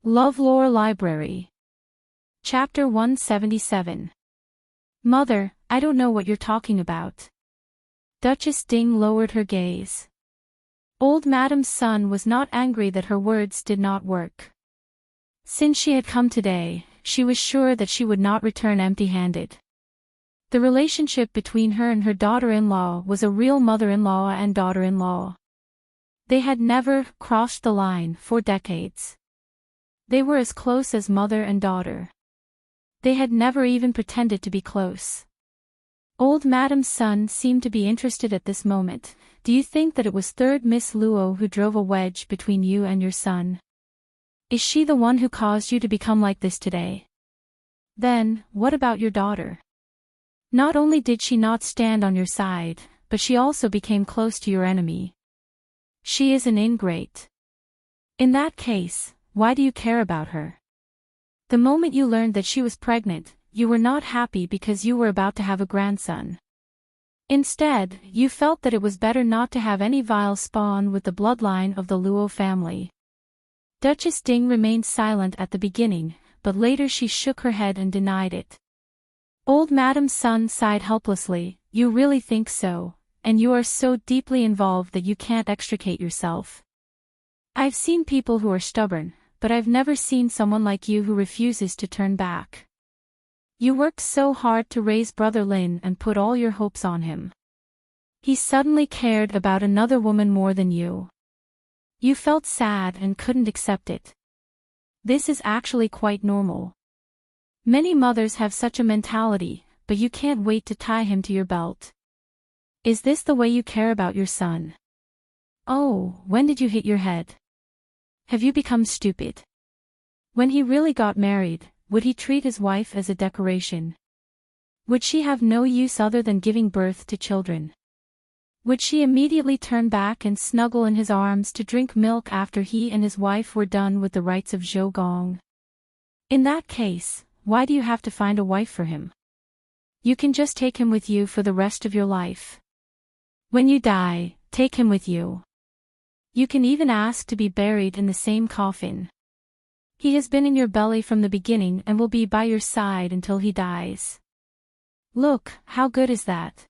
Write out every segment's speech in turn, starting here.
LoveLore Library. Chapter 177. Mother, I don't know what you're talking about. Duchess Ding lowered her gaze. Old Madam's son was not angry that her words did not work. Since she had come today, she was sure that she would not return empty-handed. The relationship between her and her daughter-in-law was a real mother-in-law and daughter-in-law. They had never crossed the line for decades. They were as close as mother and daughter. They had never even pretended to be close. Old Madam's son seemed to be interested at this moment. Do you think that it was third Miss Luo who drove a wedge between you and your son? Is she the one who caused you to become like this today? Then, what about your daughter? Not only did she not stand on your side, but she also became close to your enemy. She is an ingrate. In that case, why do you care about her? The moment you learned that she was pregnant, you were not happy because you were about to have a grandson. Instead, you felt that it was better not to have any vile spawn with the bloodline of the Luo family. Duchess Ding remained silent at the beginning, but later she shook her head and denied it. Old Madam's son sighed helplessly. You really think so, and you are so deeply involved that you can't extricate yourself. I've seen people who are stubborn, but I've never seen someone like you who refuses to turn back. You worked so hard to raise Brother Lin and put all your hopes on him. He suddenly cared about another woman more than you. You felt sad and couldn't accept it. This is actually quite normal. Many mothers have such a mentality, but you can't wait to tie him to your belt. Is this the way you care about your son? Oh, when did you hit your head? Have you become stupid? When he really got married, would he treat his wife as a decoration? Would she have no use other than giving birth to children? Would she immediately turn back and snuggle in his arms to drink milk after he and his wife were done with the rites of Zhougong? In that case, why do you have to find a wife for him? You can just take him with you for the rest of your life. When you die, take him with you. You can even ask to be buried in the same coffin. He has been in your belly from the beginning and will be by your side until he dies. Look, how good is that?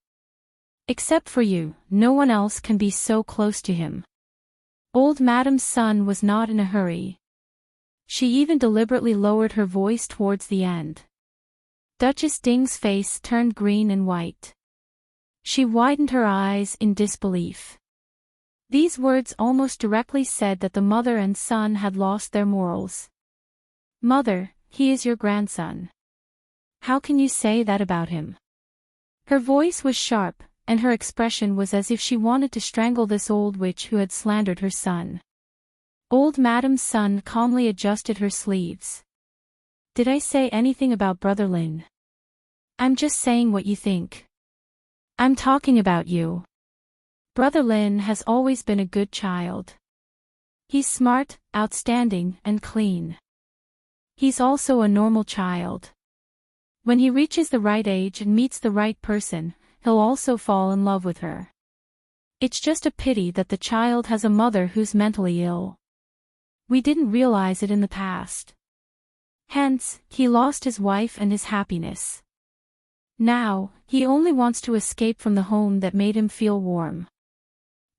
Except for you, no one else can be so close to him. Old Madam's son was not in a hurry. She even deliberately lowered her voice towards the end. Duchess Ding's face turned green and white. She widened her eyes in disbelief. These words almost directly said that the mother and son had lost their morals. Mother, he is your grandson. How can you say that about him? Her voice was sharp, and her expression was as if she wanted to strangle this old witch who had slandered her son. Old Madam's son calmly adjusted her sleeves. Did I say anything about Brother Lin? I'm just saying what you think. I'm talking about you. Brother Lin has always been a good child. He's smart, outstanding, and clean. He's also a normal child. When he reaches the right age and meets the right person, he'll also fall in love with her. It's just a pity that the child has a mother who's mentally ill. We didn't realize it in the past. Hence, he lost his wife and his happiness. Now, he only wants to escape from the home that made him feel warm.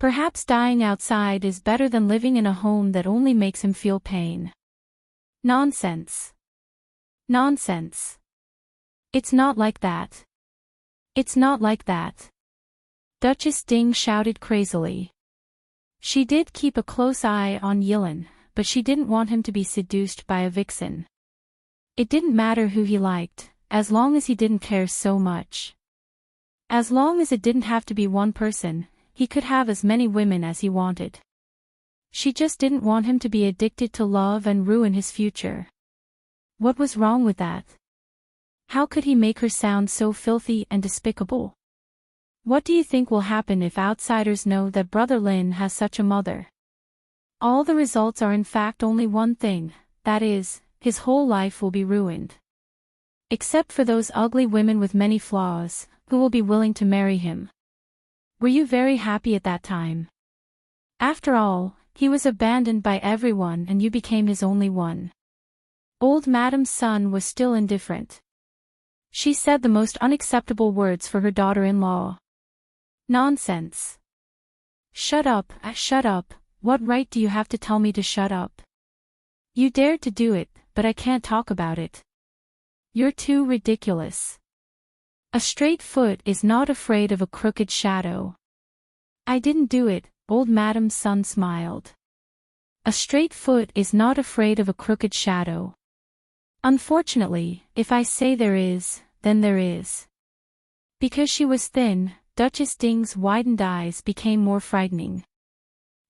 Perhaps dying outside is better than living in a home that only makes him feel pain. Nonsense. Nonsense. It's not like that. It's not like that. Duchess Ding shouted crazily. She did keep a close eye on Yilin, but she didn't want him to be seduced by a vixen. It didn't matter who he liked, as long as he didn't care so much. As long as it didn't have to be one person, he could have as many women as he wanted. She just didn't want him to be addicted to love and ruin his future. What was wrong with that? How could he make her sound so filthy and despicable? What do you think will happen if outsiders know that Brother Lin has such a mother? All the results are in fact only one thing, that is, his whole life will be ruined. Except for those ugly women with many flaws, who will be willing to marry him. Were you very happy at that time? After all, he was abandoned by everyone and you became his only one. Old Madam's son was still indifferent. She said the most unacceptable words for her daughter-in-law. Nonsense. Shut up, shut up, what right do you have to tell me to shut up? You dared to do it, but I can't talk about it. You're too ridiculous. A straight foot is not afraid of a crooked shadow. I didn't do it, Old Madam's son smiled. A straight foot is not afraid of a crooked shadow. Unfortunately, if I say there is, then there is. Because she was thin, Duchess Ding's widened eyes became more frightening.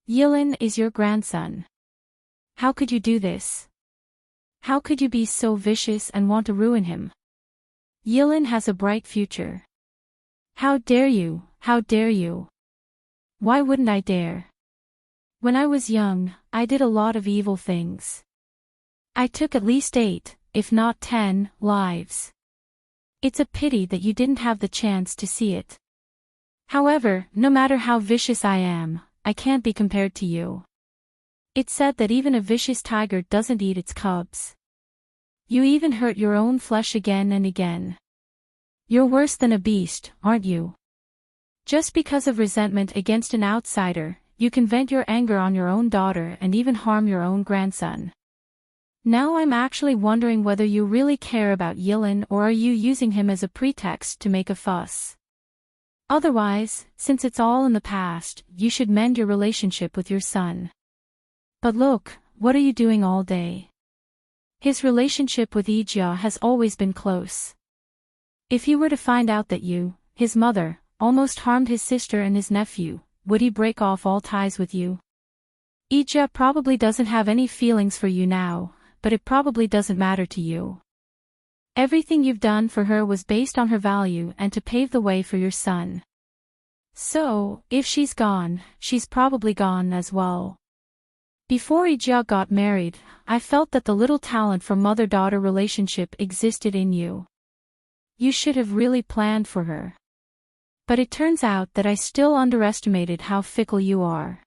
Yilin is your grandson. How could you do this? How could you be so vicious and want to ruin him? Yilin has a bright future. How dare you, how dare you? Why wouldn't I dare? When I was young, I did a lot of evil things. I took at least 8, if not 10, lives. It's a pity that you didn't have the chance to see it. However, no matter how vicious I am, I can't be compared to you. It's said that even a vicious tiger doesn't eat its cubs. You even hurt your own flesh again and again. You're worse than a beast, aren't you? Just because of resentment against an outsider, you can vent your anger on your own daughter and even harm your own grandson. Now I'm actually wondering whether you really care about Yilin or are you using him as a pretext to make a fuss. Otherwise, since it's all in the past, you should mend your relationship with your son. But look, what are you doing all day? His relationship with Ijia has always been close. If he were to find out that you, his mother, almost harmed his sister and his nephew, would he break off all ties with you? Ijia probably doesn't have any feelings for you now, but it probably doesn't matter to you. Everything you've done for her was based on her value and to pave the way for your son. So, if she's gone, she's probably gone as well. Before Ijia got married, I felt that the little talent for mother-daughter relationship existed in you. You should have really planned for her. But it turns out that I still underestimated how fickle you are.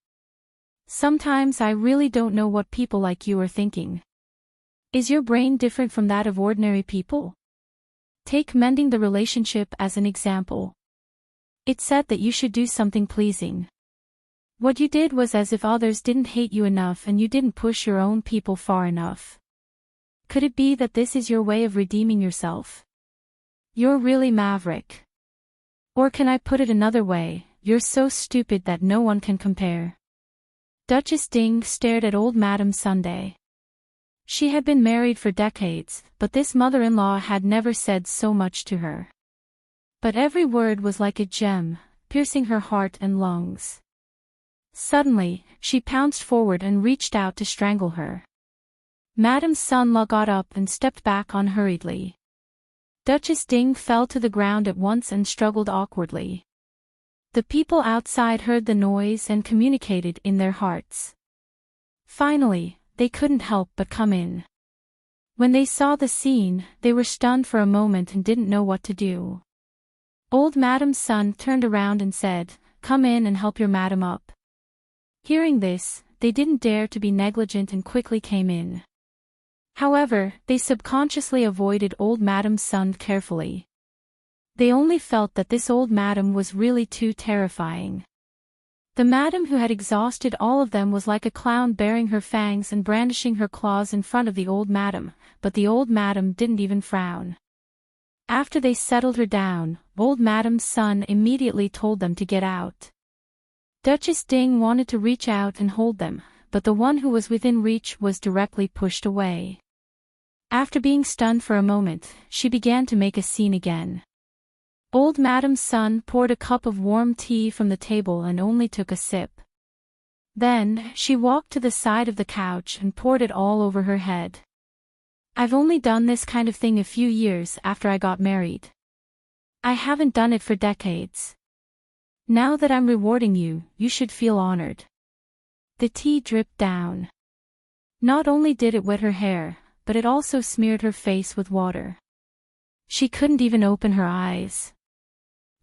Sometimes I really don't know what people like you are thinking. Is your brain different from that of ordinary people? Take mending the relationship as an example. It said that you should do something pleasing. What you did was as if others didn't hate you enough and you didn't push your own people far enough. Could it be that this is your way of redeeming yourself? You're really maverick. Or can I put it another way, you're so stupid that no one can compare. Duchess Ding stared at old Madame Sunday. She had been married for decades, but this mother-in-law had never said so much to her. But every word was like a gem, piercing her heart and lungs. Suddenly, she pounced forward and reached out to strangle her. Madame Sun-La got up and stepped back unhurriedly. Duchess Ding fell to the ground at once and struggled awkwardly. The people outside heard the noise and communicated in their hearts. Finally, they couldn't help but come in. When they saw the scene, they were stunned for a moment and didn't know what to do. Old Madame Sun turned around and said, "Come in and help your madam up." Hearing this, they didn't dare to be negligent and quickly came in. However, they subconsciously avoided old Madame Sun carefully. They only felt that this old madam was really too terrifying. The madam who had exhausted all of them was like a clown baring her fangs and brandishing her claws in front of the old madam, but the old madam didn't even frown. After they settled her down, old Madame Sun immediately told them to get out. Duchess Ding wanted to reach out and hold them, but the one who was within reach was directly pushed away. After being stunned for a moment, she began to make a scene again. Old Madame Sun poured a cup of warm tea from the table and only took a sip. Then, she walked to the side of the couch and poured it all over her head. "I've only done this kind of thing a few years after I got married. I haven't done it for decades. Now that I'm rewarding you, you should feel honored." The tea dripped down. Not only did it wet her hair, but it also smeared her face with water. She couldn't even open her eyes.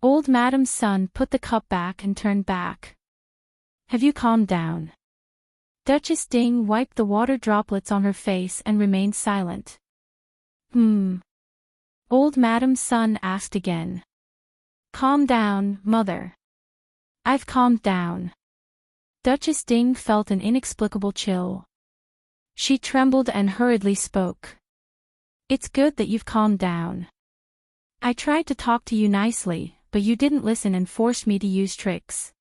Old Madame Sun put the cup back and turned back. "Have you calmed down?" Duchess Ding wiped the water droplets on her face and remained silent. Old Madam's son asked again. Calm down, mother. I've calmed down. Duchess Ding felt an inexplicable chill. She trembled and hurriedly spoke. It's good that you've calmed down. I tried to talk to you nicely, but you didn't listen and forced me to use tricks.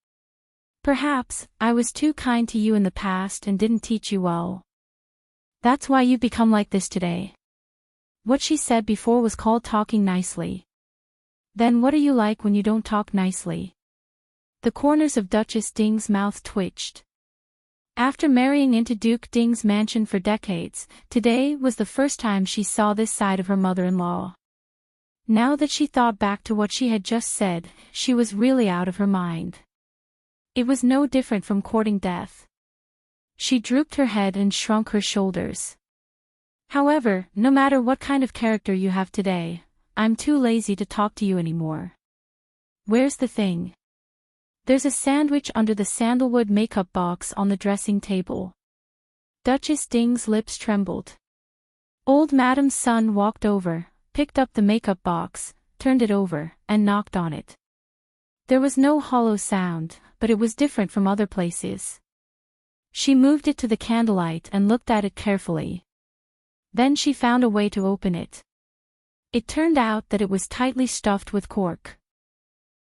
Perhaps I was too kind to you in the past and didn't teach you well. That's why you've become like this today. What she said before was called talking nicely. Then what are you like when you don't talk nicely? The corners of Duchess Ding's mouth twitched. After marrying into Duke Ding's mansion for decades, today was the first time she saw this side of her mother-in-law. Now that she thought back to what she had just said, she was really out of her mind. It was no different from courting death. She drooped her head and shrunk her shoulders. However, no matter what kind of character you have today, I'm too lazy to talk to you anymore. Where's the thing? There's a sandwich under the sandalwood makeup box on the dressing table. Duchess Ding's lips trembled. Old Madam's son walked over, picked up the makeup box, turned it over, and knocked on it. There was no hollow sound, but it was different from other places. She moved it to the candlelight and looked at it carefully. Then she found a way to open it. It turned out that it was tightly stuffed with cork.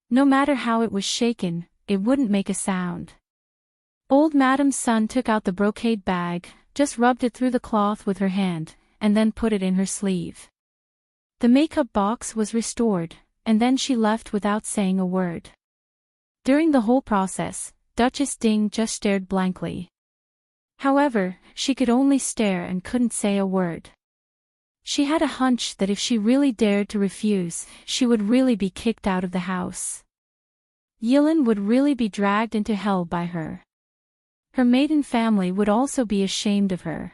No matter how it was shaken, it wouldn't make a sound. Old Madam's son took out the brocade bag, just rubbed it through the cloth with her hand, and then put it in her sleeve. The makeup box was restored, and then she left without saying a word. During the whole process, Duchess Ding just stared blankly. However, she could only stare and couldn't say a word. She had a hunch that if she really dared to refuse, she would really be kicked out of the house. Yilin would really be dragged into hell by her. Her maiden family would also be ashamed of her.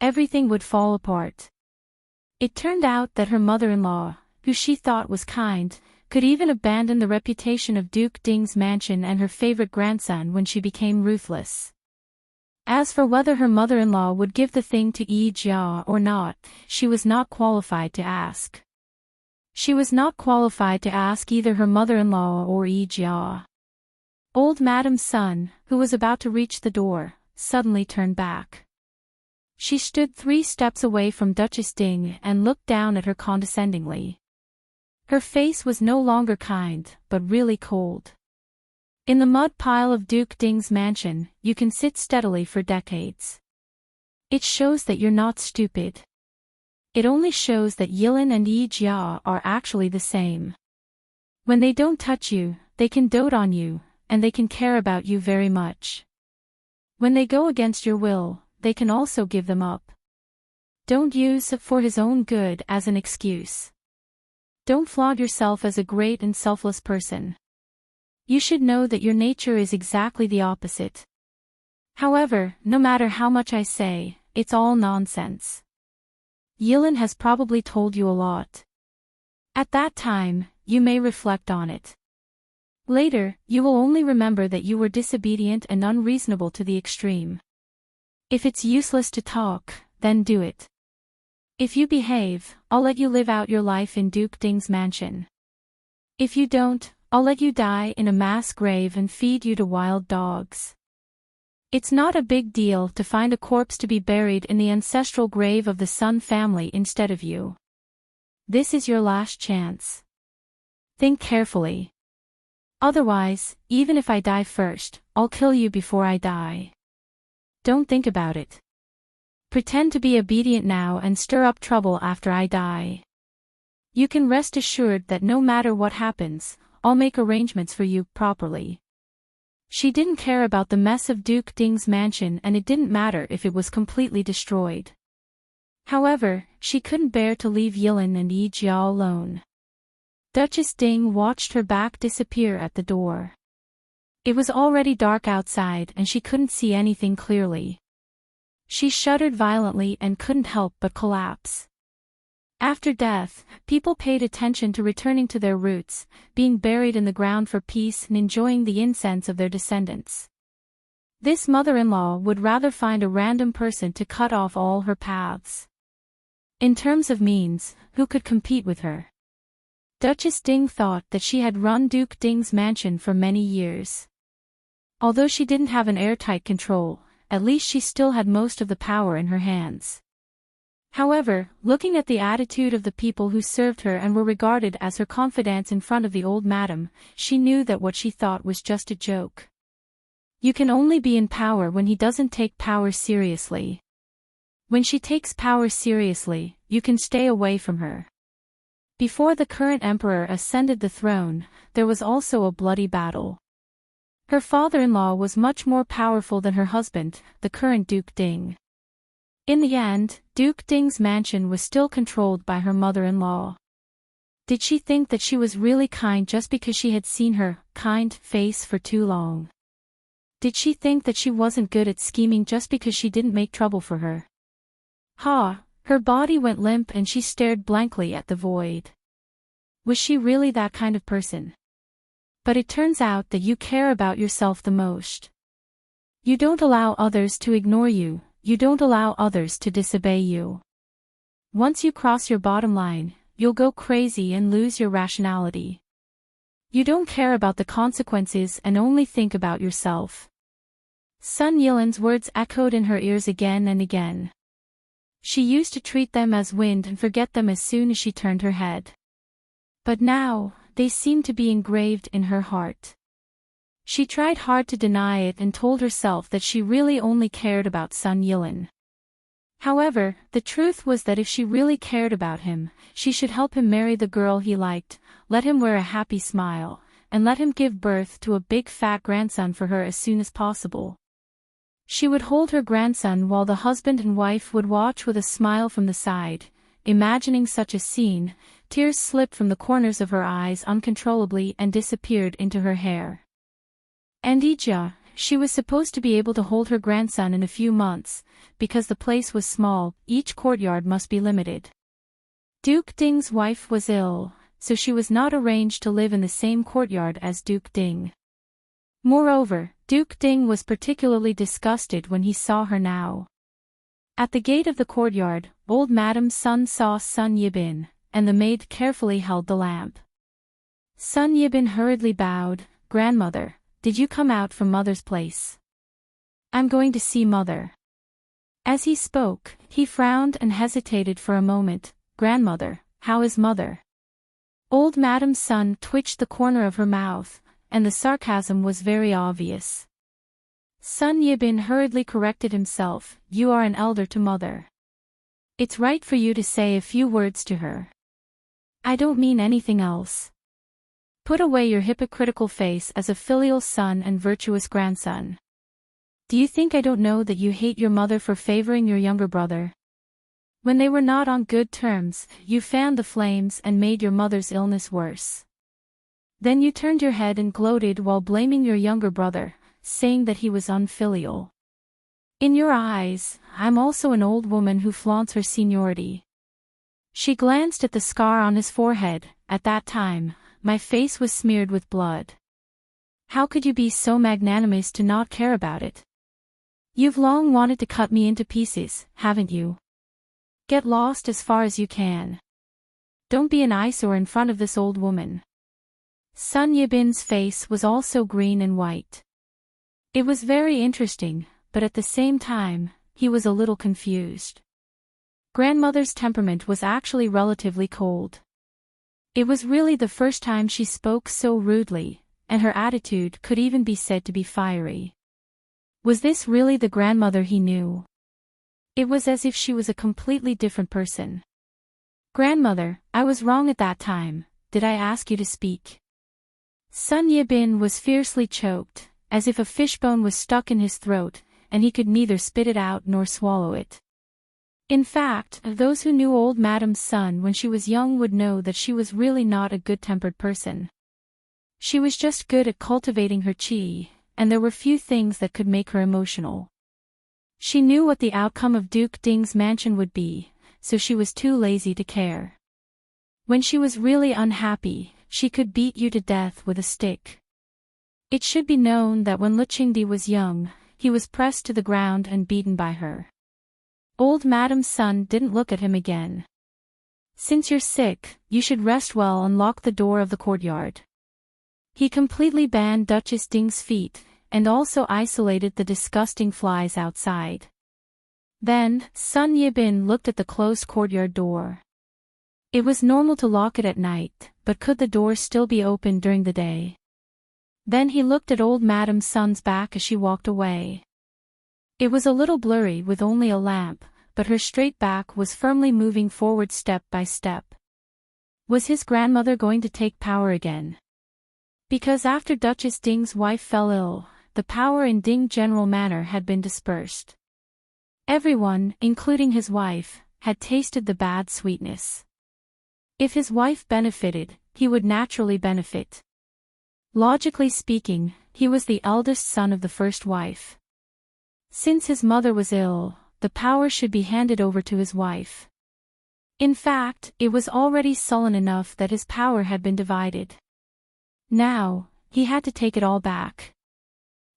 Everything would fall apart. It turned out that her mother-in-law, who she thought was kind, could even abandon the reputation of Duke Ding's mansion and her favorite grandson when she became ruthless. As for whether her mother-in-law would give the thing to Yi Jia or not, she was not qualified to ask. She was not qualified to ask either her mother-in-law or Yi Jia. Old Madam's son, who was about to reach the door, suddenly turned back. She stood 3 steps away from Duchess Ding and looked down at her condescendingly. Her face was no longer kind, but really cold. In the mud pile of Duke Ding's mansion, you can sit steadily for decades. It shows that you're not stupid. It only shows that Yilin and Yi Jia are actually the same. When they don't touch you, they can dote on you, and they can care about you very much. When they go against your will, they can also give them up. Don't use "for his own good" as an excuse. Don't flaunt yourself as a great and selfless person. You should know that your nature is exactly the opposite. However, no matter how much I say, it's all nonsense. Yilin has probably told you a lot. At that time, you may reflect on it. Later, you will only remember that you were disobedient and unreasonable to the extreme. If it's useless to talk, then do it. If you behave, I'll let you live out your life in Duke Ding's mansion. If you don't, I'll let you die in a mass grave and feed you to wild dogs. It's not a big deal to find a corpse to be buried in the ancestral grave of the Sun family instead of you. This is your last chance. Think carefully. Otherwise, even if I die first, I'll kill you before I die. Don't think about it. Pretend to be obedient now and stir up trouble after I die. You can rest assured that no matter what happens, I'll make arrangements for you properly. She didn't care about the mess of Duke Ding's mansion, and it didn't matter if it was completely destroyed. However, she couldn't bear to leave Yilin and Yi Jia alone. Duchess Ding watched her back disappear at the door. It was already dark outside and she couldn't see anything clearly. She shuddered violently and couldn't help but collapse. After death, people paid attention to returning to their roots, being buried in the ground for peace and enjoying the incense of their descendants. This mother-in-law would rather find a random person to cut off all her paths. In terms of means, who could compete with her? Duchess Ding thought that she had run Duke Ding's mansion for many years. Although she didn't have an airtight control, at least she still had most of the power in her hands. However, looking at the attitude of the people who served her and were regarded as her confidants in front of the old madam, she knew that what she thought was just a joke. You can only be in power when he doesn't take power seriously. When she takes power seriously, you can stay away from her. Before the current emperor ascended the throne, there was also a bloody battle. Her father-in-law was much more powerful than her husband, the current Duke Ding. In the end, Duke Ding's mansion was still controlled by her mother-in-law. Did she think that she was really kind just because she had seen her kind face for too long? Did she think that she wasn't good at scheming just because she didn't make trouble for her? Her body went limp and she stared blankly at the void. Was she really that kind of person? But it turns out that you care about yourself the most. You don't allow others to ignore you, you don't allow others to disobey you. Once you cross your bottom line, you'll go crazy and lose your rationality. You don't care about the consequences and only think about yourself. Sun Yilan's words echoed in her ears again and again. She used to treat them as wind and forget them as soon as she turned her head. But now, they seemed to be engraved in her heart. She tried hard to deny it and told herself that she really only cared about Sun Yilan. However, the truth was that if she really cared about him, she should help him marry the girl he liked, let him wear a happy smile, and let him give birth to a big fat grandson for her as soon as possible. She would hold her grandson while the husband and wife would watch with a smile from the side. Imagining such a scene, tears slipped from the corners of her eyes uncontrollably and disappeared into her hair. And she was supposed to be able to hold her grandson in a few months, because the place was small, each courtyard must be limited. Duke Ding's wife was ill, so she was not arranged to live in the same courtyard as Duke Ding. Moreover, Duke Ding was particularly disgusted when he saw her now. At the gate of the courtyard, old Madam Sun saw Sun Yibin, and the maid carefully held the lamp. Sun Yibin hurriedly bowed. "Grandmother, did you come out from Mother's place?" "I'm going to see Mother." As he spoke, he frowned and hesitated for a moment. "Grandmother, how is Mother?" Old Madam Sun twitched the corner of her mouth, and the sarcasm was very obvious. Sun Yibin hurriedly corrected himself. "You are an elder to Mother. It's right for you to say a few words to her. I don't mean anything else. Put away your hypocritical face as a filial son and virtuous grandson. Do you think I don't know that you hate your mother for favoring your younger brother? When they were not on good terms, you fanned the flames and made your mother's illness worse. Then you turned your head and gloated while blaming your younger brother, saying that he was unfilial. In your eyes, I'm also an old woman who flaunts her seniority." She glanced at the scar on his forehead. "At that time, my face was smeared with blood. How could you be so magnanimous to not care about it? You've long wanted to cut me into pieces, haven't you? Get lost as far as you can. Don't be an eyesore in front of this old woman." Sun Yibin's face was also green and white. It was very interesting, but at the same time, he was a little confused. Grandmother's temperament was actually relatively cold. It was really the first time she spoke so rudely, and her attitude could even be said to be fiery. Was this really the grandmother he knew? It was as if she was a completely different person. "Grandmother, I was wrong at that time. Did I ask you to speak?" Sun Yibin was fiercely choked, as if a fishbone was stuck in his throat, and he could neither spit it out nor swallow it. In fact, those who knew old Madam Sun when she was young would know that she was really not a good-tempered person. She was just good at cultivating her chi, and there were few things that could make her emotional. She knew what the outcome of Duke Ding's mansion would be, so she was too lazy to care. When she was really unhappy, she could beat you to death with a stick. It should be known that when Luqingdi was young, he was pressed to the ground and beaten by her. Old Madam's son didn't look at him again. "Since you're sick, you should rest well and lock the door of the courtyard." He completely banned Duchess Ding's feet, and also isolated the disgusting flies outside. Then, Sun Yibin looked at the closed courtyard door. It was normal to lock it at night, but could the door still be opened during the day? Then he looked at old Madame Sun's back as she walked away. It was a little blurry with only a lamp, but her straight back was firmly moving forward step by step. Was his grandmother going to take power again? Because after Duchess Ding's wife fell ill, the power in Ding General Manor had been dispersed. Everyone, including his wife, had tasted the bad sweetness. If his wife benefited, he would naturally benefit. Logically speaking, he was the eldest son of the first wife. Since his mother was ill, the power should be handed over to his wife. In fact, it was already sullen enough that his power had been divided. Now, he had to take it all back.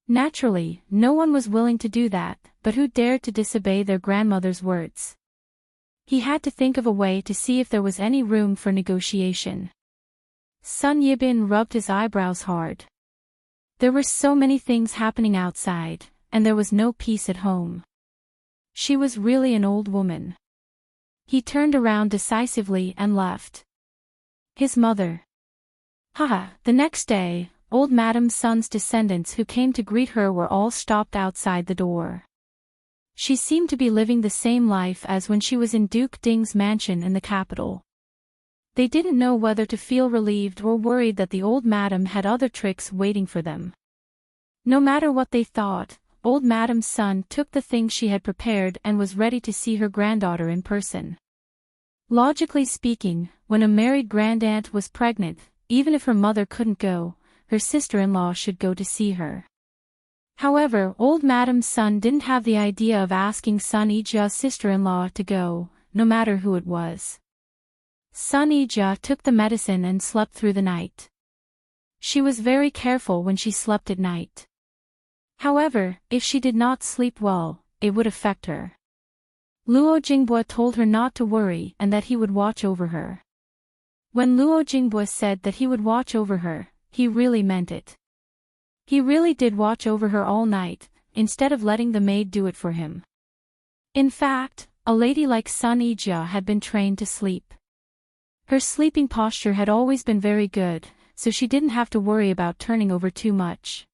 Naturally, no one was willing to do that, but who dared to disobey their grandmother's words? He had to think of a way to see if there was any room for negotiation. Sun Yibin rubbed his eyebrows hard. There were so many things happening outside, and there was no peace at home. She was really an old woman. He turned around decisively and left. His mother. Haha, the next day, old Madame Sun's descendants who came to greet her were all stopped outside the door. She seemed to be living the same life as when she was in Duke Ding's mansion in the capital. They didn't know whether to feel relieved or worried that the old madam had other tricks waiting for them. No matter what they thought, old Madam's son took the things she had prepared and was ready to see her granddaughter in person. Logically speaking, when a married grandaunt was pregnant, even if her mother couldn't go, her sister-in-law should go to see her. However, old Madam's son didn't have the idea of asking Sun Yijia's sister-in-law to go, no matter who it was. Sun Yijia took the medicine and slept through the night. She was very careful when she slept at night. However, if she did not sleep well, it would affect her. Luo Jingbua told her not to worry and that he would watch over her. When Luo Jingbua said that he would watch over her, he really meant it. He really did watch over her all night, instead of letting the maid do it for him. In fact, a lady like Sun Yijia had been trained to sleep. Her sleeping posture had always been very good, so she didn't have to worry about turning over too much.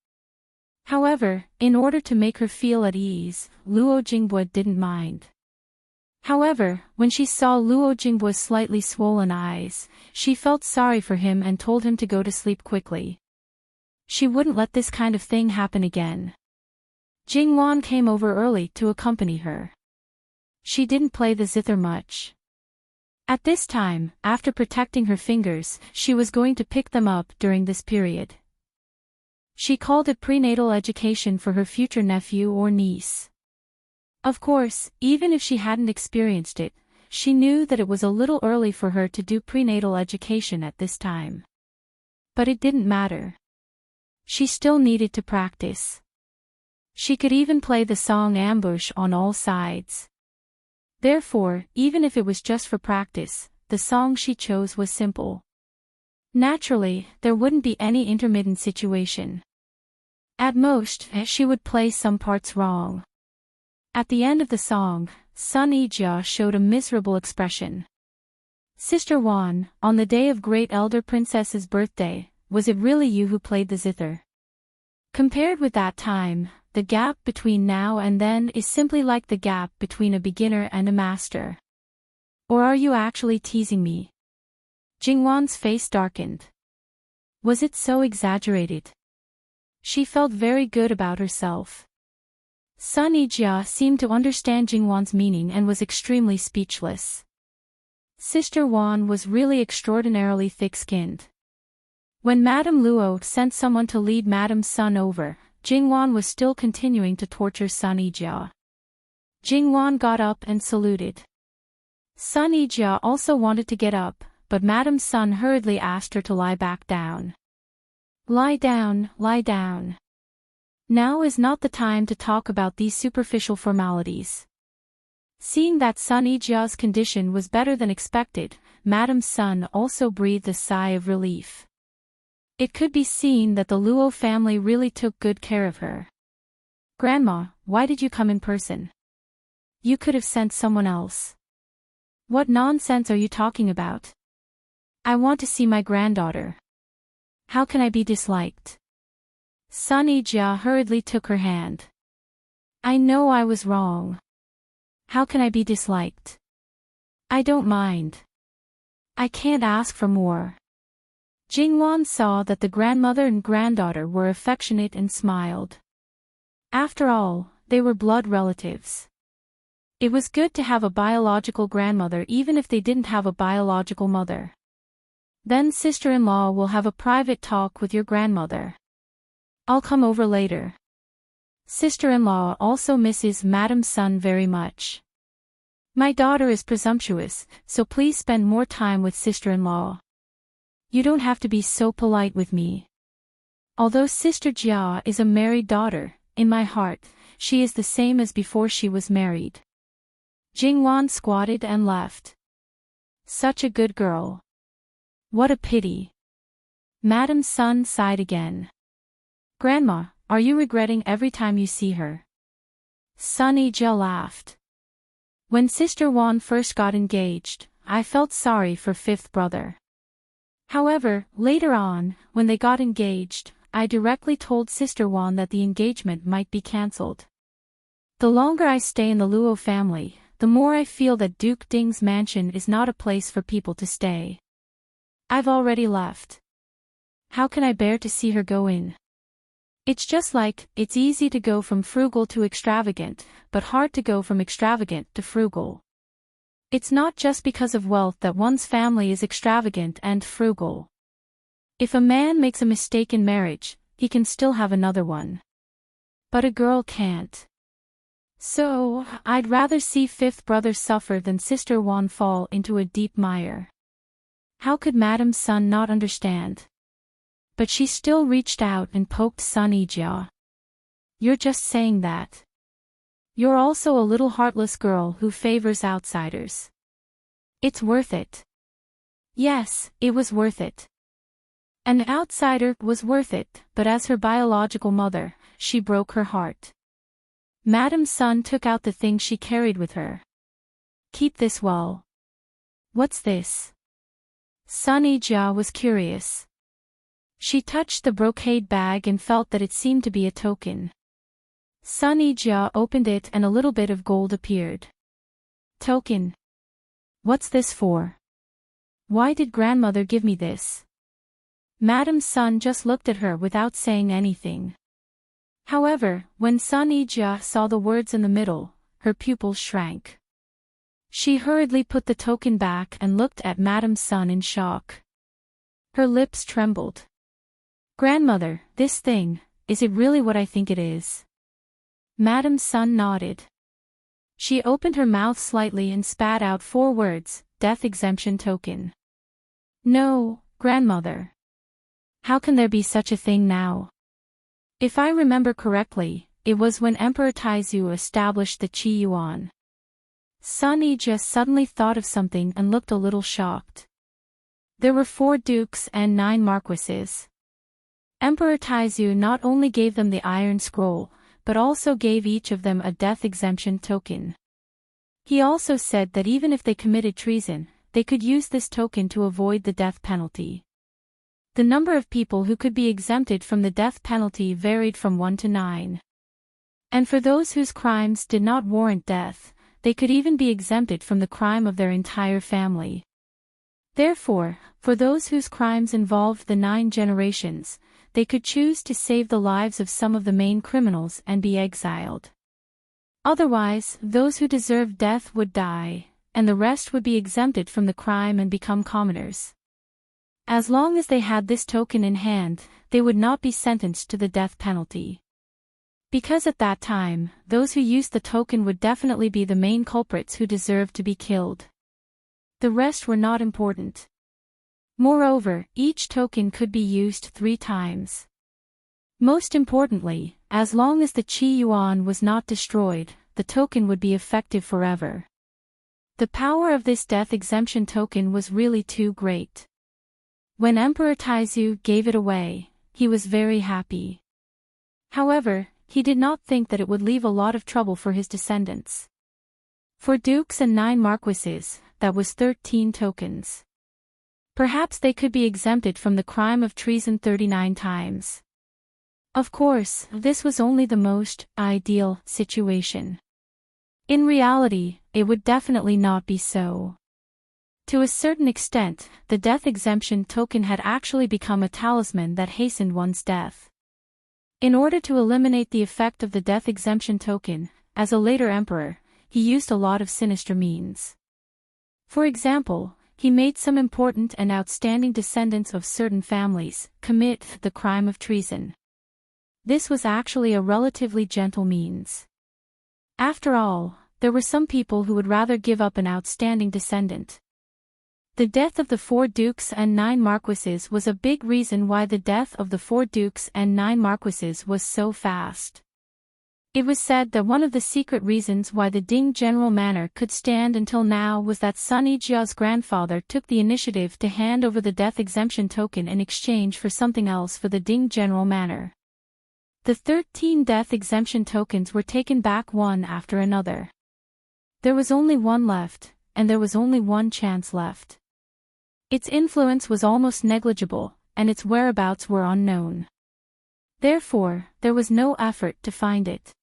However, in order to make her feel at ease, Luo Jingbua didn't mind. However, when she saw Luo Jingbua's slightly swollen eyes, she felt sorry for him and told him to go to sleep quickly. She wouldn't let this kind of thing happen again. Jingwan came over early to accompany her. She didn't play the zither much. At this time, after protecting her fingers, she was going to pick them up during this period. She called it prenatal education for her future nephew or niece. Of course, even if she hadn't experienced it, she knew that it was a little early for her to do prenatal education at this time. But it didn't matter. She still needed to practice. She could even play the song Ambush on all sides. Therefore, even if it was just for practice, the song she chose was simple. Naturally, there wouldn't be any intermittent situation. At most, she would play some parts wrong. At the end of the song, Sun Yijia showed a miserable expression. Sister Wan, on the day of Great Elder Princess's birthday, was it really you who played the zither? Compared with that time, the gap between now and then is simply like the gap between a beginner and a master. Or are you actually teasing me? Jingwan's face darkened. Was it so exaggerated? She felt very good about herself. Sun Yijia seemed to understand Jingwan's meaning and was extremely speechless. Sister Wan was really extraordinarily thick-skinned. When Madame Luo sent someone to lead Madame Sun over, Jingwan was still continuing to torture Sun Yijia. Jingwan got up and saluted. Sun Yijia also wanted to get up, but Madame Sun hurriedly asked her to lie back down. Lie down, lie down. Now is not the time to talk about these superficial formalities. Seeing that Sun Yijia's condition was better than expected, Madame Sun also breathed a sigh of relief. It could be seen that the Luo family really took good care of her. Grandma, why did you come in person? You could have sent someone else. What nonsense are you talking about? I want to see my granddaughter. How can I be disliked? Sun Yijia hurriedly took her hand. I know I was wrong. How can I be disliked? I don't mind. I can't ask for more. Jingwan saw that the grandmother and granddaughter were affectionate and smiled. After all, they were blood relatives. It was good to have a biological grandmother even if they didn't have a biological mother. Then sister-in-law will have a private talk with your grandmother. I'll come over later. Sister-in-law also misses Madame Sun very much. My daughter is presumptuous, so please spend more time with sister-in-law. You don't have to be so polite with me. Although Sister Jia is a married daughter, in my heart, she is the same as before she was married. Jingwan squatted and left. Such a good girl. What a pity. Madame Sun sighed again. Grandma, are you regretting every time you see her? Sun Yijia laughed. When Sister Wan first got engaged, I felt sorry for fifth brother. However, later on, when they got engaged, I directly told Sister Wan that the engagement might be cancelled. The longer I stay in the Luo family, the more I feel that Duke Ding's mansion is not a place for people to stay. I've already left. How can I bear to see her go in? It's just like, it's easy to go from frugal to extravagant, but hard to go from extravagant to frugal. It's not just because of wealth that one's family is extravagant and frugal. If a man makes a mistake in marriage, he can still have another one. But a girl can't. So, I'd rather see fifth brother suffer than Sister Wan fall into a deep mire. How could Madame Sun not understand? But she still reached out and poked Sun Yijia. You're just saying that. You're also a little heartless girl who favors outsiders. It's worth it. Yes, it was worth it. An outsider was worth it, but as her biological mother, she broke her heart. Madame Sun took out the thing she carried with her. Keep this well. What's this? Sun Yijia was curious. She touched the brocade bag and felt that it seemed to be a token. Sun Yijia opened it and a little bit of gold appeared. Token. What's this for? Why did grandmother give me this? Madame Sun just looked at her without saying anything. However, when Sun Yijia saw the words in the middle, her pupils shrank. She hurriedly put the token back and looked at Madame Sun in shock. Her lips trembled. Grandmother, this thing, is it really what I think it is? Madame Sun nodded. She opened her mouth slightly and spat out 4 words, death exemption token. No, grandmother. How can there be such a thing now? If I remember correctly, it was when Emperor Taizu established the Qi Yuan. Sun Yijia suddenly thought of something and looked a little shocked. There were 4 dukes and 9 marquises. Emperor Taizu not only gave them the Iron Scroll, but also gave each of them a death exemption token. He also said that even if they committed treason, they could use this token to avoid the death penalty. The number of people who could be exempted from the death penalty varied from 1 to 9. And for those whose crimes did not warrant death, they could even be exempted from the crime of their entire family. Therefore, for those whose crimes involved the 9 generations, they could choose to save the lives of some of the main criminals and be exiled. Otherwise, those who deserved death would die, and the rest would be exempted from the crime and become commoners. As long as they had this token in hand, they would not be sentenced to the death penalty. Because at that time, those who used the token would definitely be the main culprits who deserved to be killed. The rest were not important. Moreover, each token could be used 3 times. Most importantly, as long as the Qi Yuan was not destroyed, the token would be effective forever. The power of this death exemption token was really too great. When Emperor Taizu gave it away, he was very happy. However, he did not think that it would leave a lot of trouble for his descendants. For dukes and 9 marquises, that was 13 tokens. Perhaps they could be exempted from the crime of treason 39 times. Of course, this was only the most ideal situation. In reality, it would definitely not be so. To a certain extent, the death exemption token had actually become a talisman that hastened one's death. In order to eliminate the effect of the death exemption token, as a later emperor, he used a lot of sinister means. For example, he made some important and outstanding descendants of certain families commit the crime of treason. This was actually a relatively gentle means. After all, there were some people who would rather give up an outstanding descendant. The death of the 4 dukes and 9 marquises was a big reason why the death of the 4 dukes and 9 marquises was so fast. It was said that one of the secret reasons why the Ding General Manor could stand until now was that Sun Yijia's grandfather took the initiative to hand over the death exemption token in exchange for something else for the Ding General Manor. The 13 death exemption tokens were taken back one after another. There was only one left, and there was only one chance left. Its influence was almost negligible, and its whereabouts were unknown. Therefore, there was no effort to find it.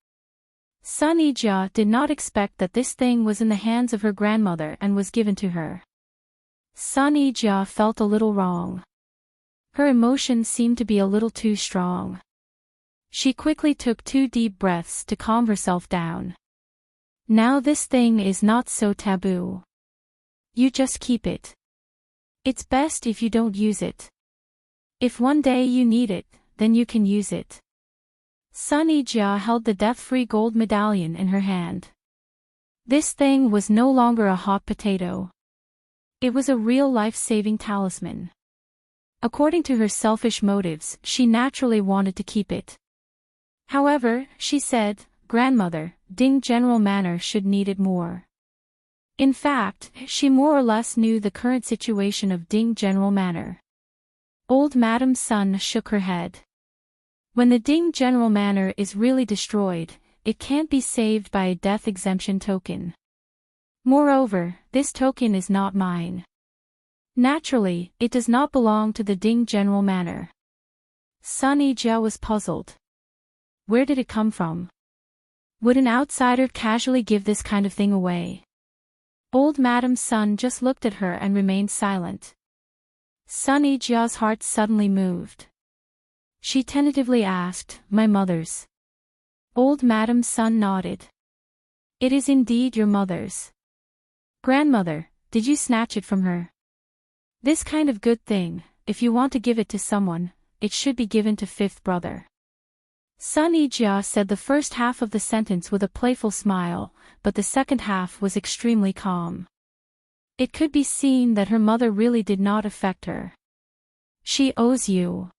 Sun Yijia did not expect that this thing was in the hands of her grandmother and was given to her. Sun Yijia felt a little wrong. Her emotions seemed to be a little too strong. She quickly took 2 deep breaths to calm herself down. Now this thing is not so taboo. You just keep it. It's best if you don't use it. If one day you need it, then you can use it. Sun Yijia held the death-free gold medallion in her hand. This thing was no longer a hot potato. It was a real life-saving talisman. According to her selfish motives, she naturally wanted to keep it. However, she said, "Grandmother, Ding General Manor should need it more." In fact, she more or less knew the current situation of Ding General Manor. Old Madam Sun shook her head. When the Ding General Manor is really destroyed, it can't be saved by a death exemption token. Moreover, this token is not mine. Naturally, it does not belong to the Ding General Manor. Sun Yijia was puzzled. Where did it come from? Would an outsider casually give this kind of thing away? Old Madam Sun just looked at her and remained silent. Sun Yijia's heart suddenly moved. She tentatively asked, "My mother's?" Old Madam Sun nodded. "It is indeed your mother's. Grandmother, did you snatch it from her? This kind of good thing, if you want to give it to someone, it should be given to 5th brother." Sun Yijia said the first half of the sentence with a playful smile, but the second half was extremely calm. It could be seen that her mother really did not affect her. "She owes you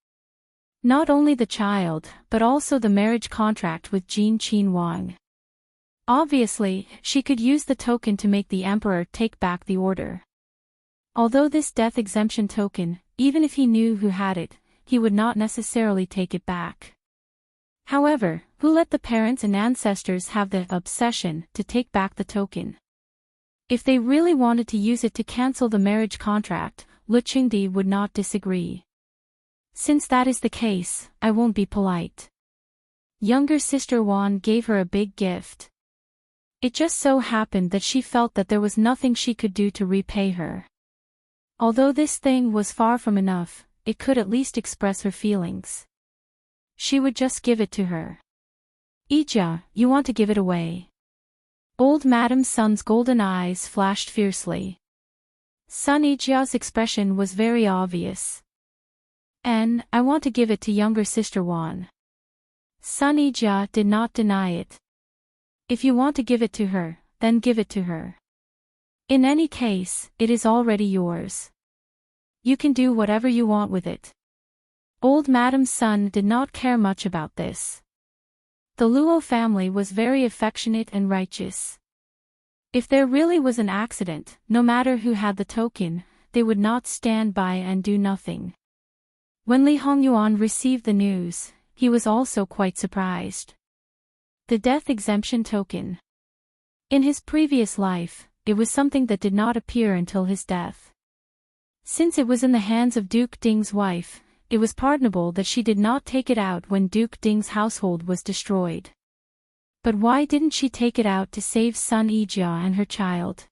not only the child, but also the marriage contract with Jean Qin Wang. Obviously, she could use the token to make the emperor take back the order. Although this death exemption token, even if he knew who had it, he would not necessarily take it back. However, who let the parents and ancestors have the obsession to take back the token? If they really wanted to use it to cancel the marriage contract, Lu Qingdi would not disagree. Since that is the case, I won't be polite. Younger sister Wan gave her a big gift. It just so happened that she felt that there was nothing she could do to repay her. Although this thing was far from enough, it could at least express her feelings. She would just give it to her. "Yijia, you want to give it away?" Old Madam Sun's golden eyes flashed fiercely. Sun Yijia's expression was very obvious. "And I want to give it to younger sister Wan." Sun Yijia did not deny it. "If you want to give it to her, then give it to her. In any case, it is already yours. You can do whatever you want with it." Old Madam's son did not care much about this. The Luo family was very affectionate and righteous. If there really was an accident, no matter who had the token, they would not stand by and do nothing. When Li Hongyuan received the news, he was also quite surprised. The death exemption token. In his previous life, it was something that did not appear until his death. Since it was in the hands of Duke Ding's wife, it was pardonable that she did not take it out when Duke Ding's household was destroyed. But why didn't she take it out to save Sun Yijia and her child?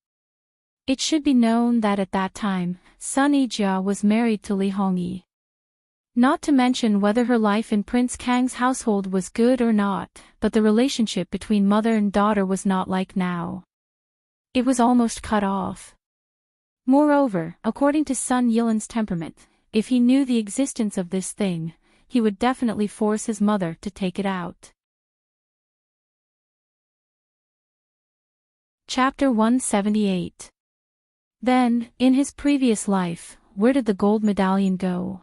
It should be known that at that time, Sun Yijia was married to Li Hongyi. Not to mention whether her life in Prince Kang's household was good or not, but the relationship between mother and daughter was not like now. It was almost cut off. Moreover, according to Sun Yilan's temperament, if he knew the existence of this thing, he would definitely force his mother to take it out. Chapter 178. Then, in his previous life, where did the gold medallion go?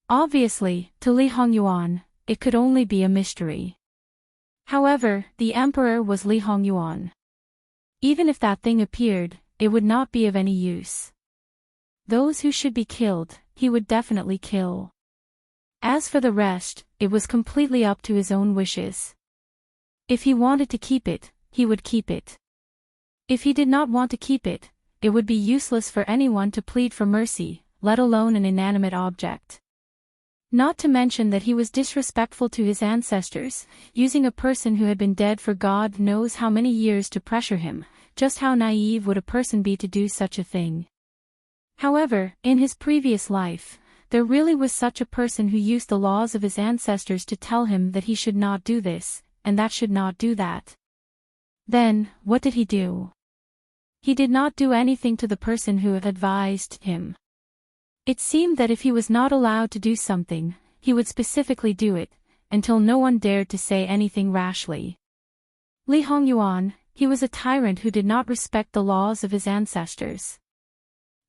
Obviously, to Li Hongyuan, it could only be a mystery. However, the emperor was Li Hongyuan. Even if that thing appeared, it would not be of any use. Those who should be killed, he would definitely kill. As for the rest, it was completely up to his own wishes. If he wanted to keep it, he would keep it. If he did not want to keep it, it would be useless for anyone to plead for mercy, let alone an inanimate object. Not to mention that he was disrespectful to his ancestors, using a person who had been dead for God knows how many years to pressure him. Just how naive would a person be to do such a thing? However, in his previous life, there really was such a person who used the laws of his ancestors to tell him that he should not do this, and that should not do that. Then, what did he do? He did not do anything to the person who had advised him. It seemed that if he was not allowed to do something, he would specifically do it, until no one dared to say anything rashly. Li Hongyuan, he was a tyrant who did not respect the laws of his ancestors.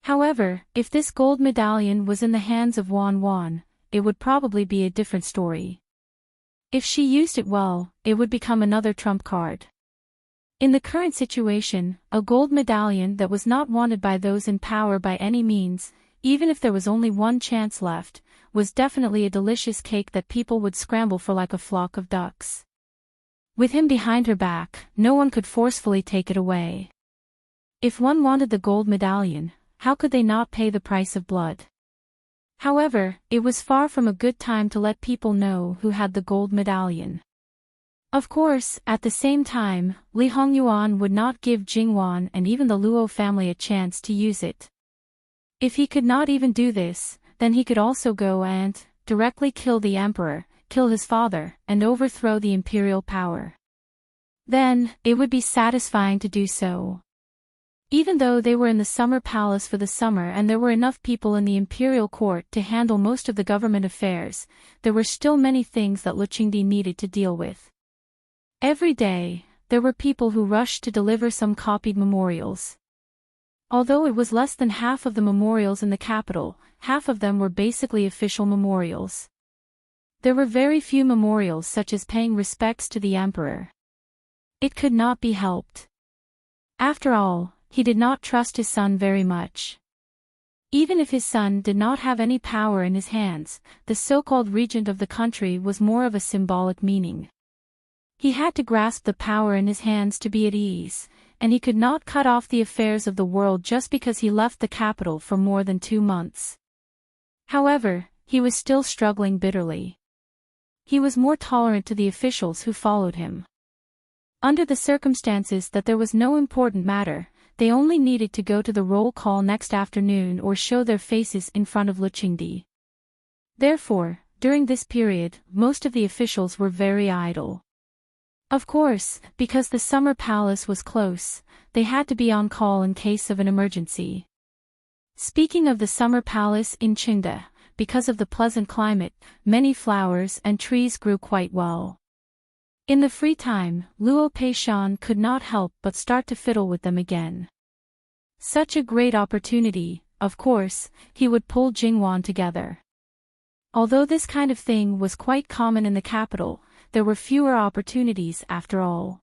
However, if this gold medallion was in the hands of Wan Wan, it would probably be a different story. If she used it well, it would become another trump card. In the current situation, a gold medallion that was not wanted by those in power by any means, even if there was only one chance left, was definitely a delicious cake that people would scramble for like a flock of ducks. With him behind her back, no one could forcefully take it away. If one wanted the gold medallion, how could they not pay the price of blood? However, it was far from a good time to let people know who had the gold medallion. Of course, at the same time, Li Hongyuan would not give Jingwan and even the Luo family a chance to use it. If he could not even do this, then he could also go and directly kill the emperor, kill his father, and overthrow the imperial power. Then, it would be satisfying to do so. Even though they were in the summer palace for the summer and there were enough people in the imperial court to handle most of the government affairs, there were still many things that Luqingdi needed to deal with. Every day, there were people who rushed to deliver some copied memorials. Although it was less than half of the memorials in the capital, half of them were basically official memorials. There were very few memorials such as paying respects to the emperor. It could not be helped. After all, he did not trust his son very much. Even if his son did not have any power in his hands, the so-called regent of the country was more of a symbolic meaning. He had to grasp the power in his hands to be at ease, and he could not cut off the affairs of the world just because he left the capital for more than 2 months. However, he was still struggling bitterly. He was more tolerant to the officials who followed him. Under the circumstances that there was no important matter, they only needed to go to the roll call next afternoon or show their faces in front of Luqingdi. Therefore, during this period, most of the officials were very idle. Of course, because the summer palace was close, they had to be on call in case of an emergency. Speaking of the summer palace in Qingde, because of the pleasant climate, many flowers and trees grew quite well. In the free time, Luo Peishan could not help but start to fiddle with them again. Such a great opportunity, of course, he would pull Jingwan together. Although this kind of thing was quite common in the capital, there were fewer opportunities after all.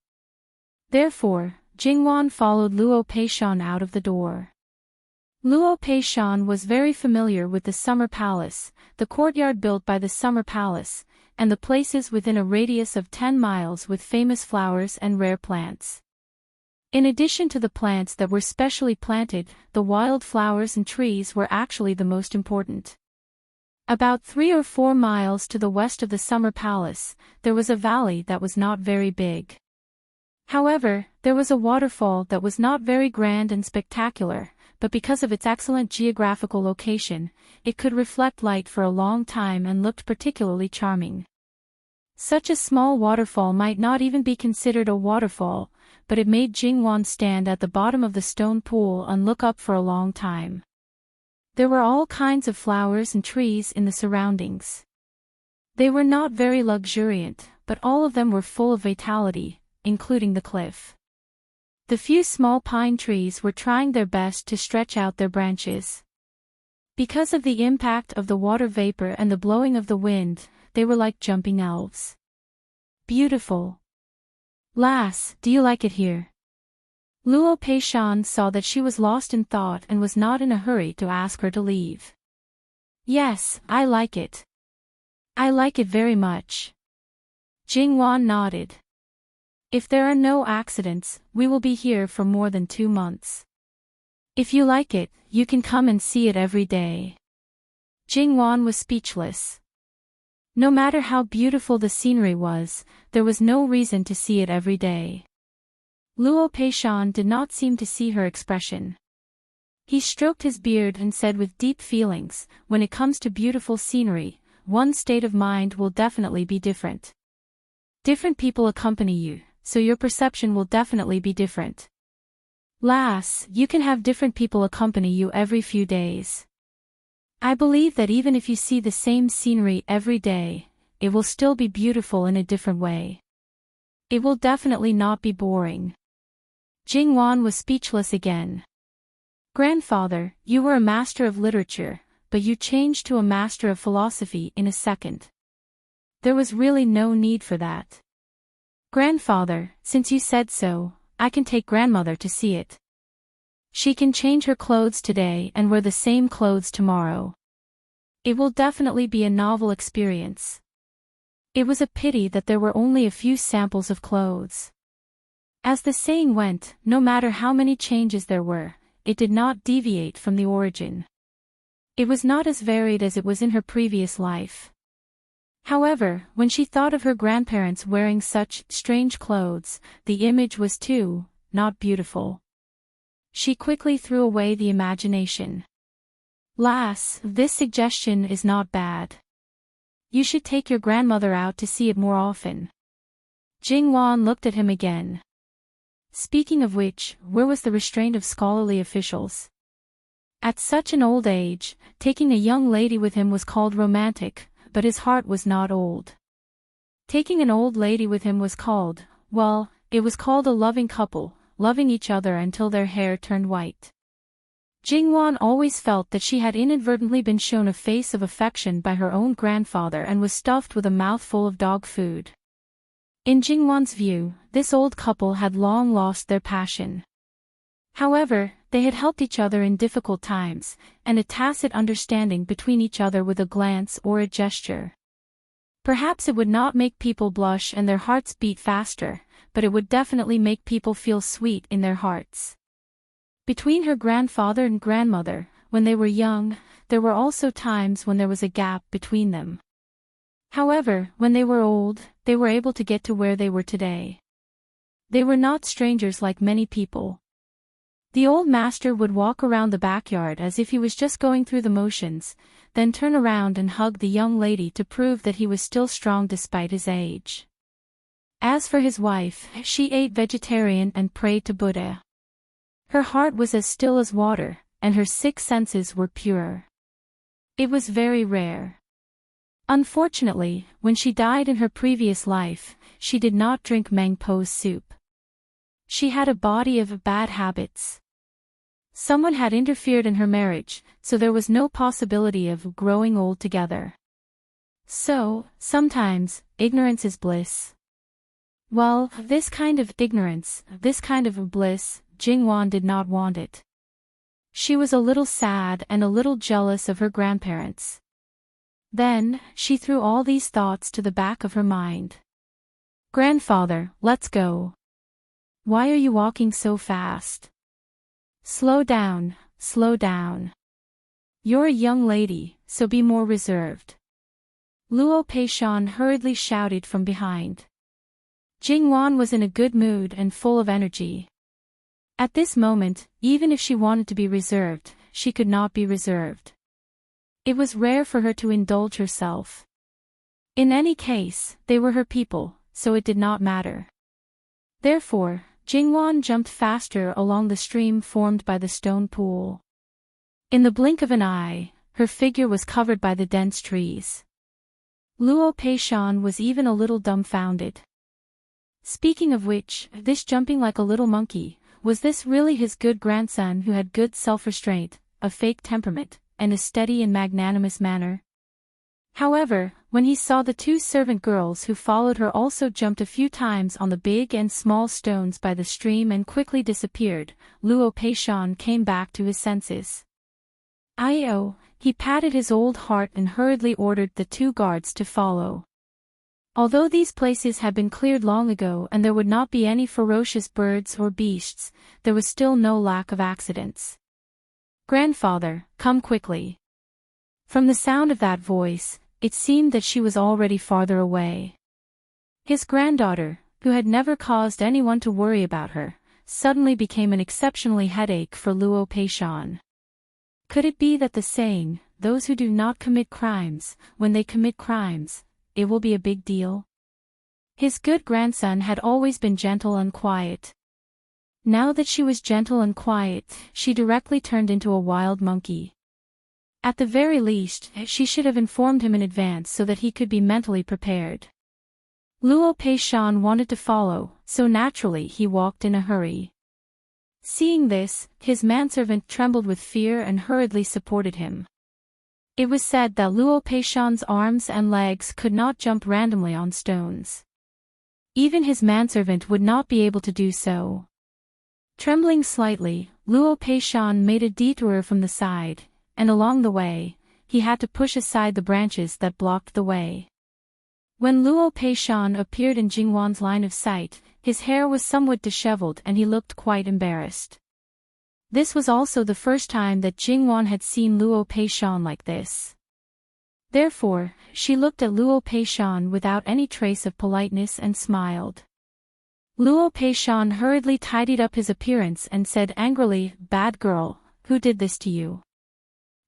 Therefore, Jingwan followed Luo Peishan out of the door. Luo Peishan was very familiar with the Summer Palace, the courtyard built by the Summer Palace, and the places within a radius of 10 miles with famous flowers and rare plants. In addition to the plants that were specially planted, the wild flowers and trees were actually the most important. About 3 or 4 miles to the west of the Summer Palace, there was a valley that was not very big. However, there was a waterfall that was not very grand and spectacular, but because of its excellent geographical location, it could reflect light for a long time and looked particularly charming. Such a small waterfall might not even be considered a waterfall, but it made Jingwan stand at the bottom of the stone pool and look up for a long time. There were all kinds of flowers and trees in the surroundings. They were not very luxuriant, but all of them were full of vitality, including the cliff. The few small pine trees were trying their best to stretch out their branches. Because of the impact of the water vapor and the blowing of the wind, they were like jumping elves. Beautiful. Lass, do you like it here? Luo Peishan saw that she was lost in thought and was not in a hurry to ask her to leave. Yes, I like it. I like it very much. Jingwan nodded. If there are no accidents, we will be here for more than 2 months. If you like it, you can come and see it every day. Jingwan was speechless. No matter how beautiful the scenery was, there was no reason to see it every day. Luo Peishan did not seem to see her expression. He stroked his beard and said with deep feelings, when it comes to beautiful scenery, one's state of mind will definitely be different. Different people accompany you, so your perception will definitely be different. Lass, you can have different people accompany you every few days. I believe that even if you see the same scenery every day, it will still be beautiful in a different way. It will definitely not be boring. Jingwan was speechless again. Grandfather, you were a master of literature, but you changed to a master of philosophy in a second. There was really no need for that. Grandfather, since you said so, I can take grandmother to see it. She can change her clothes today and wear the same clothes tomorrow. It will definitely be a novel experience. It was a pity that there were only a few samples of clothes. As the saying went, no matter how many changes there were, it did not deviate from the origin. It was not as varied as it was in her previous life. However, when she thought of her grandparents wearing such strange clothes, the image was too, not beautiful. She quickly threw away the imagination. Lass, this suggestion is not bad. You should take your grandmother out to see it more often. Jingwan looked at him again. Speaking of which, where was the restraint of scholarly officials? At such an old age, taking a young lady with him was called romantic, but his heart was not old. Taking an old lady with him was called, well, it was called a loving couple, loving each other until their hair turned white. Jingwan always felt that she had inadvertently been shown a face of affection by her own grandfather and was stuffed with a mouthful of dog food. In Jingwan's view, this old couple had long lost their passion. However, they had helped each other in difficult times, and a tacit understanding between each other with a glance or a gesture. Perhaps it would not make people blush and their hearts beat faster, but it would definitely make people feel sweet in their hearts. Between her grandfather and grandmother, when they were young, there were also times when there was a gap between them. However, when they were old, they were able to get to where they were today. They were not strangers like many people. The old master would walk around the backyard as if he was just going through the motions, then turn around and hug the young lady to prove that he was still strong despite his age. As for his wife, she ate vegetarian and prayed to Buddha. Her heart was as still as water, and her 6 senses were pure. It was very rare. Unfortunately, when she died in her previous life, she did not drink Mangpo's soup. She had a body of bad habits. Someone had interfered in her marriage, so there was no possibility of growing old together. So, sometimes, ignorance is bliss. Well, this kind of ignorance, this kind of bliss, Jingwan did not want it. She was a little sad and a little jealous of her grandparents. Then, she threw all these thoughts to the back of her mind. Grandfather, let's go. Why are you walking so fast? Slow down, slow down. You're a young lady, so be more reserved. Luo Peishan hurriedly shouted from behind. Jingwan was in a good mood and full of energy. At this moment, even if she wanted to be reserved, she could not be reserved. It was rare for her to indulge herself. In any case, they were her people, so it did not matter. Therefore, Jingwan jumped faster along the stream formed by the stone pool. In the blink of an eye, her figure was covered by the dense trees. Luo Peishan was even a little dumbfounded. Speaking of which, this jumping like a little monkey, was this really his good grandson who had good self-restraint, a fake temperament, and a steady and magnanimous manner? However, when he saw the two servant girls who followed her also jumped a few times on the big and small stones by the stream and quickly disappeared, Luo Peishan came back to his senses. He patted his old heart and hurriedly ordered the two guards to follow. Although these places had been cleared long ago and there would not be any ferocious birds or beasts, there was still no lack of accidents. Grandfather, come quickly. From the sound of that voice, it seemed that she was already farther away. His granddaughter, who had never caused anyone to worry about her, suddenly became an exceptionally headache for Luo Peishan. Could it be that the saying, those who do not commit crimes, when they commit crimes, it will be a big deal? His good grandson had always been gentle and quiet. Now that she was gentle and quiet, she directly turned into a wild monkey. At the very least, she should have informed him in advance so that he could be mentally prepared. Luo Peishan wanted to follow, so naturally he walked in a hurry. Seeing this, his manservant trembled with fear and hurriedly supported him. It was said that Luo Peishan's arms and legs could not jump randomly on stones. Even his manservant would not be able to do so. Trembling slightly, Luo Peishan made a detour from the side, and along the way, he had to push aside the branches that blocked the way. When Luo Peishan appeared in Jingwan's line of sight, his hair was somewhat disheveled and he looked quite embarrassed. This was also the first time that Jingwan had seen Luo Peishan like this. Therefore, she looked at Luo Peishan without any trace of politeness and smiled. Luo Peishan hurriedly tidied up his appearance and said angrily, "Bad girl, who did this to you?"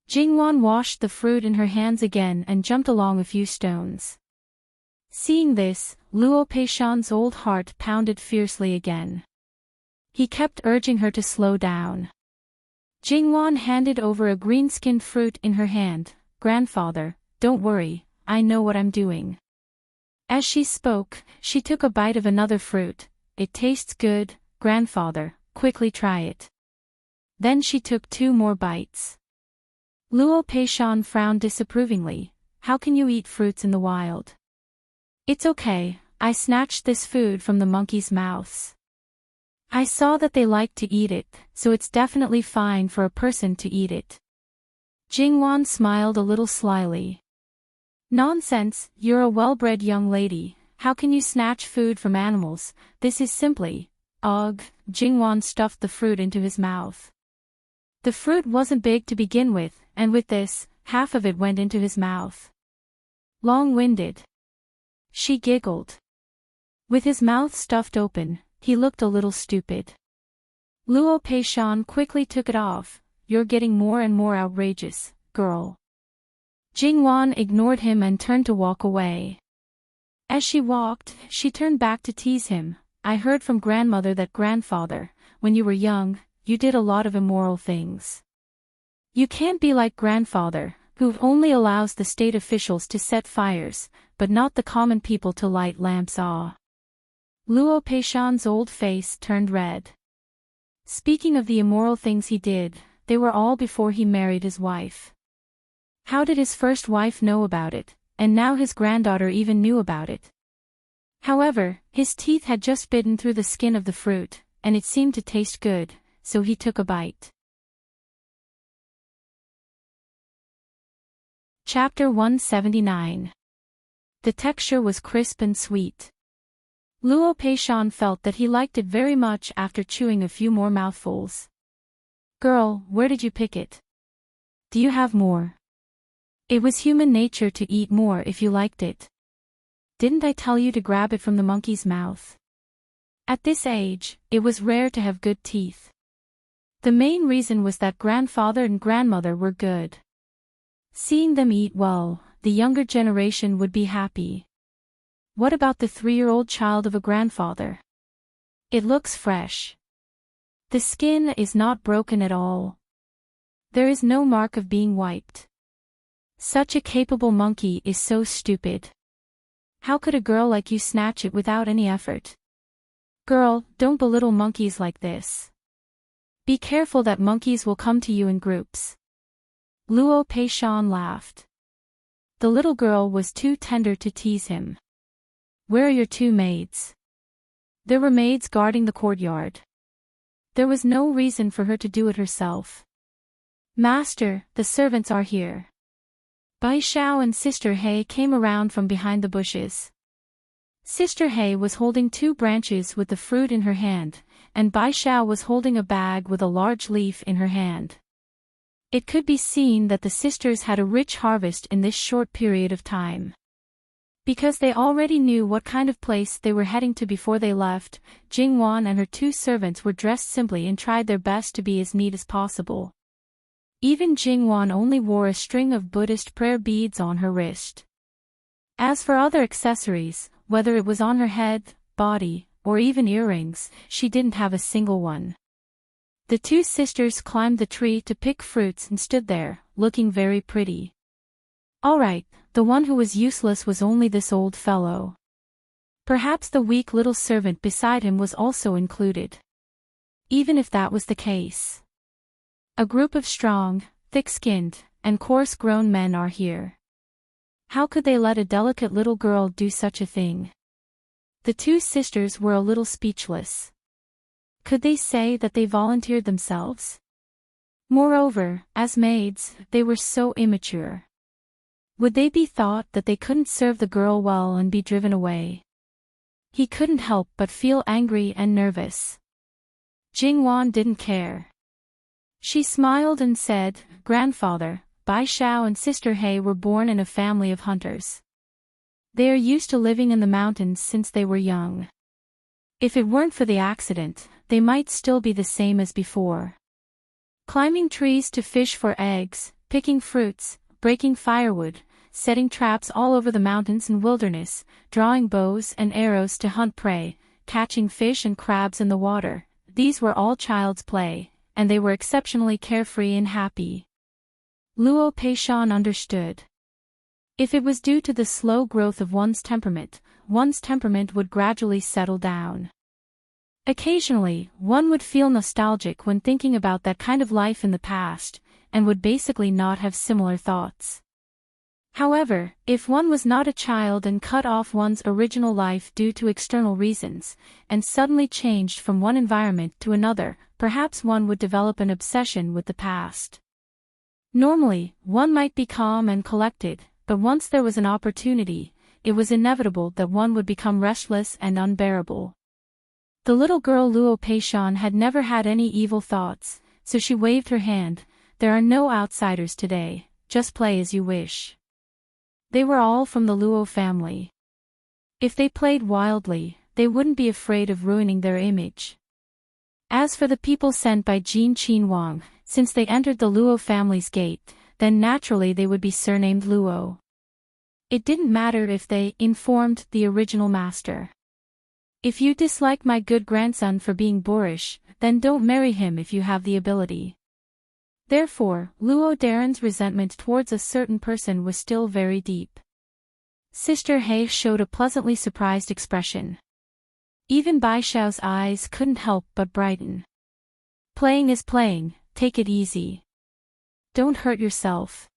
Jingwan washed the fruit in her hands again and jumped along a few stones. Seeing this, Luo Peishan's old heart pounded fiercely again. He kept urging her to slow down. Jingwan handed over a green-skinned fruit in her hand. "Grandfather, don't worry, I know what I'm doing." As she spoke, she took a bite of another fruit. "It tastes good, grandfather, quickly try it." Then she took 2 more bites. Luo Peishan frowned disapprovingly. "How can you eat fruits in the wild?" "It's okay, I snatched this food from the monkeys' mouths. I saw that they liked to eat it, so it's definitely fine for a person to eat it." Jingwan smiled a little slyly. "Nonsense, you're a well-bred young lady, how can you snatch food from animals? This is simply..." Ugh, Jingwan stuffed the fruit into his mouth. The fruit wasn't big to begin with, and with this, half of it went into his mouth. Long-winded. She giggled. With his mouth stuffed open, he looked a little stupid. Luo Peishan quickly took it off. "You're getting more and more outrageous, girl." Jingwan ignored him and turned to walk away. As she walked, she turned back to tease him. "I heard from grandmother that grandfather, when you were young, you did a lot of immoral things. You can't be like grandfather, who only allows the state officials to set fires, but not the common people to light lamps." Luo Peishan's old face turned red. Speaking of the immoral things he did, they were all before he married his wife. How did his first wife know about it? and now his granddaughter even knew about it. However, his teeth had just bitten through the skin of the fruit, and it seemed to taste good, so he took a bite. Chapter 179. The texture was crisp and sweet. Luo Peishan felt that he liked it very much after chewing a few more mouthfuls. Girl, where did you pick it? Do you have more? It was human nature to eat more if you liked it. Didn't I tell you to grab it from the monkey's mouth? At this age, it was rare to have good teeth. The main reason was that grandfather and grandmother were good. Seeing them eat well, the younger generation would be happy. What about the 3-year-old child of a grandfather? It looks fresh. The skin is not broken at all. There is no mark of being wiped. Such a capable monkey is so stupid. How could a girl like you snatch it without any effort? Girl, don't belittle monkeys like this. Be careful that monkeys will come to you in groups. Luo Peishan laughed. The little girl was too tender to tease him. Where are your 2 maids? There were maids guarding the courtyard. There was no reason for her to do it herself. Master, the servants are here. Bai Xiao and Sister He came around from behind the bushes. Sister He was holding 2 branches with the fruit in her hand, and Bai Xiao was holding a bag with a large leaf in her hand. It could be seen that the sisters had a rich harvest in this short period of time. Because they already knew what kind of place they were heading to before they left, Jingwan and her 2 servants were dressed simply and tried their best to be as neat as possible. Even Jingwan only wore a string of Buddhist prayer beads on her wrist. As for other accessories, whether it was on her head, body, or even earrings, she didn't have a single one. The 2 sisters climbed the tree to pick fruits and stood there, looking very pretty. Alright, the one who was useless was only this old fellow. Perhaps the weak little servant beside him was also included. Even if that was the case. A group of strong, thick-skinned, and coarse-grown men are here. How could they let a delicate little girl do such a thing? The 2 sisters were a little speechless. Could they say that they volunteered themselves? Moreover, as maids, they were so immature. Would they be thought that they couldn't serve the girl well and be driven away? He couldn't help but feel angry and nervous. Jingwan didn't care. She smiled and said, Grandfather, Bai Xiao and Sister He were born in a family of hunters. They are used to living in the mountains since they were young. If it weren't for the accident, they might still be the same as before. Climbing trees to fish for eggs, picking fruits, breaking firewood, setting traps all over the mountains and wilderness, drawing bows and arrows to hunt prey, catching fish and crabs in the water, these were all child's play, and they were exceptionally carefree and happy. Luo Peishan understood. If it was due to the slow growth of one's temperament would gradually settle down. Occasionally, one would feel nostalgic when thinking about that kind of life in the past, and would basically not have similar thoughts. However, if one was not a child and cut off one's original life due to external reasons, and suddenly changed from one environment to another, perhaps one would develop an obsession with the past. Normally, one might be calm and collected, but once there was an opportunity, it was inevitable that one would become restless and unbearable. The little girl Luo Peishan had never had any evil thoughts, so she waved her hand. There are no outsiders today, just play as you wish. They were all from the Luo family. If they played wildly, they wouldn't be afraid of ruining their image. As for the people sent by Jin Qin Wang, since they entered the Luo family's gate, then naturally they would be surnamed Luo. It didn't matter if they informed the original master. If you dislike my good grandson for being boorish, then don't marry him if you have the ability. Therefore, Luo Daren's resentment towards a certain person was still very deep. Sister He showed a pleasantly surprised expression. Even Bai Xiao's eyes couldn't help but brighten. Playing is playing, take it easy. Don't hurt yourself.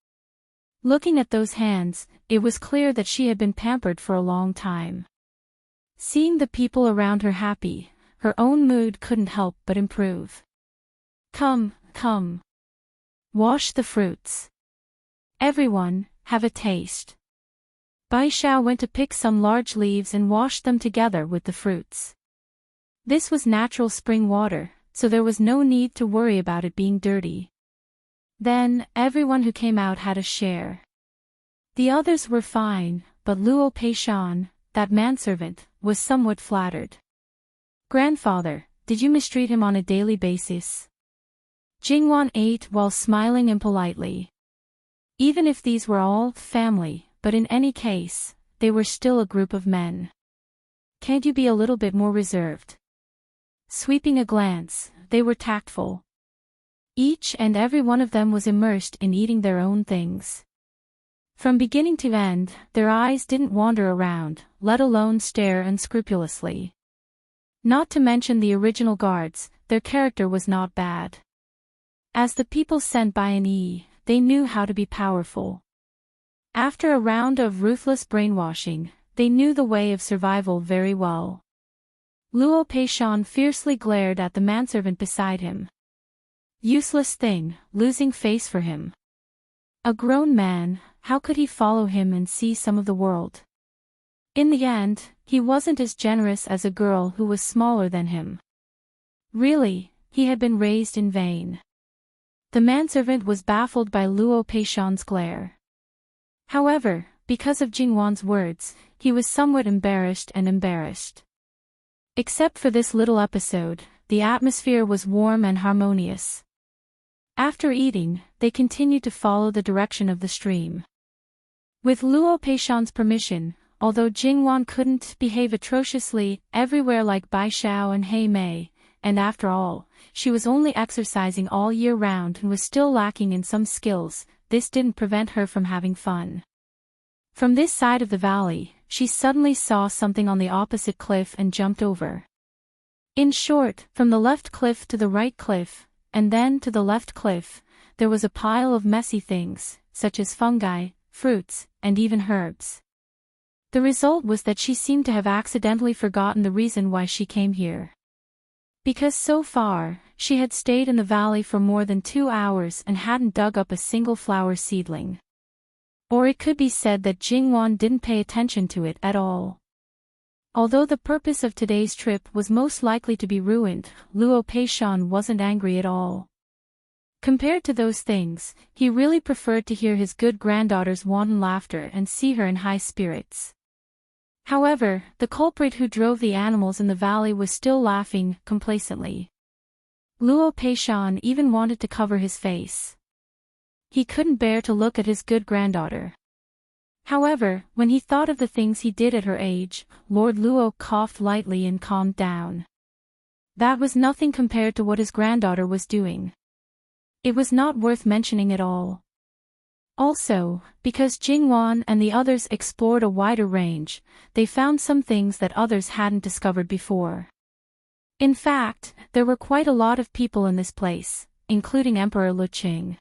Looking at those hands, it was clear that she had been pampered for a long time. Seeing the people around her happy, her own mood couldn't help but improve. Come, come. Wash the fruits. Everyone, have a taste. Bai Xiao went to pick some large leaves and washed them together with the fruits. This was natural spring water, so there was no need to worry about it being dirty. Then, everyone who came out had a share. The others were fine, but Luo Peishan, that manservant, was somewhat flattered. Grandfather, did you mistreat him on a daily basis? Jingwan ate while smiling impolitely. Even if these were all family, but in any case, they were still a group of men. Can't you be a little bit more reserved? Sweeping a glance, they were tactful. Each and every one of them was immersed in eating their own things. From beginning to end, their eyes didn't wander around, let alone stare unscrupulously. Not to mention the original guards, their character was not bad. As the people sent by an E, they knew how to be powerful. After a round of ruthless brainwashing, they knew the way of survival very well. Luo Peishan fiercely glared at the manservant beside him. Useless thing, losing face for him. A grown man, how could he follow him and see some of the world? In the end, he wasn't as generous as a girl who was smaller than him. Really, he had been raised in vain. The manservant was baffled by Luo Peishan's glare. However, because of Jingwan's words, he was somewhat embarrassed. Except for this little episode, the atmosphere was warm and harmonious. After eating, they continued to follow the direction of the stream. With Luo Peishan's permission, although Jingwan couldn't behave atrociously everywhere like Bai Xiao and Hei Mei, and after all, she was only exercising all year round and was still lacking in some skills, this didn't prevent her from having fun. From this side of the valley, she suddenly saw something on the opposite cliff and jumped over. In short, from the left cliff to the right cliff, and then to the left cliff, there was a pile of messy things, such as fungi, fruits, and even herbs. The result was that she seemed to have accidentally forgotten the reason why she came here. Because so far, she had stayed in the valley for more than 2 hours and hadn't dug up a single flower seedling. Or it could be said that Jingwan didn't pay attention to it at all. Although the purpose of today's trip was most likely to be ruined, Luo Peishan wasn't angry at all. Compared to those things, he really preferred to hear his good granddaughter's wanton laughter and see her in high spirits. However, the culprit who drove the animals in the valley was still laughing complacently. Luo Peishan even wanted to cover his face. He couldn't bear to look at his good granddaughter. However, when he thought of the things he did at her age, Lord Luo coughed lightly and calmed down. That was nothing compared to what his granddaughter was doing. It was not worth mentioning at all. Also, because Jingwan and the others explored a wider range, they found some things that others hadn't discovered before. In fact, there were quite a lot of people in this place, including Emperor Lu Qing.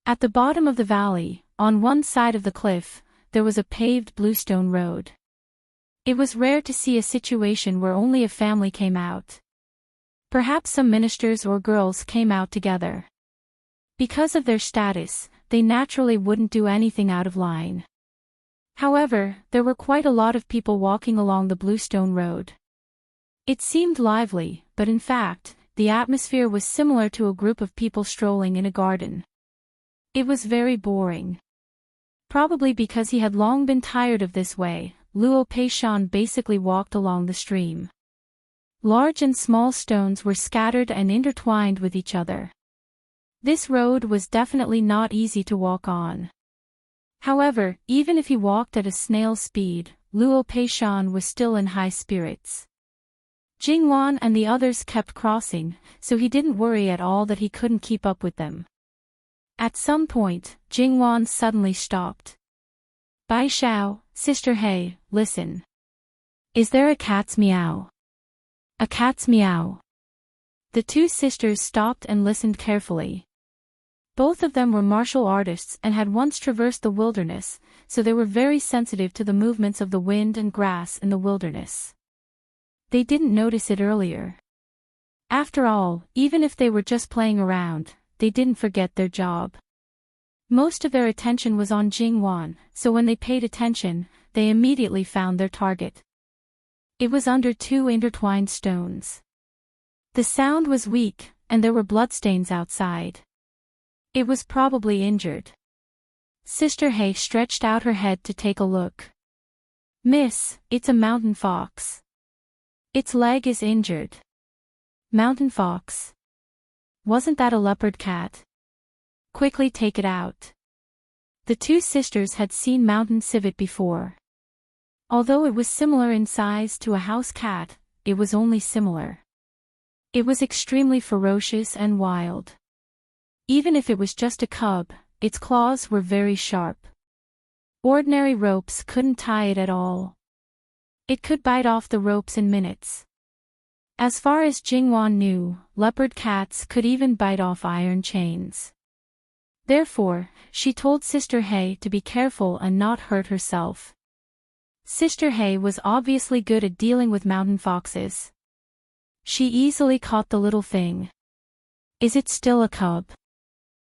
At the bottom of the valley, on one side of the cliff, there was a paved bluestone road. It was rare to see a situation where only a family came out. Perhaps some ministers or girls came out together. Because of their status, they naturally wouldn't do anything out of line. However, there were quite a lot of people walking along the bluestone road. It seemed lively, but in fact, the atmosphere was similar to a group of people strolling in a garden. It was very boring. Probably because he had long been tired of this way, Luo Peishan basically walked along the stream. Large and small stones were scattered and intertwined with each other. This road was definitely not easy to walk on. However, even if he walked at a snail's speed, Luo Peishan was still in high spirits. Jingwan and the others kept crossing, so he didn't worry at all that he couldn't keep up with them. At some point, Jingwan suddenly stopped. Bai Xiao, Sister Hei, listen. Is there a cat's meow? A cat's meow. The two sisters stopped and listened carefully. Both of them were martial artists and had once traversed the wilderness, so they were very sensitive to the movements of the wind and grass in the wilderness. They didn't notice it earlier. After all, even if they were just playing around, they didn't forget their job. Most of their attention was on Jingwan, so when they paid attention, they immediately found their target. It was under two intertwined stones. The sound was weak, and there were bloodstains outside. It was probably injured. Sister Hay stretched out her head to take a look. "Miss, it's a mountain fox. Its leg is injured." "Mountain fox? Wasn't that a leopard cat? Quickly take it out." The two sisters had seen mountain civet before. Although it was similar in size to a house cat, it was only similar. It was extremely ferocious and wild. Even if it was just a cub, its claws were very sharp. Ordinary ropes couldn't tie it at all. It could bite off the ropes in minutes. As far as Jingwan knew, leopard cats could even bite off iron chains. Therefore, she told Sister Hay to be careful and not hurt herself. Sister Hay was obviously good at dealing with mountain foxes. She easily caught the little thing. "Is it still a cub?"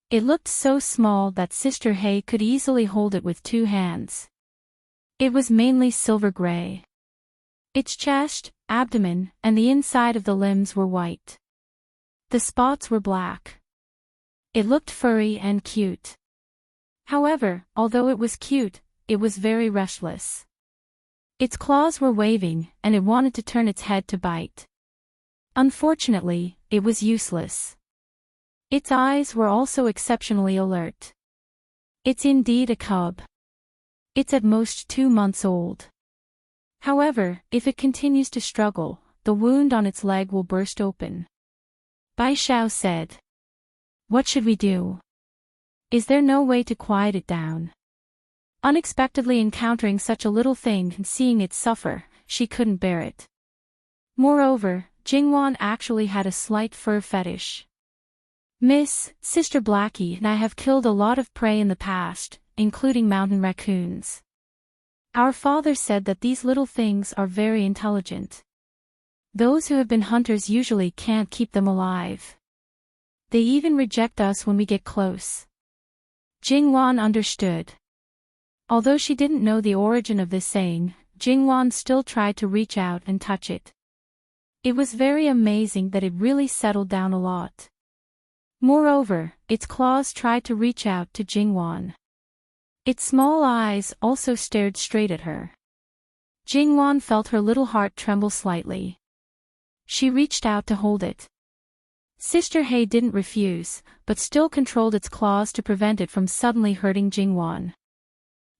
It looked so small that Sister Hay could easily hold it with two hands. It was mainly silver gray. Its chest, abdomen, and the inside of the limbs were white. The spots were black. It looked furry and cute. However, although it was cute, it was very restless. Its claws were waving, and it wanted to turn its head to bite. Unfortunately, it was useless. Its eyes were also exceptionally alert. It's indeed a cub. It's at most 2 months old. However, if it continues to struggle, the wound on its leg will burst open. Bai Xiao said. "What should we do? Is there no way to quiet it down?" Unexpectedly encountering such a little thing and seeing it suffer, she couldn't bear it. Moreover, Jingwan actually had a slight fur fetish. "Miss, Sister Blackie and I have killed a lot of prey in the past, including mountain raccoons. Our father said that these little things are very intelligent. Those who have been hunters usually can't keep them alive. They even reject us when we get close." Jingwan understood. Although she didn't know the origin of this saying, Jingwan still tried to reach out and touch it. It was very amazing that it really settled down a lot. Moreover, its claws tried to reach out to Jingwan. Its small eyes also stared straight at her. Jingwan felt her little heart tremble slightly. She reached out to hold it. Sister Hay didn't refuse, but still controlled its claws to prevent it from suddenly hurting Jingwan.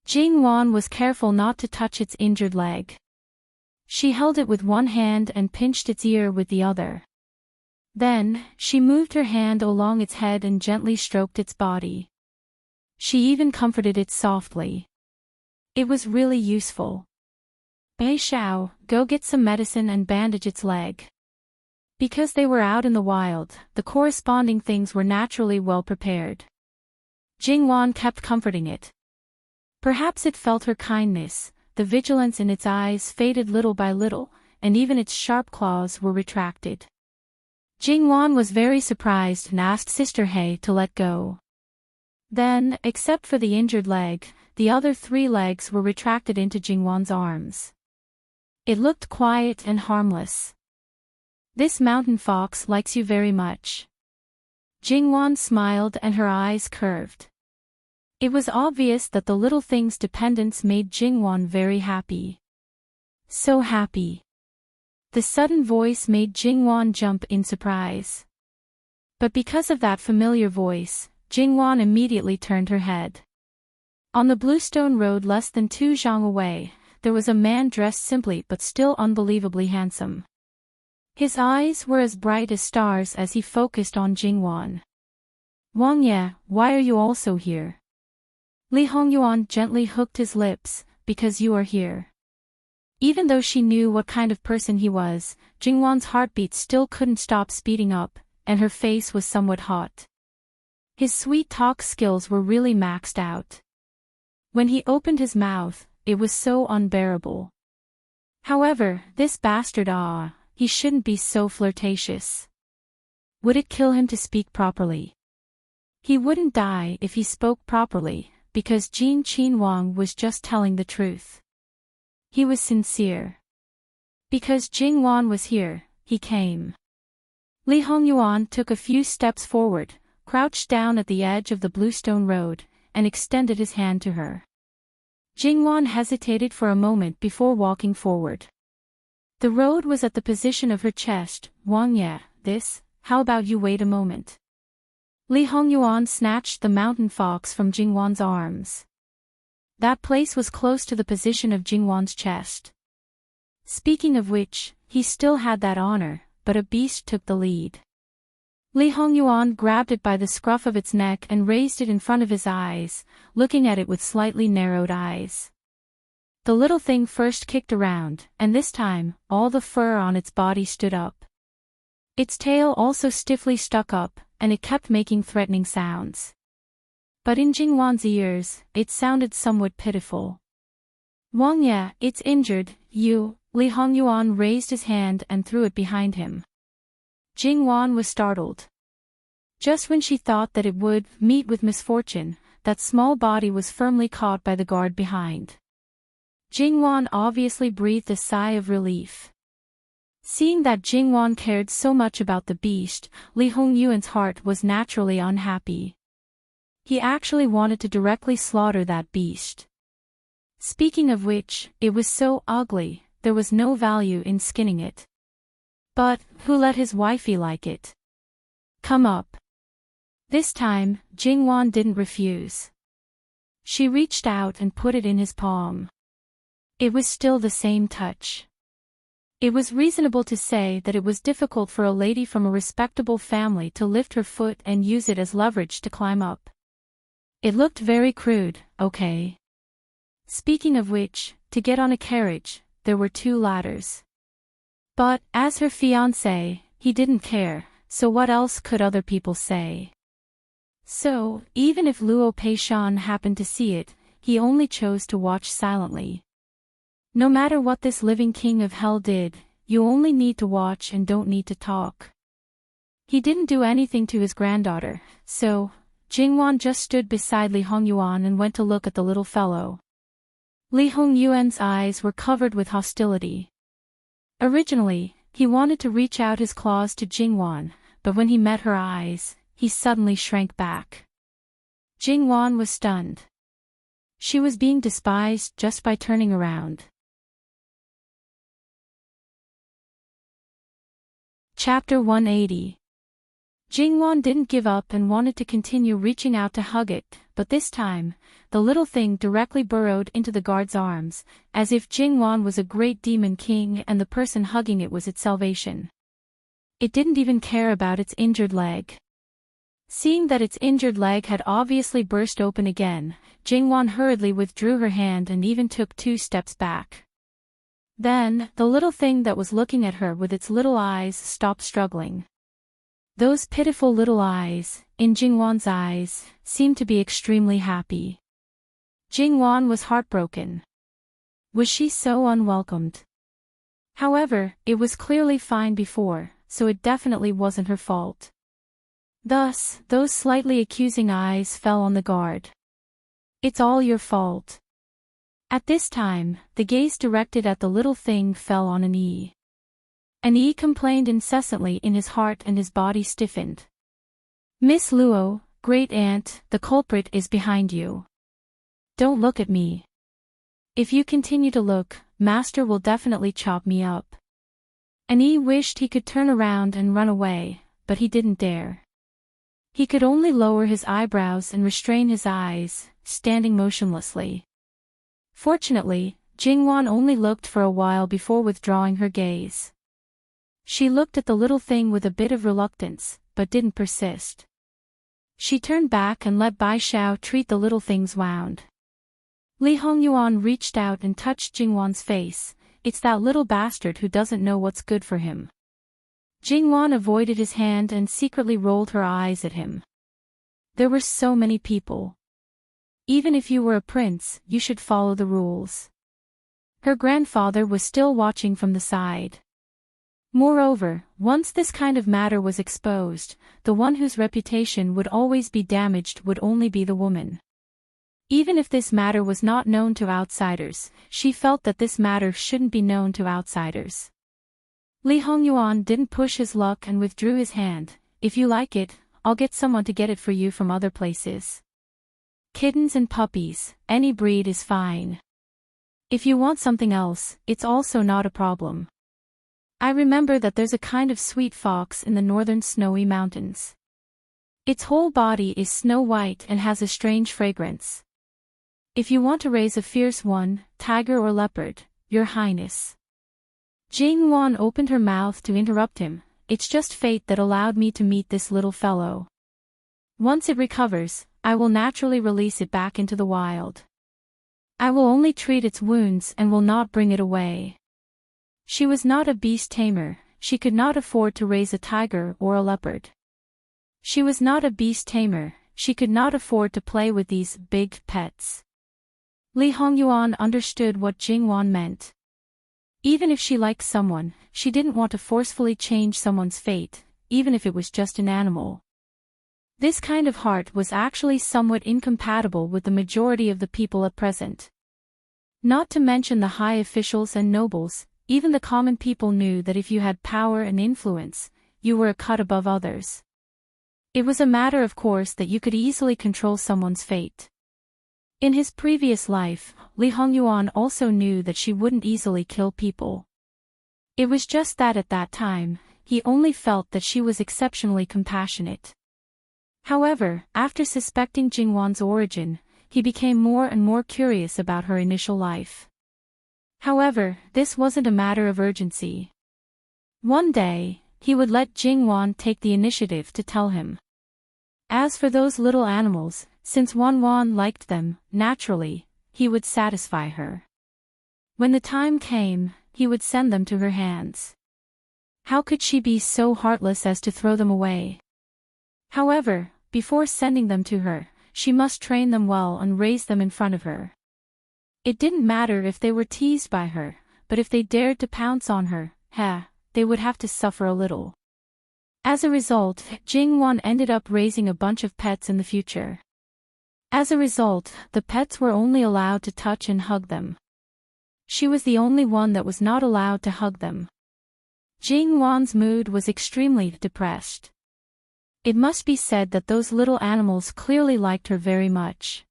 Jingwan was careful not to touch its injured leg. She held it with one hand and pinched its ear with the other. Then, she moved her hand along its head and gently stroked its body. She even comforted it softly. It was really useful. "Bai Xiao, go get some medicine and bandage its leg." Because they were out in the wild, the corresponding things were naturally well prepared. Jingwan kept comforting it. Perhaps it felt her kindness, the vigilance in its eyes faded little by little, and even its sharp claws were retracted. Jingwan was very surprised and asked Sister Hay to let go. Then, except for the injured leg, the other 3 legs were retracted into Jingwan's arms. It looked quiet and harmless. "This mountain fox likes you very much." Jingwan smiled and her eyes curved. It was obvious that the little thing's dependence made Jingwan very happy. So happy. The sudden voice made Jingwan jump in surprise. But because of that familiar voice, Jingwan immediately turned her head. On the bluestone road less than 2 zhang away, there was a man dressed simply but still unbelievably handsome. His eyes were as bright as stars as he focused on Jingwan. "Wang Ye, why are you also here?" Li Hongyuan gently hooked his lips, "Because you are here." Even though she knew what kind of person he was, Jingwan's heartbeat still couldn't stop speeding up, and her face was somewhat hot. His sweet talk skills were really maxed out. When he opened his mouth, it was so unbearable. However, this bastard he shouldn't be so flirtatious. Would it kill him to speak properly? He wouldn't die if he spoke properly, because Wang was just telling the truth. He was sincere. Because Jingwan was here, he came. Li Hongyuan took a few steps forward, crouched down at the edge of the bluestone road, and extended his hand to her. Jingwan hesitated for a moment before walking forward. The road was at the position of her chest. Wang, how about you wait a moment? Li Hongyuan snatched the mountain fox from Jingwan's arms. That place was close to the position of Jingwan's chest. Speaking of which, he still had that honor, but a beast took the lead. Li Hongyuan grabbed it by the scruff of its neck and raised it in front of his eyes, looking at it with slightly narrowed eyes. The little thing first kicked around, and this time, all the fur on its body stood up. Its tail also stiffly stuck up, and it kept making threatening sounds. But in Jingwan's ears, it sounded somewhat pitiful. Wang, it's injured, you. Li Hongyuan raised his hand and threw it behind him. Jingwan was startled. Just when she thought that it would meet with misfortune, that small body was firmly caught by the guard behind. Jingwan obviously breathed a sigh of relief. Seeing that Jingwan cared so much about the beast, Li Hongyuan's heart was naturally unhappy. He actually wanted to directly slaughter that beast. Speaking of which, it was so ugly, there was no value in skinning it. But, who let his wifey like it? Come up. This time, Jingwan didn't refuse. She reached out and put it in his palm. It was still the same touch. It was reasonable to say that it was difficult for a lady from a respectable family to lift her foot and use it as leverage to climb up. It looked very crude, okay. Speaking of which, to get on a carriage, there were 2 ladders. But, as her fiancé, he didn't care, so what else could other people say? So, even if Luo Peishan happened to see it, he only chose to watch silently. No matter what this living king of hell did, you only need to watch and don't need to talk. He didn't do anything to his granddaughter, so, Jingwan just stood beside Li Hongyuan and went to look at the little fellow. Li Hongyuan's eyes were covered with hostility. Originally, he wanted to reach out his claws to Jingwan, but when he met her eyes, he suddenly shrank back. Jingwan was stunned. She was being despised just by turning around. Chapter 180. Jingwan didn't give up and wanted to continue reaching out to hug it, but this time, the little thing directly burrowed into the guard's arms, as if Jingwan was a great demon king and the person hugging it was its salvation. It didn't even care about its injured leg. Seeing that its injured leg had obviously burst open again, Jingwan hurriedly withdrew her hand and even took 2 steps back. Then, the little thing that was looking at her with its little eyes stopped struggling. Those pitiful little eyes, in Jingwan's eyes, seemed to be extremely happy. Jingwan was heartbroken. Was she so unwelcomed? However, it was clearly fine before, so it definitely wasn't her fault. Thus, those slightly accusing eyes fell on the guard. It's all your fault. At this time, the gaze directed at the little thing fell on an E. An E complained incessantly in his heart and his body stiffened. Miss Luo, great aunt, the culprit is behind you. Don't look at me. If you continue to look, Master will definitely chop me up. An E wished he could turn around and run away, but he didn't dare. He could only lower his eyebrows and restrain his eyes, standing motionlessly. Fortunately, Jingwan only looked for a while before withdrawing her gaze. She looked at the little thing with a bit of reluctance, but didn't persist. She turned back and let Bai Xiao treat the little thing's wound. Li Hongyuan reached out and touched Jingwan's face. It's that little bastard who doesn't know what's good for him. Jingwan avoided his hand and secretly rolled her eyes at him. There were so many people. Even if you were a prince, you should follow the rules. Her grandfather was still watching from the side. Moreover, once this kind of matter was exposed, the one whose reputation would always be damaged would only be the woman. Even if this matter was not known to outsiders, she felt that this matter shouldn't be known to outsiders. Li Hongyuan didn't push his luck and withdrew his hand. If you like it, I'll get someone to get it for you from other places. Kittens and puppies, any breed is fine. If you want something else, it's also not a problem. I remember that there's a kind of sweet fox in the northern snowy mountains. Its whole body is snow white and has a strange fragrance. If you want to raise a fierce one, tiger or leopard, Your Highness. Jing Yuan opened her mouth to interrupt him. It's just fate that allowed me to meet this little fellow. Once it recovers, I will naturally release it back into the wild. I will only treat its wounds and will not bring it away. She was not a beast tamer, she could not afford to raise a tiger or a leopard. She was not a beast tamer, she could not afford to play with these big pets. Li Hongyuan understood what Jing Yuan meant. Even if she liked someone, she didn't want to forcefully change someone's fate, even if it was just an animal. This kind of heart was actually somewhat incompatible with the majority of the people at present. Not to mention the high officials and nobles, even the common people knew that if you had power and influence, you were a cut above others. It was a matter of course that you could easily control someone's fate. In his previous life, Li Hongyuan also knew that she wouldn't easily kill people. It was just that at that time, he only felt that she was exceptionally compassionate. However, after suspecting Jing Yuan's origin, he became more and more curious about her initial life. However, this wasn't a matter of urgency. One day, he would let Jing Yuan take the initiative to tell him. As for those little animals, since Yuan liked them, naturally, he would satisfy her. When the time came, he would send them to her hands. How could she be so heartless as to throw them away? However, before sending them to her, she must train them well and raise them in front of her. It didn't matter if they were teased by her, but if they dared to pounce on her, they would have to suffer a little. As a result, Jing Yuan ended up raising a bunch of pets in the future. As a result, the pets were only allowed to touch and hug them. She was the only one that was not allowed to hug them. Jing Yuan's mood was extremely depressed. It must be said that those little animals clearly liked her very much.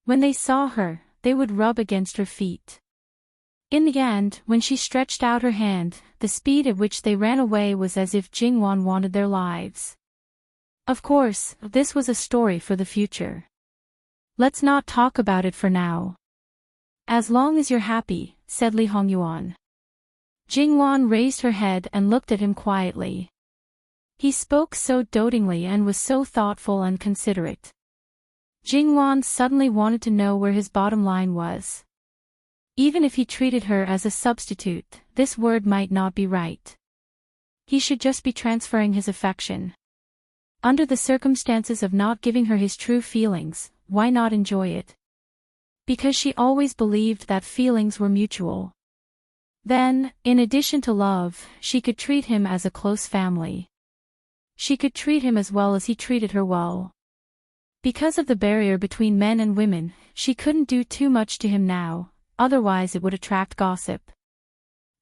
When they saw her, they would rub against her feet. In the end, when she stretched out her hand, the speed at which they ran away was as if Jing Yuan wanted their lives. Of course, this was a story for the future. Let's not talk about it for now. As long as you're happy, said Li Hongyuan. Jing Yuan raised her head and looked at him quietly. He spoke so dotingly and was so thoughtful and considerate. Jing Yuan suddenly wanted to know where his bottom line was. Even if he treated her as a substitute, this word might not be right. He should just be transferring his affection. Under the circumstances of not giving her his true feelings, why not enjoy it? Because she always believed that feelings were mutual. Then, in addition to love, she could treat him as a close family. She could treat him as well as he treated her well. Because of the barrier between men and women, she couldn't do too much to him now, otherwise it would attract gossip.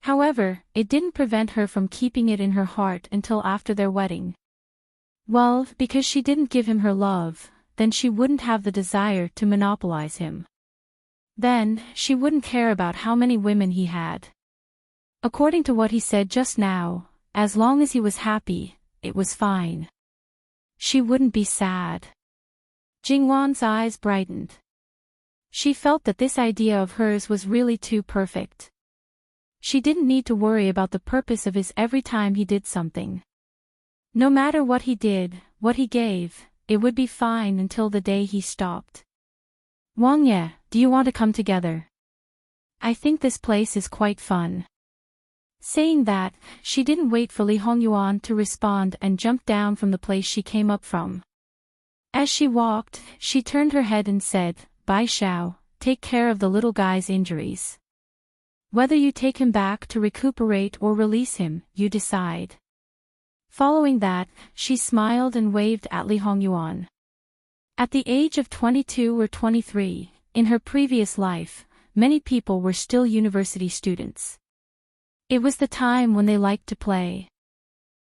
However, it didn't prevent her from keeping it in her heart until after their wedding. Well, because she didn't give him her love, then she wouldn't have the desire to monopolize him. Then, she wouldn't care about how many women he had. According to what he said just now, as long as he was happy, it was fine. She wouldn't be sad. Jing Yuan's eyes brightened. She felt that this idea of hers was really too perfect. She didn't need to worry about the purpose of his every time he did something. No matter what he did, what he gave, it would be fine until the day he stopped. Wang, do you want to come together? I think this place is quite fun. Saying that, she didn't wait for Li Hongyuan to respond and jumped down from the place she came up from. As she walked, she turned her head and said, "Bai Xiao, take care of the little guy's injuries. Whether you take him back to recuperate or release him, you decide." Following that, she smiled and waved at Li Hongyuan. At the age of 22 or 23, in her previous life, many people were still university students. It was the time when they liked to play.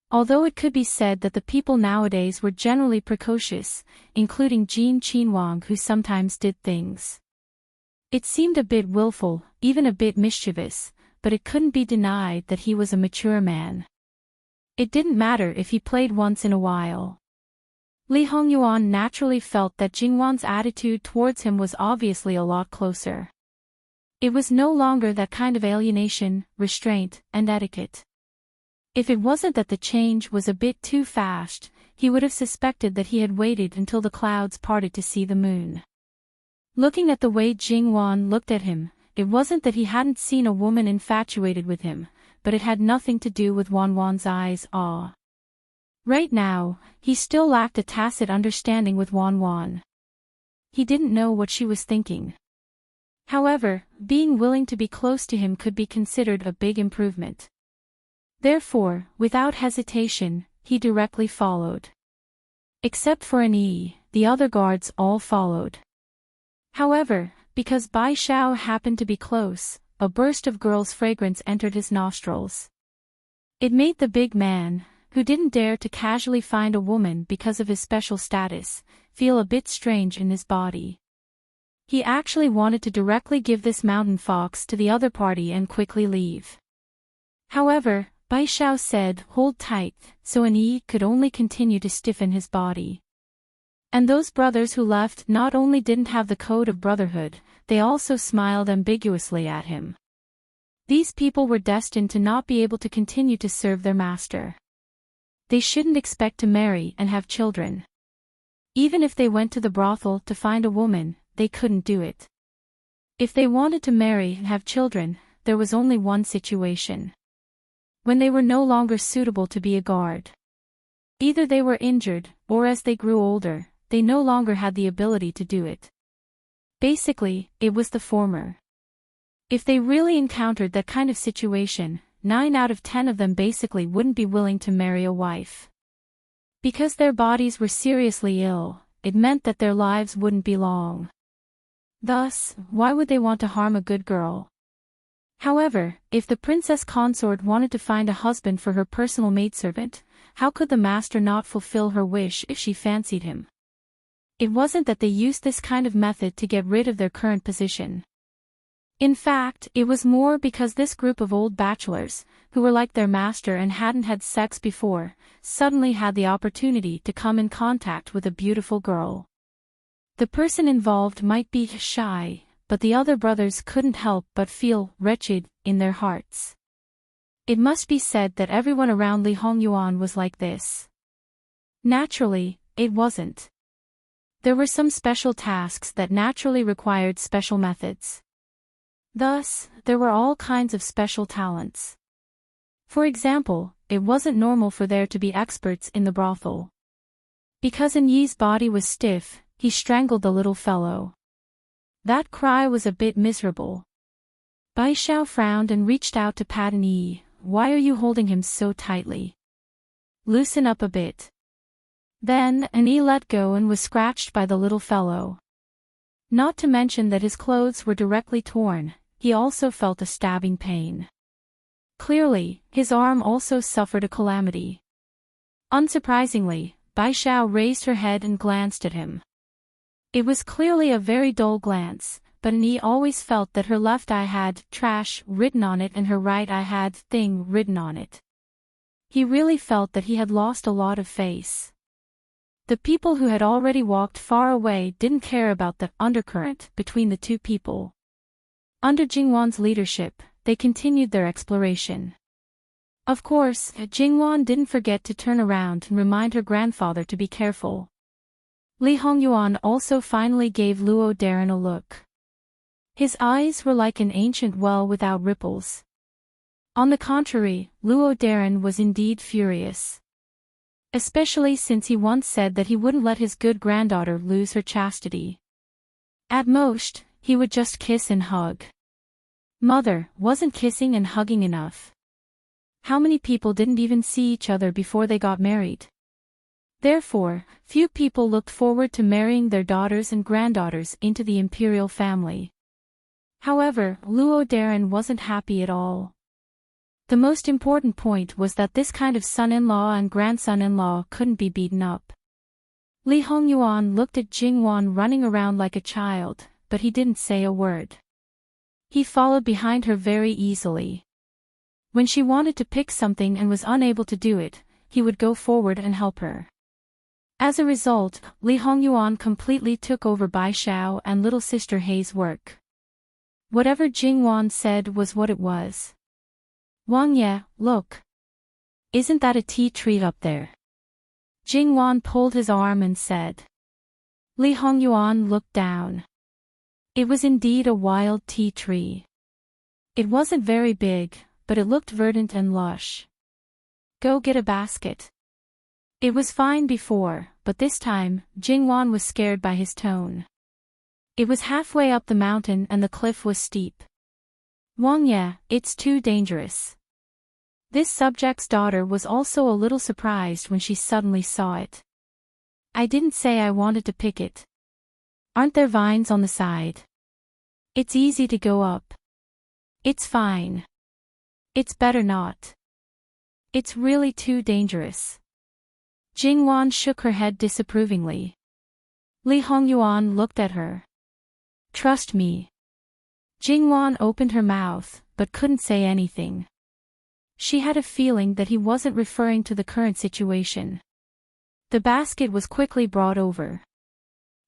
Although it could be said that the people nowadays were generally precocious, including Jean Qinhuang, who sometimes did things. It seemed a bit willful, even a bit mischievous, but it couldn't be denied that he was a mature man. It didn't matter if he played once in a while. Li Hongyuan naturally felt that Jingwan's attitude towards him was obviously a lot closer. It was no longer that kind of alienation, restraint, and etiquette. If it wasn't that the change was a bit too fast, he would have suspected that he had waited until the clouds parted to see the moon. Looking at the way Jingwan looked at him, it wasn't that he hadn't seen a woman infatuated with him, but it had nothing to do with Wanwan's eyes' awe. Right now, he still lacked a tacit understanding with Wanwan. He didn't know what she was thinking. However, being willing to be close to him could be considered a big improvement. Therefore, without hesitation, he directly followed. Except for an E, the other guards all followed. However, because Bai Xiao happened to be close, a burst of girl's fragrance entered his nostrils. It made the big man, who didn't dare to casually find a woman because of his special status, feel a bit strange in his body. He actually wanted to directly give this mountain fox to the other party and quickly leave. However, Bai Xiao said, "Hold tight," so an E could only continue to stiffen his body. And those brothers who left not only didn't have the code of brotherhood, they also smiled ambiguously at him. These people were destined to not be able to continue to serve their master. They shouldn't expect to marry and have children. Even if they went to the brothel to find a woman, they couldn't do it. If they wanted to marry and have children, there was only one situation. When they were no longer suitable to be a guard. Either they were injured, or as they grew older, they no longer had the ability to do it. Basically, it was the former. If they really encountered that kind of situation, 9 out of 10 of them basically wouldn't be willing to marry a wife. Because their bodies were seriously ill, it meant that their lives wouldn't be long. Thus, why would they want to harm a good girl? However, if the princess consort wanted to find a husband for her personal maidservant, how could the master not fulfill her wish if she fancied him? It wasn't that they used this kind of method to get rid of their current position. In fact, it was more because this group of old bachelors, who were like their master and hadn't had sex before, suddenly had the opportunity to come in contact with a beautiful girl. The person involved might be shy, but the other brothers couldn't help but feel wretched in their hearts. It must be said that everyone around Li Hongyuan was like this. Naturally, it wasn't. There were some special tasks that naturally required special methods. Thus, there were all kinds of special talents. For example, it wasn't normal for there to be experts in the brothel. Because An Yi's body was stiff, he strangled the little fellow. That cry was a bit miserable. Bai Xiao frowned and reached out to pat An Yi. "Why are you holding him so tightly? Loosen up a bit." Then, An Yi let go and was scratched by the little fellow. Not to mention that his clothes were directly torn, he also felt a stabbing pain. Clearly, his arm also suffered a calamity. Unsurprisingly, Bai Xiao raised her head and glanced at him. It was clearly a very dull glance, but An Yi always felt that her left eye had trash written on it and her right eye had thing written on it. He really felt that he had lost a lot of face. The people who had already walked far away didn't care about the undercurrent between the two people. Under Jingwan's leadership, they continued their exploration. Of course, Jingwan didn't forget to turn around and remind her grandfather to be careful. Li Hongyuan also finally gave Luo Darren a look. His eyes were like an ancient well without ripples. On the contrary, Luo Darren was indeed furious. Especially since he once said that he wouldn't let his good granddaughter lose her chastity. At most, he would just kiss and hug. Mother, wasn't kissing and hugging enough? How many people didn't even see each other before they got married? Therefore, few people looked forward to marrying their daughters and granddaughters into the imperial family. However, Luo Darren wasn't happy at all. The most important point was that this kind of son-in-law and grandson-in-law couldn't be beaten up. Li Hongyuan looked at Jingwan running around like a child, but he didn't say a word. He followed behind her very easily. When she wanted to pick something and was unable to do it, he would go forward and help her. As a result, Li Hongyuan completely took over Bai Xiao and little sister Hei's work. Whatever Jingwan said was what it was. Wang Ye, look. Isn't that a tea tree up there? Jingwan pulled his arm and said. Li Hongyuan looked down. It was indeed a wild tea tree. It wasn't very big, but it looked verdant and lush. Go get a basket. It was fine before, but this time, Jingwan was scared by his tone. It was halfway up the mountain and the cliff was steep. Wang Ye, it's too dangerous. This subject's daughter was also a little surprised when she suddenly saw it. I didn't say I wanted to pick it. Aren't there vines on the side? It's easy to go up. It's fine. It's better not. It's really too dangerous. Jingwan shook her head disapprovingly. Li Hongyuan looked at her. Trust me. Jingwan opened her mouth, but couldn't say anything. She had a feeling that he wasn't referring to the current situation. The basket was quickly brought over.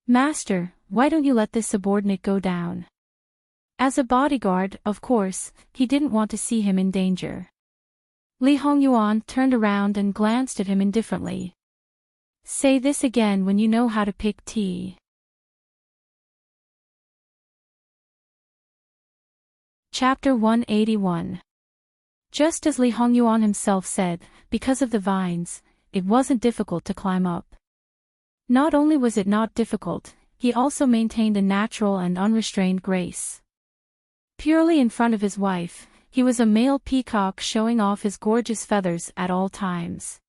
Master, why don't you let this subordinate go down? As a bodyguard, of course, he didn't want to see him in danger. Li Hongyuan turned around and glanced at him indifferently. Say this again when you know how to pick tea. Chapter 181. Just as Li Hongyuan himself said, because of the vines, it wasn't difficult to climb up. Not only was it not difficult, he also maintained a natural and unrestrained grace. Purely in front of his wife, he was a male peacock showing off his gorgeous feathers at all times.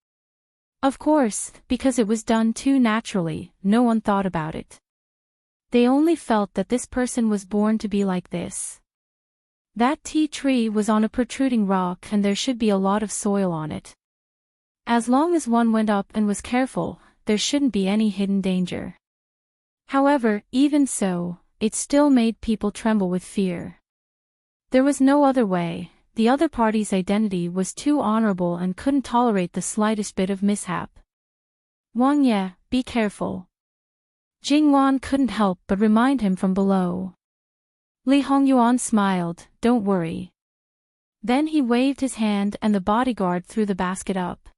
Of course, because it was done too naturally, no one thought about it. They only felt that this person was born to be like this. That tea tree was on a protruding rock and there should be a lot of soil on it. As long as one went up and was careful, there shouldn't be any hidden danger. However, even so, it still made people tremble with fear. There was no other way, the other party's identity was too honorable and couldn't tolerate the slightest bit of mishap. Wang Ye, be careful. Jingwan couldn't help but remind him from below. Li Hongyuan smiled, don't worry. Then he waved his hand and the bodyguard threw the basket up.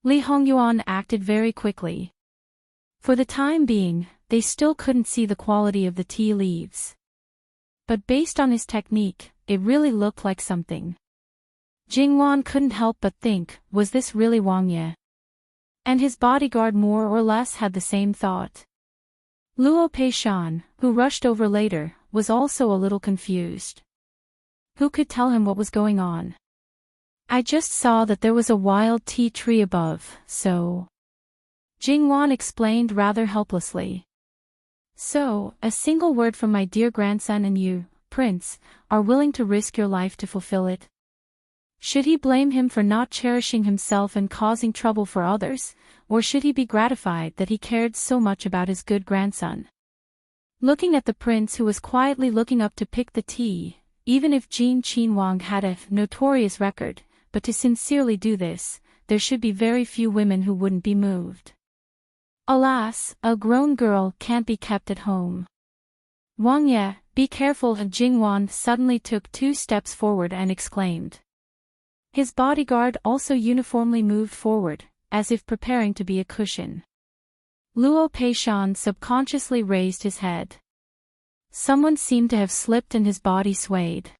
Li Hongyuan acted very quickly. For the time being, they still couldn't see the quality of the tea leaves. But based on his technique, it really looked like something. Jingwan couldn't help but think, was this really Wang Ye? And his bodyguard more or less had the same thought. Luo Peishan, who rushed over later, was also a little confused. Who could tell him what was going on? I just saw that there was a wild tea tree above, so... Jingwan explained rather helplessly. So, a single word from my dear grandson and you, Prince, are willing to risk your life to fulfill it? Should he blame him for not cherishing himself and causing trouble for others, or should he be gratified that he cared so much about his good grandson? Looking at the prince who was quietly looking up to pick the tea, even if Jin Qinwang had a notorious record, but to sincerely do this, there should be very few women who wouldn't be moved. Alas, a grown girl can't be kept at home. Wang Ye, be careful. Jingwan suddenly took 2 steps forward and exclaimed. His bodyguard also uniformly moved forward, as if preparing to be a cushion. Luo Peishan subconsciously raised his head. Someone seemed to have slipped and his body swayed.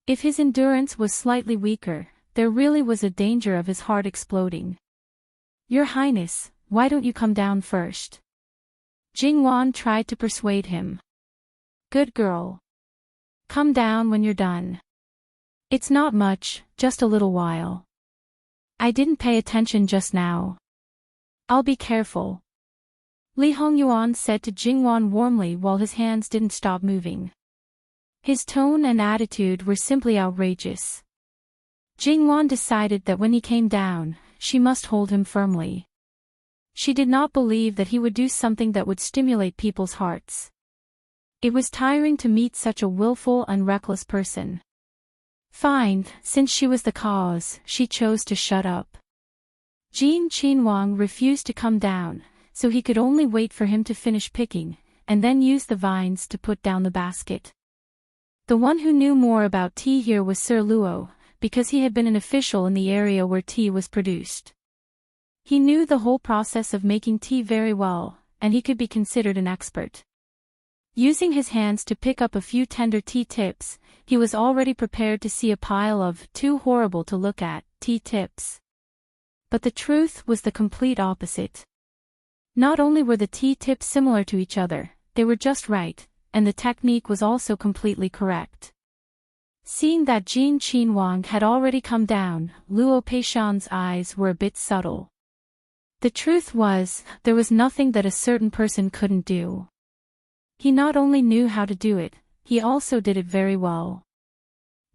If his endurance was slightly weaker, there really was a danger of his heart exploding. Your Highness, why don't you come down first? Jingwan tried to persuade him. Good girl. Come down when you're done. It's not much, just a little while. I didn't pay attention just now. I'll be careful. Li Hongyuan said to Jingwan warmly while his hands didn't stop moving. His tone and attitude were simply outrageous. Jingwan decided that when he came down, she must hold him firmly. She did not believe that he would do something that would stimulate people's hearts. It was tiring to meet such a willful and reckless person. Fine, since she was the cause, she chose to shut up. Jin Qinhuang refused to come down, so he could only wait for him to finish picking, and then use the vines to put down the basket. The one who knew more about tea here was Sir Luo, because he had been an official in the area where tea was produced. He knew the whole process of making tea very well, and he could be considered an expert. Using his hands to pick up a few tender tea tips, he was already prepared to see a pile of too horrible to look at tea tips. But the truth was the complete opposite. Not only were the tea tips similar to each other, they were just right, and the technique was also completely correct. Seeing that Jin Qinhuang had already come down, Luo Peishan's eyes were a bit subtle. The truth was, there was nothing that a certain person couldn't do. He not only knew how to do it, he also did it very well.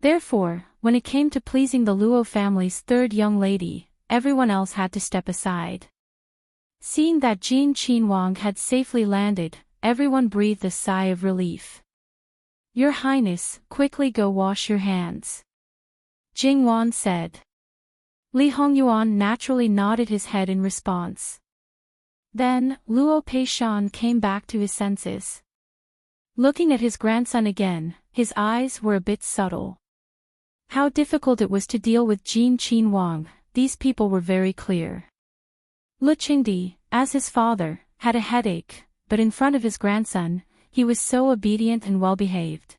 Therefore, when it came to pleasing the Luo family's third young lady, everyone else had to step aside. Seeing that Jin Qinhuang had safely landed, everyone breathed a sigh of relief. Your Highness, quickly go wash your hands. Jingwan said. Li Hongyuan naturally nodded his head in response. Then, Luo Peishan came back to his senses. Looking at his grandson again, his eyes were a bit subtle. How difficult it was to deal with Jin Qinhuang, these people were very clear. Lu Qingdi, as his father, had a headache, but in front of his grandson, he was so obedient and well-behaved.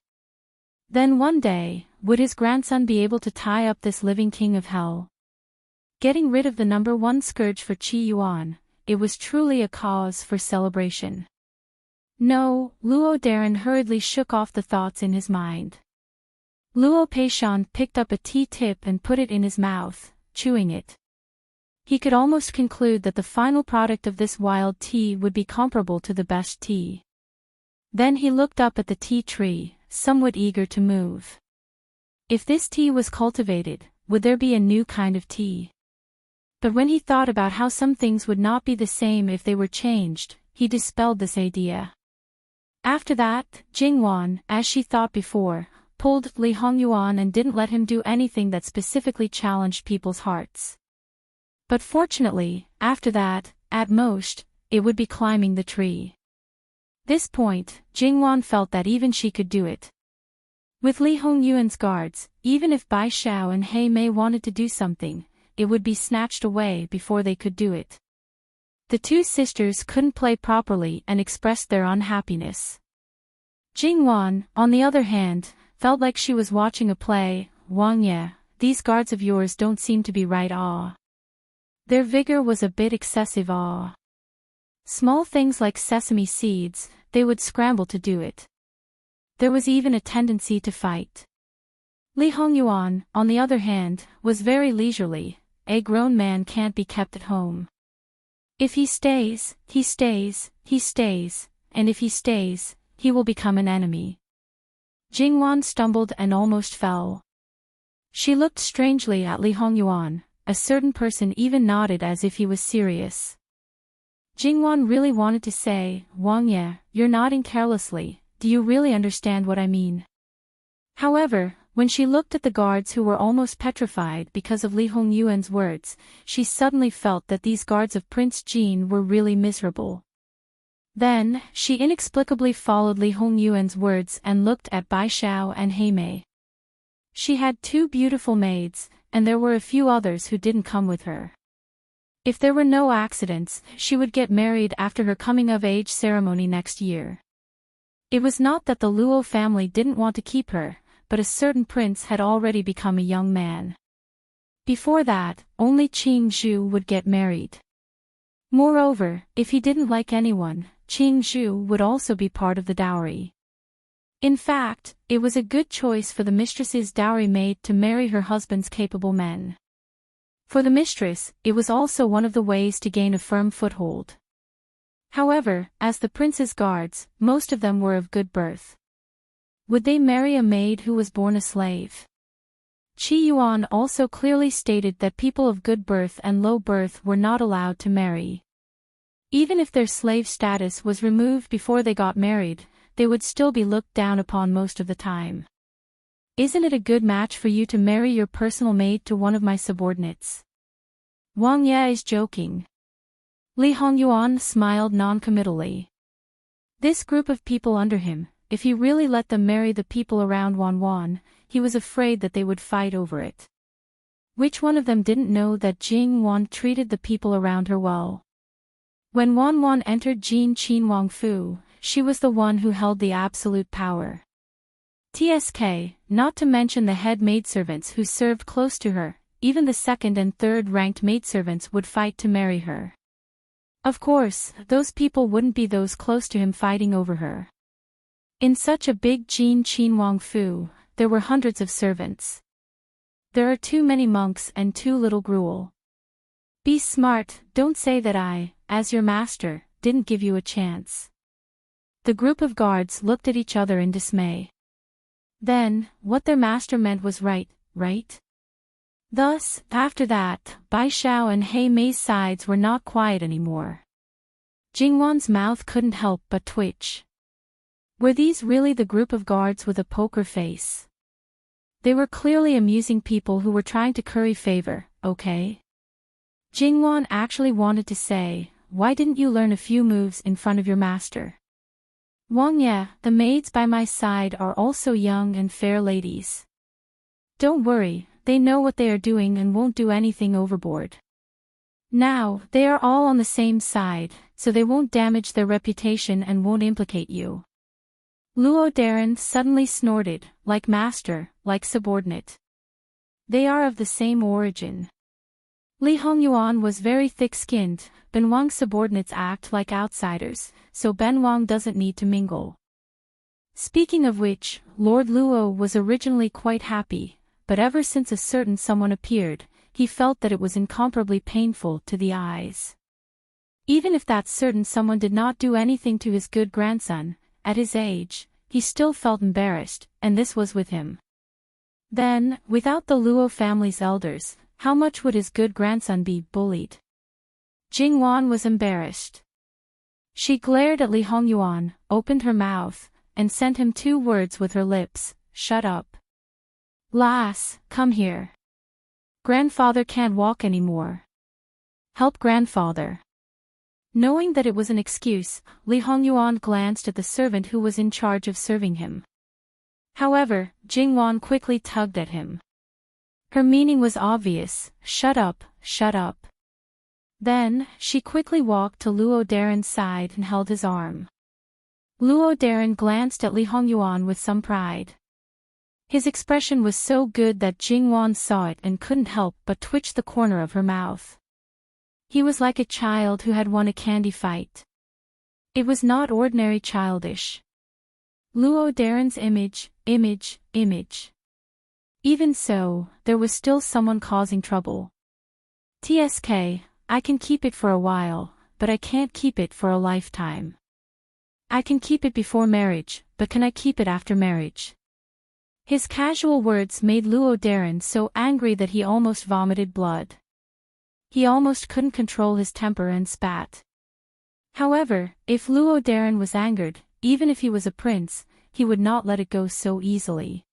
Then one day, would his grandson be able to tie up this living king of hell? Getting rid of the number one scourge for Qi Yuan, it was truly a cause for celebration. No, Luo Darren hurriedly shook off the thoughts in his mind. Luo Peishan picked up a tea tip and put it in his mouth, chewing it. He could almost conclude that the final product of this wild tea would be comparable to the best tea. Then he looked up at the tea tree, somewhat eager to move. If this tea was cultivated, would there be a new kind of tea? But when he thought about how some things would not be the same if they were changed, he dispelled this idea. After that, Jingwan, as she thought before, pulled Li Hongyuan and didn't let him do anything that specifically challenged people's hearts. But fortunately, after that, at most, it would be climbing the tree. This point, Jingwan felt that even she could do it. With Li Hongyuan's guards, even if Bai Xiao and He Mei wanted to do something, it would be snatched away before they could do it. The two sisters couldn't play properly and expressed their unhappiness. Jingwan, on the other hand, felt like she was watching a play. Wang Ye, these guards of yours don't seem to be right. Their vigor was a bit excessive. Small things like sesame seeds, they would scramble to do it. There was even a tendency to fight. Li Hongyuan, on the other hand, was very leisurely. A grown man can't be kept at home. If he stays, he stays, he stays, and if he stays, he will become an enemy. Jingwan stumbled and almost fell. She looked strangely at Li Hongyuan, a certain person even nodded as if he was serious. Jingwan really wanted to say, Wang Ye, you're nodding carelessly, do you really understand what I mean? However, when she looked at the guards who were almost petrified because of Li Hongyuan's words, she suddenly felt that these guards of Prince Jin were really miserable. Then, she inexplicably followed Li Hongyuan's words and looked at Bai Xiao and He Mei. She had two beautiful maids, and there were a few others who didn't come with her. If there were no accidents, she would get married after her coming-of-age ceremony next year. It was not that the Luo family didn't want to keep her, but a certain prince had already become a young man. Before that, only Qing Zhu would get married. Moreover, if he didn't like anyone, Qing Zhu would also be part of the dowry. In fact, it was a good choice for the mistress's dowry maid to marry her husband's capable men. For the mistress, it was also one of the ways to gain a firm foothold. However, as the prince's guards, most of them were of good birth. Would they marry a maid who was born a slave? Qi Yuan also clearly stated that people of good birth and low birth were not allowed to marry. Even if their slave status was removed before they got married, they would still be looked down upon most of the time. Isn't it a good match for you to marry your personal maid to one of my subordinates? Wang Ye is joking. Li Hongyuan smiled non-committally. This group of people under him, if he really let them marry the people around Wanwan, he was afraid that they would fight over it. Which one of them didn't know that Jing Wan treated the people around her well? When Wanwan entered Jin Qin Wangfu, she was the one who held the absolute power. TSK, not to mention the head maidservants who served close to her, even the second and third ranked maidservants would fight to marry her. Of course, those people wouldn't be those close to him fighting over her. In such a big Jin Qin Wangfu, there were hundreds of servants. There are too many monks and too little gruel. Be smart, don't say that I, as your master, didn't give you a chance. The group of guards looked at each other in dismay. Then, what their master meant was right? Thus, after that, Bai Xiao and He Mei's sides were not quiet anymore. Jingwan's mouth couldn't help but twitch. Were these really the group of guards with a poker face? They were clearly amusing people who were trying to curry favor, okay? Jingwan actually wanted to say, why didn't you learn a few moves in front of your master? Wang Ye, the maids by my side are also young and fair ladies. Don't worry, they know what they are doing and won't do anything overboard. Now, they are all on the same side, so they won't damage their reputation and won't implicate you. Luo Darren suddenly snorted, like master, like subordinate. They are of the same origin. Li Hongyuan was very thick-skinned, Ben Wang's subordinates act like outsiders, so Ben Wang doesn't need to mingle. Speaking of which, Lord Luo was originally quite happy, but ever since a certain someone appeared, he felt that it was incomparably painful to the eyes. Even if that certain someone did not do anything to his good grandson, at his age, he still felt embarrassed, and this was with him. Then, without the Luo family's elders, how much would his good grandson be bullied? Jingwan was embarrassed. She glared at Li Hongyuan, opened her mouth, and sent him 2 words with her lips, shut up. Lass, come here. Grandfather can't walk anymore. Help grandfather. Knowing that it was an excuse, Li Hongyuan glanced at the servant who was in charge of serving him. However, Jingwan quickly tugged at him. Her meaning was obvious, shut up, shut up. Then, she quickly walked to Luo Darren's side and held his arm. Luo Darren glanced at Li Hongyuan with some pride. His expression was so good that Jingwan saw it and couldn't help but twitch the corner of her mouth. He was like a child who had won a candy fight. It was not ordinary childish. Luo Darren's image. Even so, there was still someone causing trouble. TSK, I can keep it for a while, but I can't keep it for a lifetime. I can keep it before marriage, but can I keep it after marriage? His casual words made Luo Darren so angry that he almost vomited blood. He almost couldn't control his temper and spat. However, if Luo Darren was angered, even if he was a prince, he would not let it go so easily.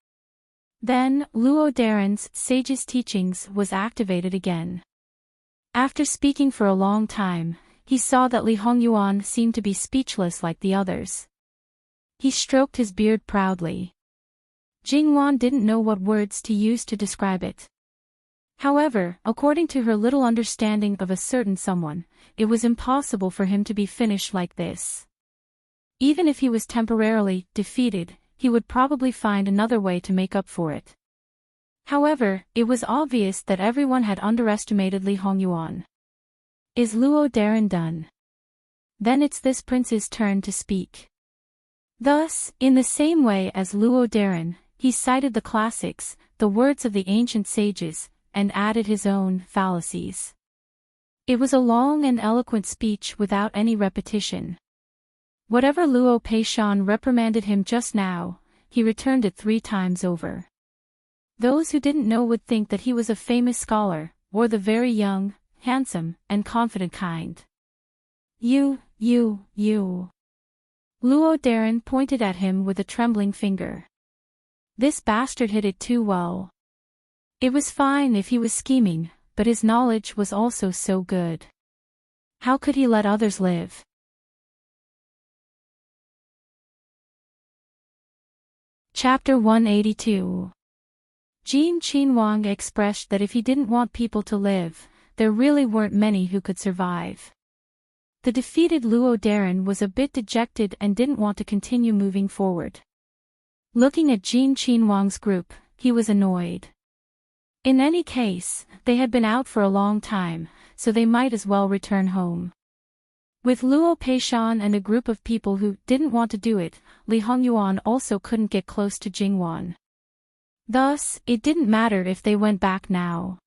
Then, Luo Darren's sage's teachings was activated again. After speaking for a long time, he saw that Li Hongyuan seemed to be speechless like the others. He stroked his beard proudly. Jingwan didn't know what words to use to describe it. However, according to her little understanding of a certain someone, it was impossible for him to be finished like this. Even if he was temporarily defeated, he would probably find another way to make up for it. However, it was obvious that everyone had underestimated Li Hongyuan. Is Luo Darren done? Then it's this prince's turn to speak. Thus, in the same way as Luo Darren, he cited the classics, the words of the ancient sages, and added his own fallacies. It was a long and eloquent speech without any repetition. Whatever Luo Peishan reprimanded him just now, he returned it 3 times over. Those who didn't know would think that he was a famous scholar, or the very young, handsome, and confident kind. You. Luo Darren pointed at him with a trembling finger. This bastard hit it too well. It was fine if he was scheming, but his knowledge was also so good. How could he let others live? Chapter 182. Wang expressed that if he didn't want people to live, there really weren't many who could survive. The defeated Luo Darren was a bit dejected and didn't want to continue moving forward. Looking at Wang's group, he was annoyed. In any case, they had been out for a long time, so they might as well return home. With Luo Peishan and a group of people who didn't want to do it, Li Hongyuan also couldn't get close to Jingwan. Thus, it didn't matter if they went back now.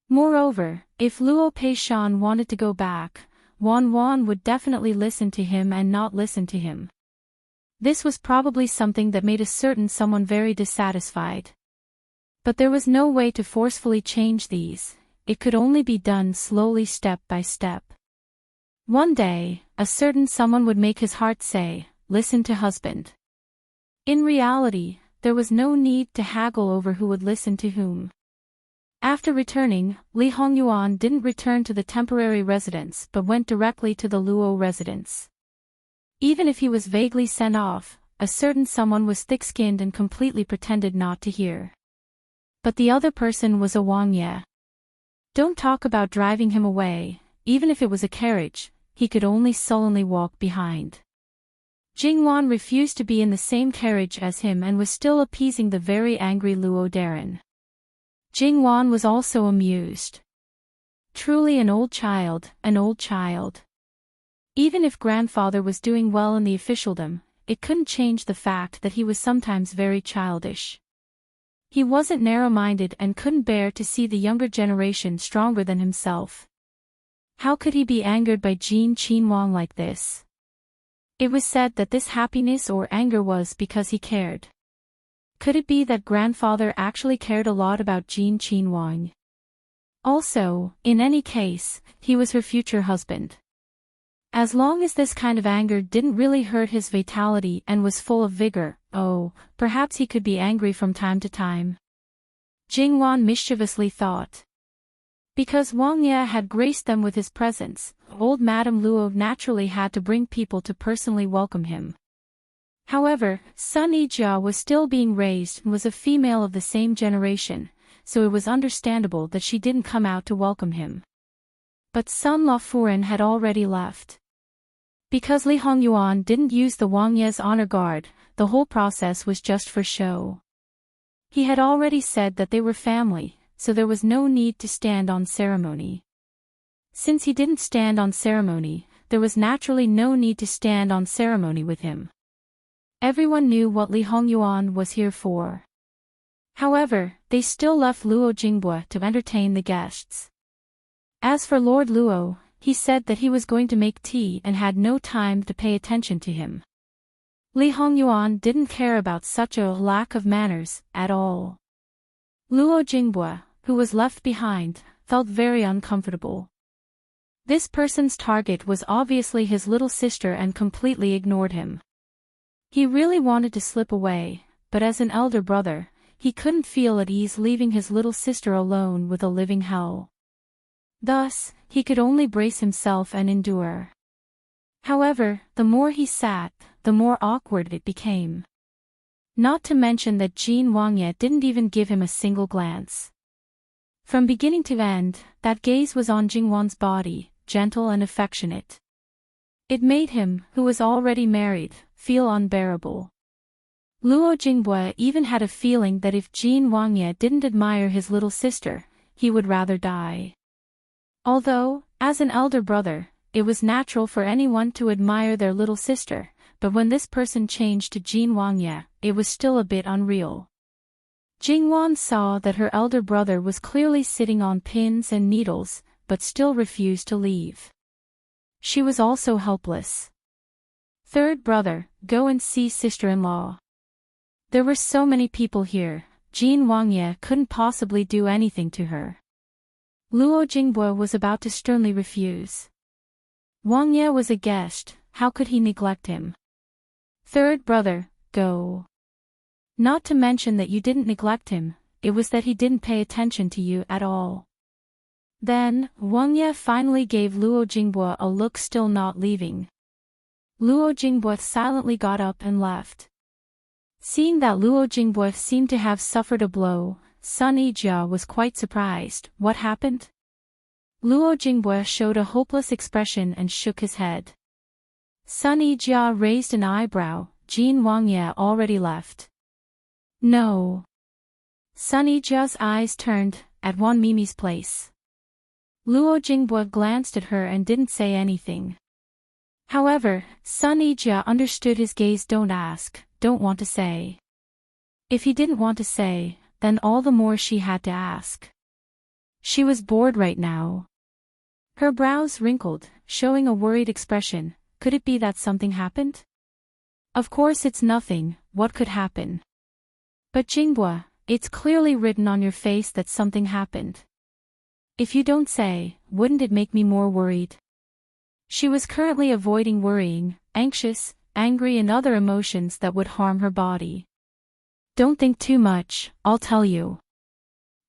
Moreover, if Luo Peishan wanted to go back, Wan would definitely listen to him and not listen to him. This was probably something that made a certain someone very dissatisfied. But there was no way to forcefully change these, it could only be done slowly step by step. One day, a certain someone would make his heart say, "Listen to husband." In reality, there was no need to haggle over who would listen to whom. After returning, Li Hongyuan didn't return to the temporary residence but went directly to the Luo residence. Even if he was vaguely sent off, a certain someone was thick-skinned and completely pretended not to hear. But the other person was a Wang Ye. Don't talk about driving him away, even if it was a carriage, he could only sullenly walk behind. Jingwan refused to be in the same carriage as him and was still appeasing the very angry Luo Darren. Jingwan was also amused. Truly an old child, an old child. Even if grandfather was doing well in the officialdom, it couldn't change the fact that he was sometimes very childish. He wasn't narrow-minded and couldn't bear to see the younger generation stronger than himself. How could he be angered by Wang like this? It was said that this happiness or anger was because he cared. Could it be that grandfather actually cared a lot about Wang? Also, in any case, he was her future husband. As long as this kind of anger didn't really hurt his vitality and was full of vigor, perhaps he could be angry from time to time. Jingwan mischievously thought. Because Wang Ye had graced them with his presence, old Madame Luo naturally had to bring people to personally welcome him. However, Sun Yijia was still being raised and was a female of the same generation, so it was understandable that she didn't come out to welcome him. But Sun Lafuren had already left. Because Li Hongyuan didn't use the Wang Ye's honor guard, the whole process was just for show. He had already said that they were family, so there was no need to stand on ceremony. Since he didn't stand on ceremony, there was naturally no need to stand on ceremony with him. Everyone knew what Li Hongyuan was here for. However, they still left Luo Jingbua to entertain the guests. As for Lord Luo, he said that he was going to make tea and had no time to pay attention to him. Li Hongyuan didn't care about such a lack of manners at all. Luo Jingbua, who was left behind, felt very uncomfortable. This person's target was obviously his little sister and completely ignored him. He really wanted to slip away, but as an elder brother, he couldn't feel at ease leaving his little sister alone with a living hell. Thus, he could only brace himself and endure. However, the more he sat, the more awkward it became. Not to mention that Wang Ye didn't even give him a single glance. From beginning to end, that gaze was on Jingwan's body, gentle and affectionate. It made him, who was already married, feel unbearable. Luo Jingbua even had a feeling that if Wang Ye didn't admire his little sister, he would rather die. Although, as an elder brother, it was natural for anyone to admire their little sister, but when this person changed to Jin Wangye, it was still a bit unreal. Jingwan saw that her elder brother was clearly sitting on pins and needles, but still refused to leave. She was also helpless. Third brother, go and see sister-in-law. There were so many people here, Jin Wangye couldn't possibly do anything to her. Luo Jingbo was about to sternly refuse. Wangye was a guest, how could he neglect him? Third brother, go. Not to mention that you didn't neglect him, it was that he didn't pay attention to you at all. Then, Wangye finally gave Luo Jingbo a look, still not leaving. Luo Jingbo silently got up and left. Seeing that Luo Jingbo seemed to have suffered a blow, Sun Yijia was quite surprised. What happened? Luo Jingbo showed a hopeless expression and shook his head. Sun Yijia raised an eyebrow. Jin Wangye already left. No. Sun Yijia's eyes turned, at Wan Mimi's place. Luo Jingbo glanced at her and didn't say anything. However, Sun Yijia understood his gaze. Don't ask, don't want to say. If he didn't want to say, then all the more she had to ask. She was bored right now. Her brows wrinkled, showing a worried expression. Could it be that something happened? Of course it's nothing, what could happen? But Jingbo, it's clearly written on your face that something happened. If you don't say, wouldn't it make me more worried? She was currently avoiding worrying, anxious, angry and other emotions that would harm her body. Don't think too much, I'll tell you.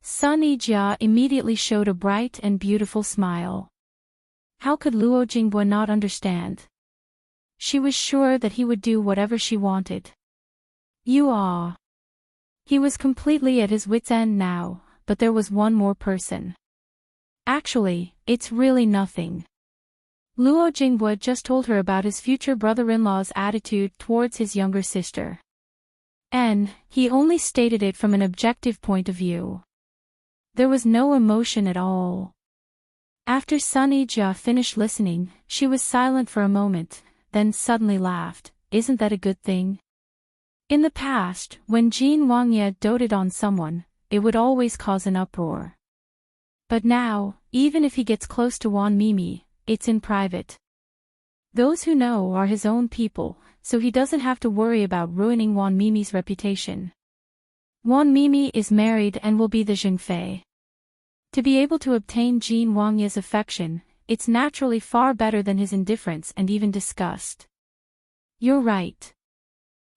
Sun Yijia immediately showed a bright and beautiful smile. How could Luo Jingbo not understand? She was sure that he would do whatever she wanted. You are. He was completely at his wit's end now, but there was one more person. Actually, it's really nothing. Luo Jingbo just told her about his future brother-in-law's attitude towards his younger sister. And he only stated it from an objective point of view. There was no emotion at all. After Sun Yijia finished listening, she was silent for a moment, then suddenly laughed. Isn't that a good thing? In the past, when Jin Wangye doted on someone, it would always cause an uproar. But now, even if he gets close to Wan Mimi, it's in private. Those who know are his own people, so he doesn't have to worry about ruining Wan Mimi's reputation. Wan Mimi is married and will be the Zhengfei. To be able to obtain Jin Wangye's affection, it's naturally far better than his indifference and even disgust. You're right.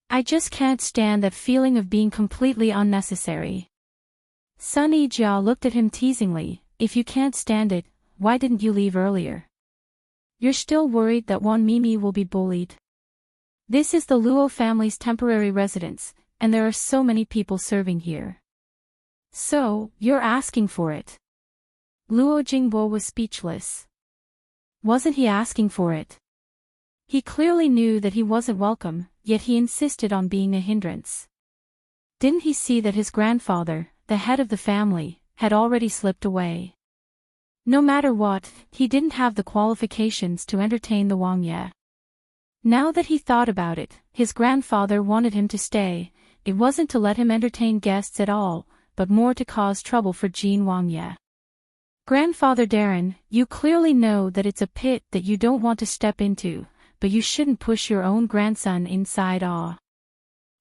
I just can't stand that feeling of being completely unnecessary. Sun Yijia looked at him teasingly. If you can't stand it, why didn't you leave earlier? You're still worried that Wan Mimi will be bullied? This is the Luo family's temporary residence, and there are so many people serving here. So, you're asking for it. Luo Jingbo was speechless. Wasn't he asking for it? He clearly knew that he wasn't welcome, yet he insisted on being a hindrance. Didn't he see that his grandfather, the head of the family, had already slipped away? No matter what, he didn't have the qualifications to entertain the Wangye. Now that he thought about it, his grandfather wanted him to stay. It wasn't to let him entertain guests at all, but more to cause trouble for Jin Wangye. Grandfather Darren, you clearly know that it's a pit that you don't want to step into, but you shouldn't push your own grandson inside.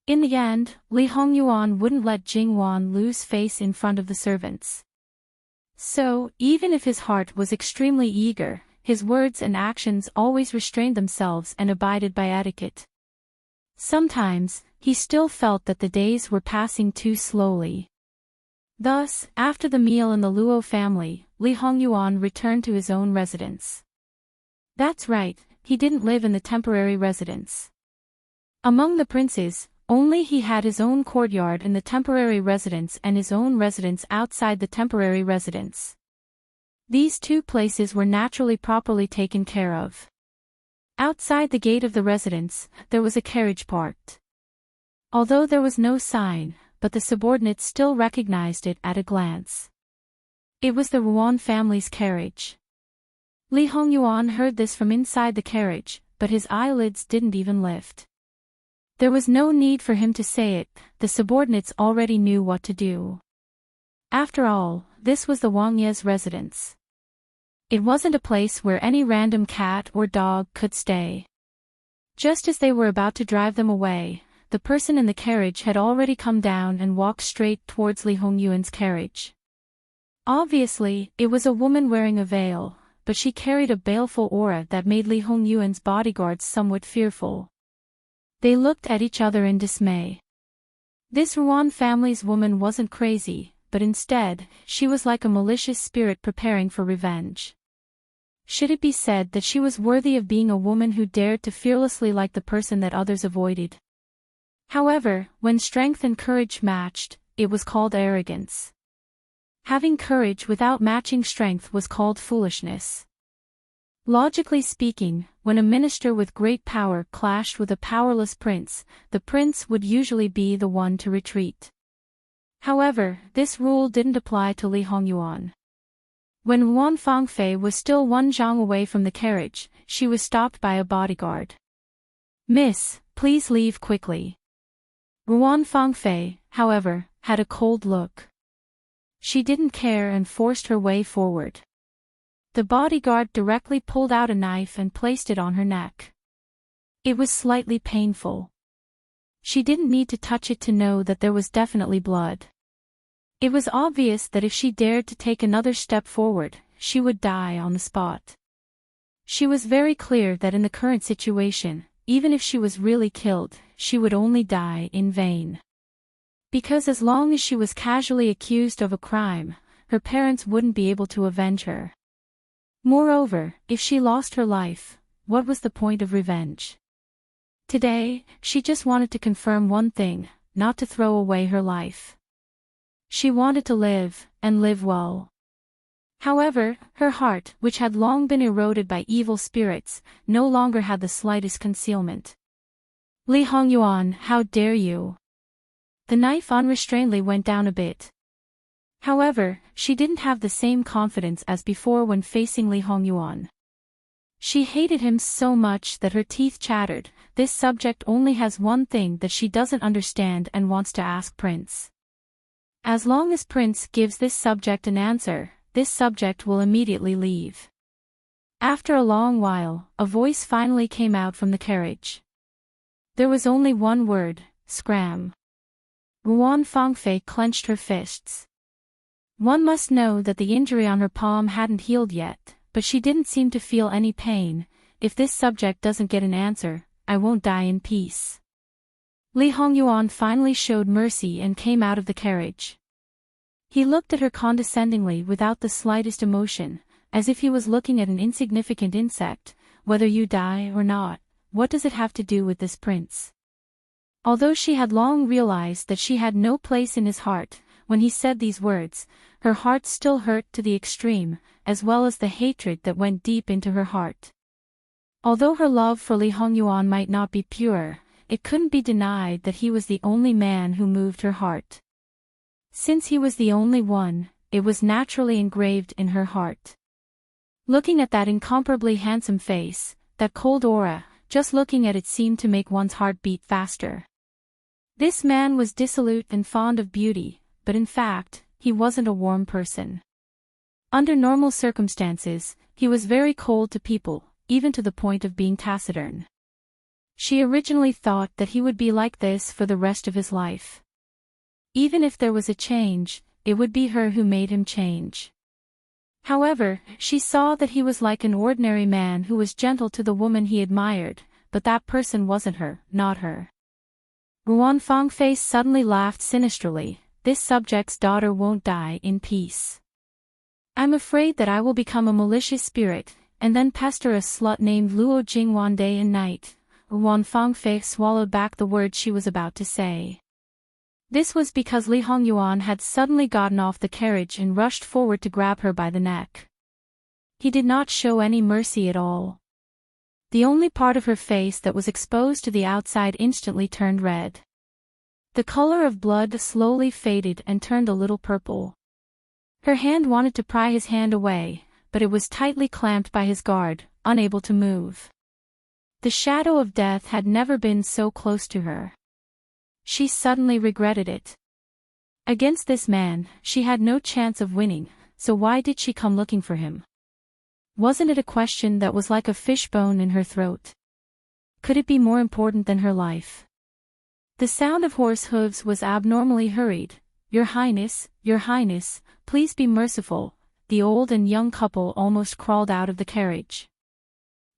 In the end, Li Hongyuan wouldn't let Jingwan lose face in front of the servants. So, even if his heart was extremely eager, his words and actions always restrained themselves and abided by etiquette. Sometimes, he still felt that the days were passing too slowly. Thus, after the meal in the Luo family, Li Hongyuan returned to his own residence. That's right, he didn't live in the temporary residence. Among the princes, only he had his own courtyard in the temporary residence and his own residence outside the temporary residence. These two places were naturally properly taken care of. Outside the gate of the residence, there was a carriage parked. Although there was no sign, but the subordinates still recognized it at a glance. It was the Ruan family's carriage. Li Hongyuan heard this from inside the carriage, but his eyelids didn't even lift. There was no need for him to say it, the subordinates already knew what to do. After all, this was the Wang's residence. It wasn't a place where any random cat or dog could stay. Just as they were about to drive them away, the person in the carriage had already come down and walked straight towards Li Hongyuan's carriage. Obviously, it was a woman wearing a veil, but she carried a baleful aura that made Li Hongyuan's bodyguards somewhat fearful. They looked at each other in dismay. This Ruan family's woman wasn't crazy, but instead, she was like a malicious spirit preparing for revenge. Should it be said that she was worthy of being a woman who dared to fearlessly like the person that others avoided? However, when strength and courage matched, it was called arrogance. Having courage without matching strength was called foolishness. Logically speaking, when a minister with great power clashed with a powerless prince, the prince would usually be the one to retreat. However, this rule didn't apply to Li Hongyuan. When Ruan Fangfei was still one zhang away from the carriage, she was stopped by a bodyguard. "Miss, please leave quickly." Ruan Fangfei, however, had a cold look. She didn't care and forced her way forward. The bodyguard directly pulled out a knife and placed it on her neck. It was slightly painful. She didn't need to touch it to know that there was definitely blood. It was obvious that if she dared to take another step forward, she would die on the spot. She was very clear that in the current situation, even if she was really killed, she would only die in vain. Because as long as she was casually accused of a crime, her parents wouldn't be able to avenge her. Moreover, if she lost her life, what was the point of revenge? Today, she just wanted to confirm one thing, not to throw away her life. She wanted to live, and live well. However, her heart, which had long been eroded by evil spirits, no longer had the slightest concealment. "Li Hongyuan, how dare you!" The knife unrestrainedly went down a bit. However, she didn't have the same confidence as before when facing Li Hongyuan. She hated him so much that her teeth chattered. This subject only has one thing that she doesn't understand and wants to ask Prince. As long as Prince gives this subject an answer, this subject will immediately leave. After a long while, a voice finally came out from the carriage. There was only one word: scram. Ruan Fangfei clenched her fists. One must know that the injury on her palm hadn't healed yet, but she didn't seem to feel any pain. If this subject doesn't get an answer, I won't die in peace. Li Hongyuan finally showed mercy and came out of the carriage. He looked at her condescendingly without the slightest emotion, as if he was looking at an insignificant insect. "Whether you die or not, what does it have to do with this prince?" Although she had long realized that she had no place in his heart, when he said these words, her heart still hurt to the extreme, as well as the hatred that went deep into her heart. Although her love for Li Hongyuan might not be pure, it couldn't be denied that he was the only man who moved her heart. Since he was the only one, it was naturally engraved in her heart. Looking at that incomparably handsome face, that cold aura, just looking at it seemed to make one's heart beat faster. This man was dissolute and fond of beauty, but in fact, he wasn't a warm person. Under normal circumstances, he was very cold to people, even to the point of being taciturn. She originally thought that he would be like this for the rest of his life. Even if there was a change, it would be her who made him change. However, she saw that he was like an ordinary man who was gentle to the woman he admired, but that person wasn't her, not her. Ruan Fangfei suddenly laughed sinisterly. "This subject's daughter won't die in peace. I'm afraid that I will become a malicious spirit, and then pester a slut named Luo Jingwan day and night." Ruan Fangfei swallowed back the words she was about to say. This was because Li Hongyuan had suddenly gotten off the carriage and rushed forward to grab her by the neck. He did not show any mercy at all. The only part of her face that was exposed to the outside instantly turned red. The color of blood slowly faded and turned a little purple. Her hand wanted to pry his hand away, but it was tightly clamped by his guard, unable to move. The shadow of death had never been so close to her. She suddenly regretted it. Against this man, she had no chance of winning, so why did she come looking for him? Wasn't it a question that was like a fishbone in her throat? Could it be more important than her life? The sound of horse hooves was abnormally hurried. Your Highness, please be merciful. The old and young couple almost crawled out of the carriage.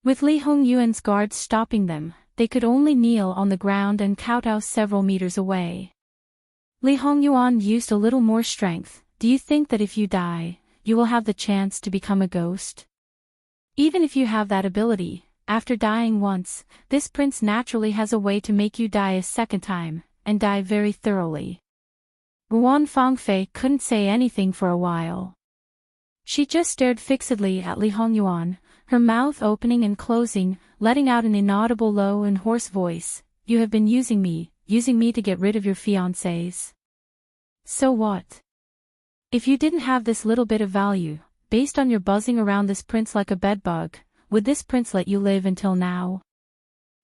With Li Hongyuan's guards stopping them, they could only kneel on the ground and kowtow several meters away. Li Hongyuan used a little more strength. Do you think that if you die, you will have the chance to become a ghost? Even if you have that ability, after dying once, this prince naturally has a way to make you die a second time, and die very thoroughly. Ruan Fangfei couldn't say anything for a while. She just stared fixedly at Li Hongyuan, her mouth opening and closing, letting out an inaudible low and hoarse voice. You have been using me to get rid of your fiancés. So what? If you didn't have this little bit of value, based on your buzzing around this prince like a bedbug, would this prince let you live until now?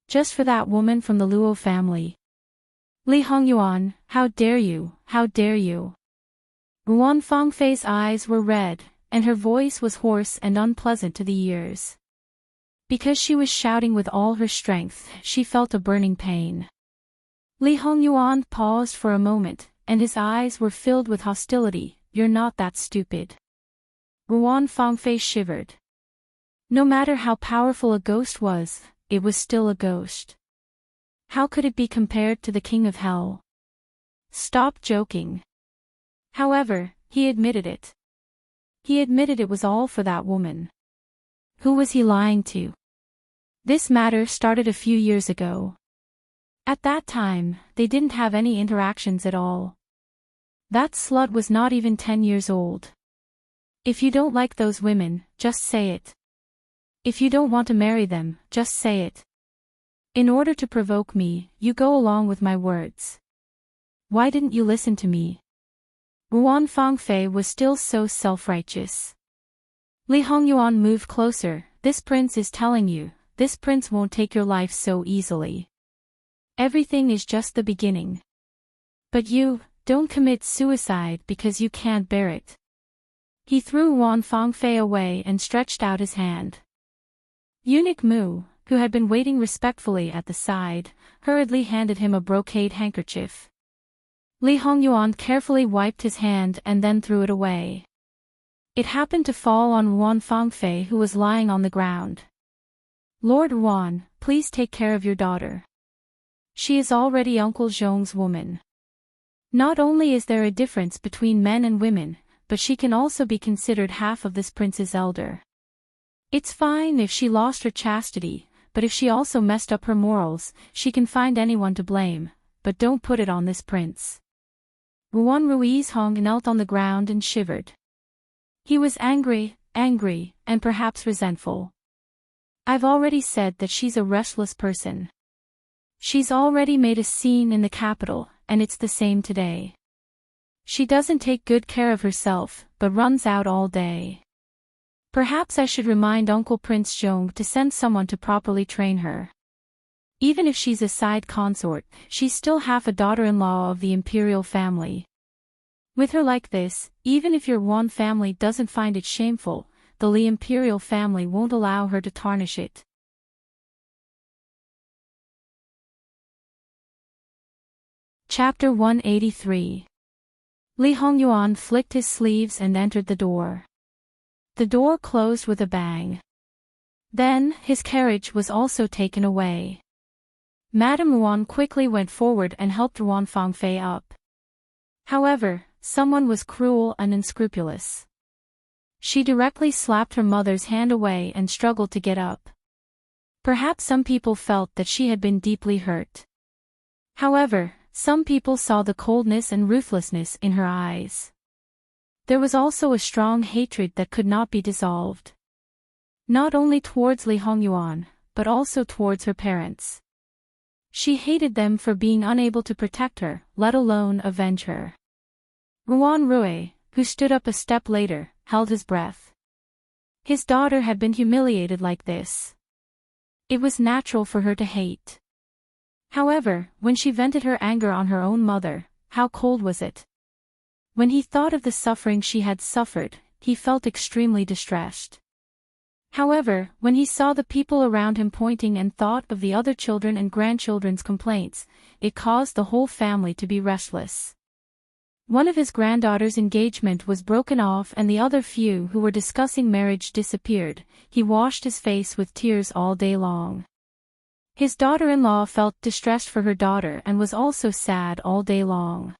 Just for that woman from the Luo family. Li Hongyuan, how dare you, how dare you? Ruan Fangfei's eyes were red, and her voice was hoarse and unpleasant to the ears. Because she was shouting with all her strength, she felt a burning pain. Li Hongyuan paused for a moment, and his eyes were filled with hostility. You're not that stupid. Ruan Fangfei shivered. No matter how powerful a ghost was, it was still a ghost. How could it be compared to the King of Hell? Stop joking. However, he admitted it. He admitted it was all for that woman. Who was he lying to? This matter started a few years ago. At that time, they didn't have any interactions at all. That slut was not even 10 years old. If you don't like those women, just say it. If you don't want to marry them, just say it. In order to provoke me, you go along with my words. Why didn't you listen to me? Ruan Fangfei was still so self-righteous. Li Hongyuan moved closer. This prince is telling you, this prince won't take your life so easily. Everything is just the beginning. But you, don't commit suicide because you can't bear it. He threw Ruan Fangfei away and stretched out his hand. Eunuch Mu, who had been waiting respectfully at the side, hurriedly handed him a brocade handkerchief. Li Hongyuan carefully wiped his hand and then threw it away. It happened to fall on Ruan Fangfei, who was lying on the ground. Lord Ruan, please take care of your daughter. She is already Uncle Zhong's woman. Not only is there a difference between men and women, but she can also be considered half of this prince's elder. It's fine if she lost her chastity, but if she also messed up her morals, she can find anyone to blame, but don't put it on this prince. Ruan Ruiz Hong knelt on the ground and shivered. He was angry, and perhaps resentful. I've already said that she's a restless person. She's already made a scene in the capital, and it's the same today. She doesn't take good care of herself, but runs out all day. Perhaps I should remind Uncle Prince Zhong to send someone to properly train her. Even if she's a side consort, she's still half a daughter-in-law of the imperial family. With her like this, even if your Yuan family doesn't find it shameful, the Li imperial family won't allow her to tarnish it. Chapter 183. Li Hongyuan flicked his sleeves and entered the door. The door closed with a bang. Then, his carriage was also taken away. Madame Ruan quickly went forward and helped Ruan Fangfei up. However, someone was cruel and unscrupulous. She directly slapped her mother's hand away and struggled to get up. Perhaps some people felt that she had been deeply hurt. However, some people saw the coldness and ruthlessness in her eyes. There was also a strong hatred that could not be dissolved. Not only towards Li Hongyuan, but also towards her parents. She hated them for being unable to protect her, let alone avenge her. Ruan Rui, who stood up a step later, held his breath. His daughter had been humiliated like this. It was natural for her to hate. However, when she vented her anger on her own mother, how cold was it? When he thought of the suffering she had suffered, he felt extremely distressed. However, when he saw the people around him pointing and thought of the other children and grandchildren's complaints, it caused the whole family to be restless. One of his granddaughter's engagement was broken off and the other few who were discussing marriage disappeared. He washed his face with tears all day long. His daughter-in-law felt distressed for her daughter and was also sad all day long.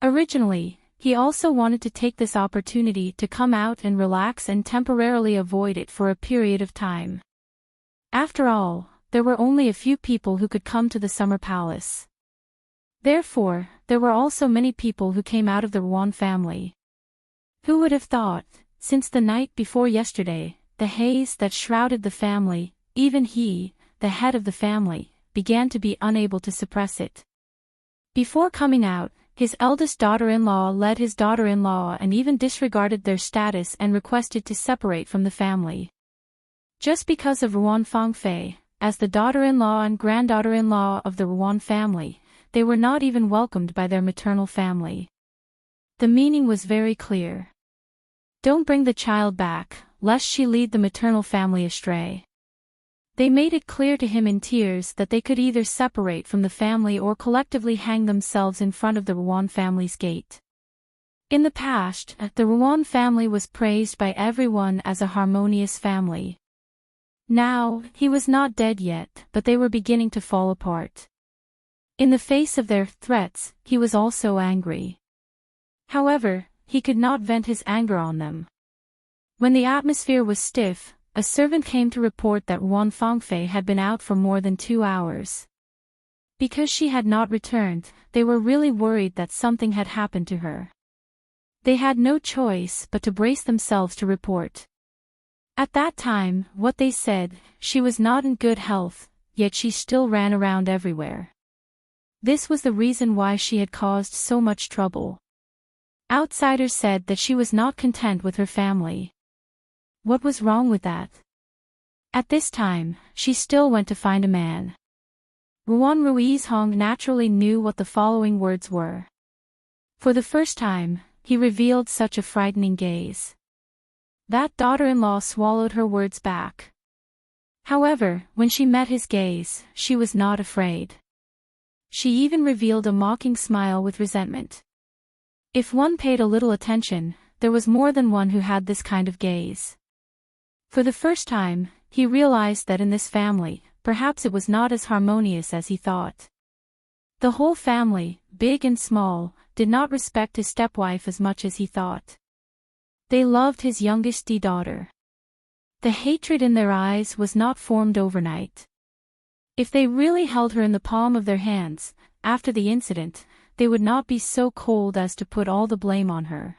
Originally, he also wanted to take this opportunity to come out and relax and temporarily avoid it for a period of time. After all, there were only a few people who could come to the summer palace. Therefore, there were also many people who came out of the Wang family. Who would have thought, since the night before yesterday, the haze that shrouded the family, even he, the head of the family, began to be unable to suppress it. Before coming out, his eldest daughter-in-law led his daughter-in-law and even disregarded their status and requested to separate from the family. Just because of Ruan Fangfei, as the daughter-in-law and granddaughter-in-law of the Ruan family, they were not even welcomed by their maternal family. The meaning was very clear. Don't bring the child back, lest she lead the maternal family astray. They made it clear to him in tears that they could either separate from the family or collectively hang themselves in front of the Ruan family's gate. In the past, the Ruan family was praised by everyone as a harmonious family. Now, he was not dead yet, but they were beginning to fall apart. In the face of their threats, he was also angry. However, he could not vent his anger on them. When the atmosphere was stiff, a servant came to report that Ruan Fangfei had been out for more than 2 hours. Because she had not returned, they were really worried that something had happened to her. They had no choice but to brace themselves to report. At that time, what they said, she was not in good health, yet she still ran around everywhere. This was the reason why she had caused so much trouble. Outsiders said that she was not content with her family. What was wrong with that? At this time, she still went to find a man. Ruan Ruizhong naturally knew what the following words were. For the first time, he revealed such a frightening gaze. That daughter-in-law swallowed her words back. However, when she met his gaze, she was not afraid. She even revealed a mocking smile with resentment. If one paid a little attention, there was more than one who had this kind of gaze. For the first time, he realized that in this family, perhaps it was not as harmonious as he thought. The whole family, big and small, did not respect his stepwife as much as he thought. They loved his youngest daughter. The hatred in their eyes was not formed overnight. If they really held her in the palm of their hands, after the incident, they would not be so cold as to put all the blame on her.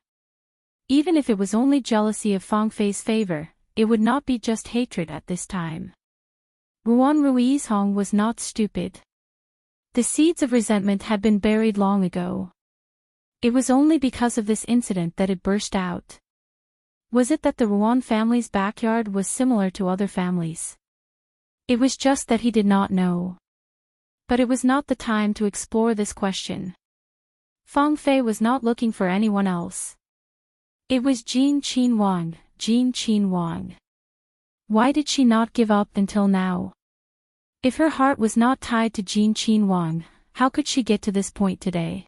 Even if it was only jealousy of Fangfei's favor, it would not be just hatred at this time. Ruan Ruizhong was not stupid. The seeds of resentment had been buried long ago. It was only because of this incident that it burst out. Was it that the Ruan family's backyard was similar to other families? It was just that he did not know. But it was not the time to explore this question. Fangfei was not looking for anyone else. It was Jin Qinwang. Why did she not give up until now? If her heart was not tied to Jin Qinwang, how could she get to this point today?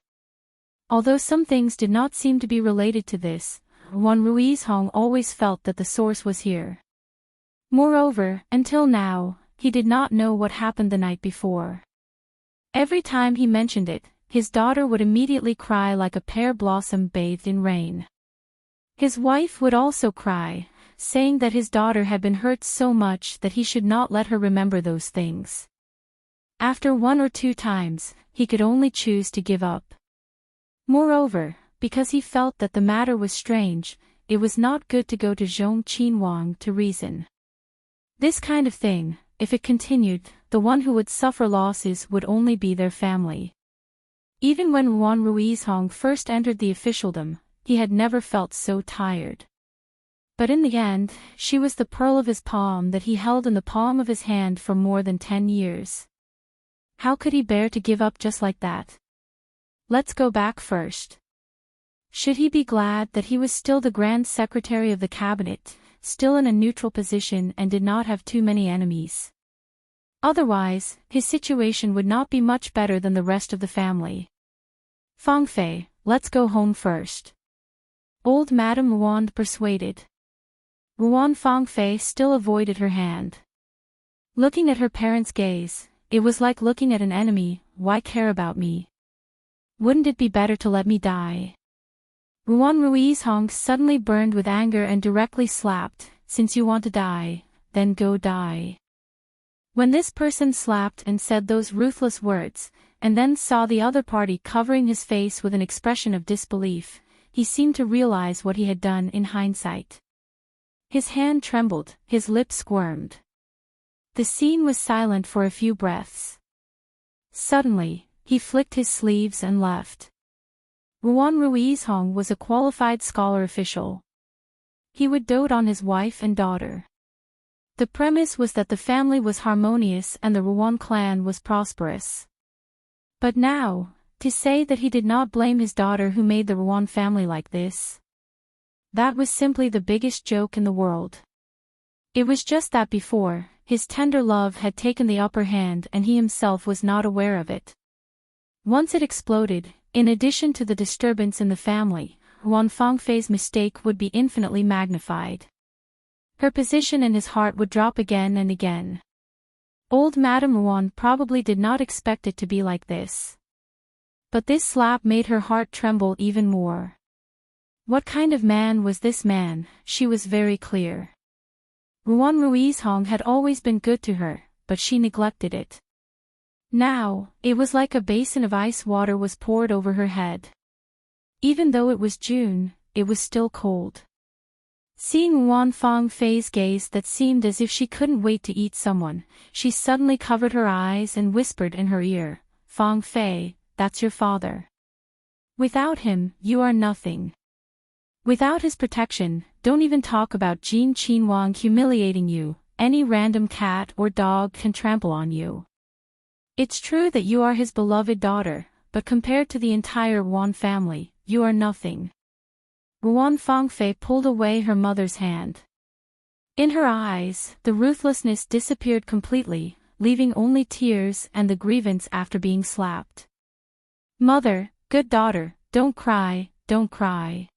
Although some things did not seem to be related to this, Ruan Ruizhong always felt that the source was here. Moreover, until now, he did not know what happened the night before. Every time he mentioned it, his daughter would immediately cry like a pear blossom bathed in rain. His wife would also cry, saying that his daughter had been hurt so much that he should not let her remember those things. After 1 or 2 times, he could only choose to give up. Moreover, because he felt that the matter was strange, it was not good to go to Zhong Qinwang to reason. This kind of thing, if it continued, the one who would suffer losses would only be their family. Even when Ruan Ruizhong first entered the officialdom, he had never felt so tired. But in the end, she was the pearl of his palm that he held in the palm of his hand for more than 10 years. How could he bear to give up just like that? Let's go back first. Should he be glad that he was still the Grand Secretary of the Cabinet, still in a neutral position and did not have too many enemies? Otherwise, his situation would not be much better than the rest of the family. Fang Fei, let's go home first. Old Madame Wang persuaded. Ruan Fang Fei still avoided her hand. Looking at her parents' gaze, it was like looking at an enemy. Why care about me? Wouldn't it be better to let me die? Ruan Ruizhong suddenly burned with anger and directly slapped, since you want to die, then go die. When this person slapped and said those ruthless words, and then saw the other party covering his face with an expression of disbelief, he seemed to realize what he had done in hindsight. His hand trembled, his lips squirmed. The scene was silent for a few breaths. Suddenly, he flicked his sleeves and left. Ruan Ruizhong was a qualified scholar official. He would dote on his wife and daughter. The premise was that the family was harmonious and the Ruan clan was prosperous. But now, to say that he did not blame his daughter who made the Ruan family like this, that was simply the biggest joke in the world. It was just that before, his tender love had taken the upper hand and he himself was not aware of it. Once it exploded, in addition to the disturbance in the family, Ruan Fangfei's mistake would be infinitely magnified. Her position in his heart would drop again and again. Old Madame Ruan probably did not expect it to be like this. But this slap made her heart tremble even more. What kind of man was this man? She was very clear. Ruan Ruizhong had always been good to her, but she neglected it. Now, it was like a basin of ice water was poured over her head. Even though it was June, it was still cold. Seeing Ruan Fangfei's gaze that seemed as if she couldn't wait to eat someone, she suddenly covered her eyes and whispered in her ear, "Fang Fei, that's your father. Without him, you are nothing. Without his protection, don't even talk about Jin Qinwang humiliating you, any random cat or dog can trample on you. It's true that you are his beloved daughter, but compared to the entire Ruan family, you are nothing." Ruan Fangfei pulled away her mother's hand. In her eyes, the ruthlessness disappeared completely, leaving only tears and the grievance after being slapped. "Mother, good daughter, don't cry, don't cry.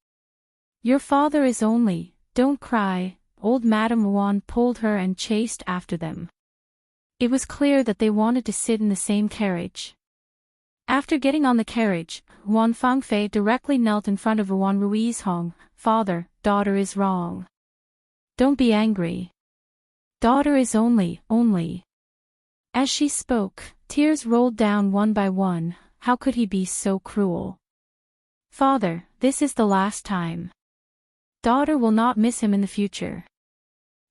Your father is only, don't cry." Old Madame Ruan pulled her and chased after them. It was clear that they wanted to sit in the same carriage. After getting on the carriage, Ruan Fangfei directly knelt in front of Ruan Ruizhong. "Father, daughter is wrong. Don't be angry. Daughter is only. As she spoke, tears rolled down one by one. How could he be so cruel? "Father, this is the last time. Daughter will not miss him in the future.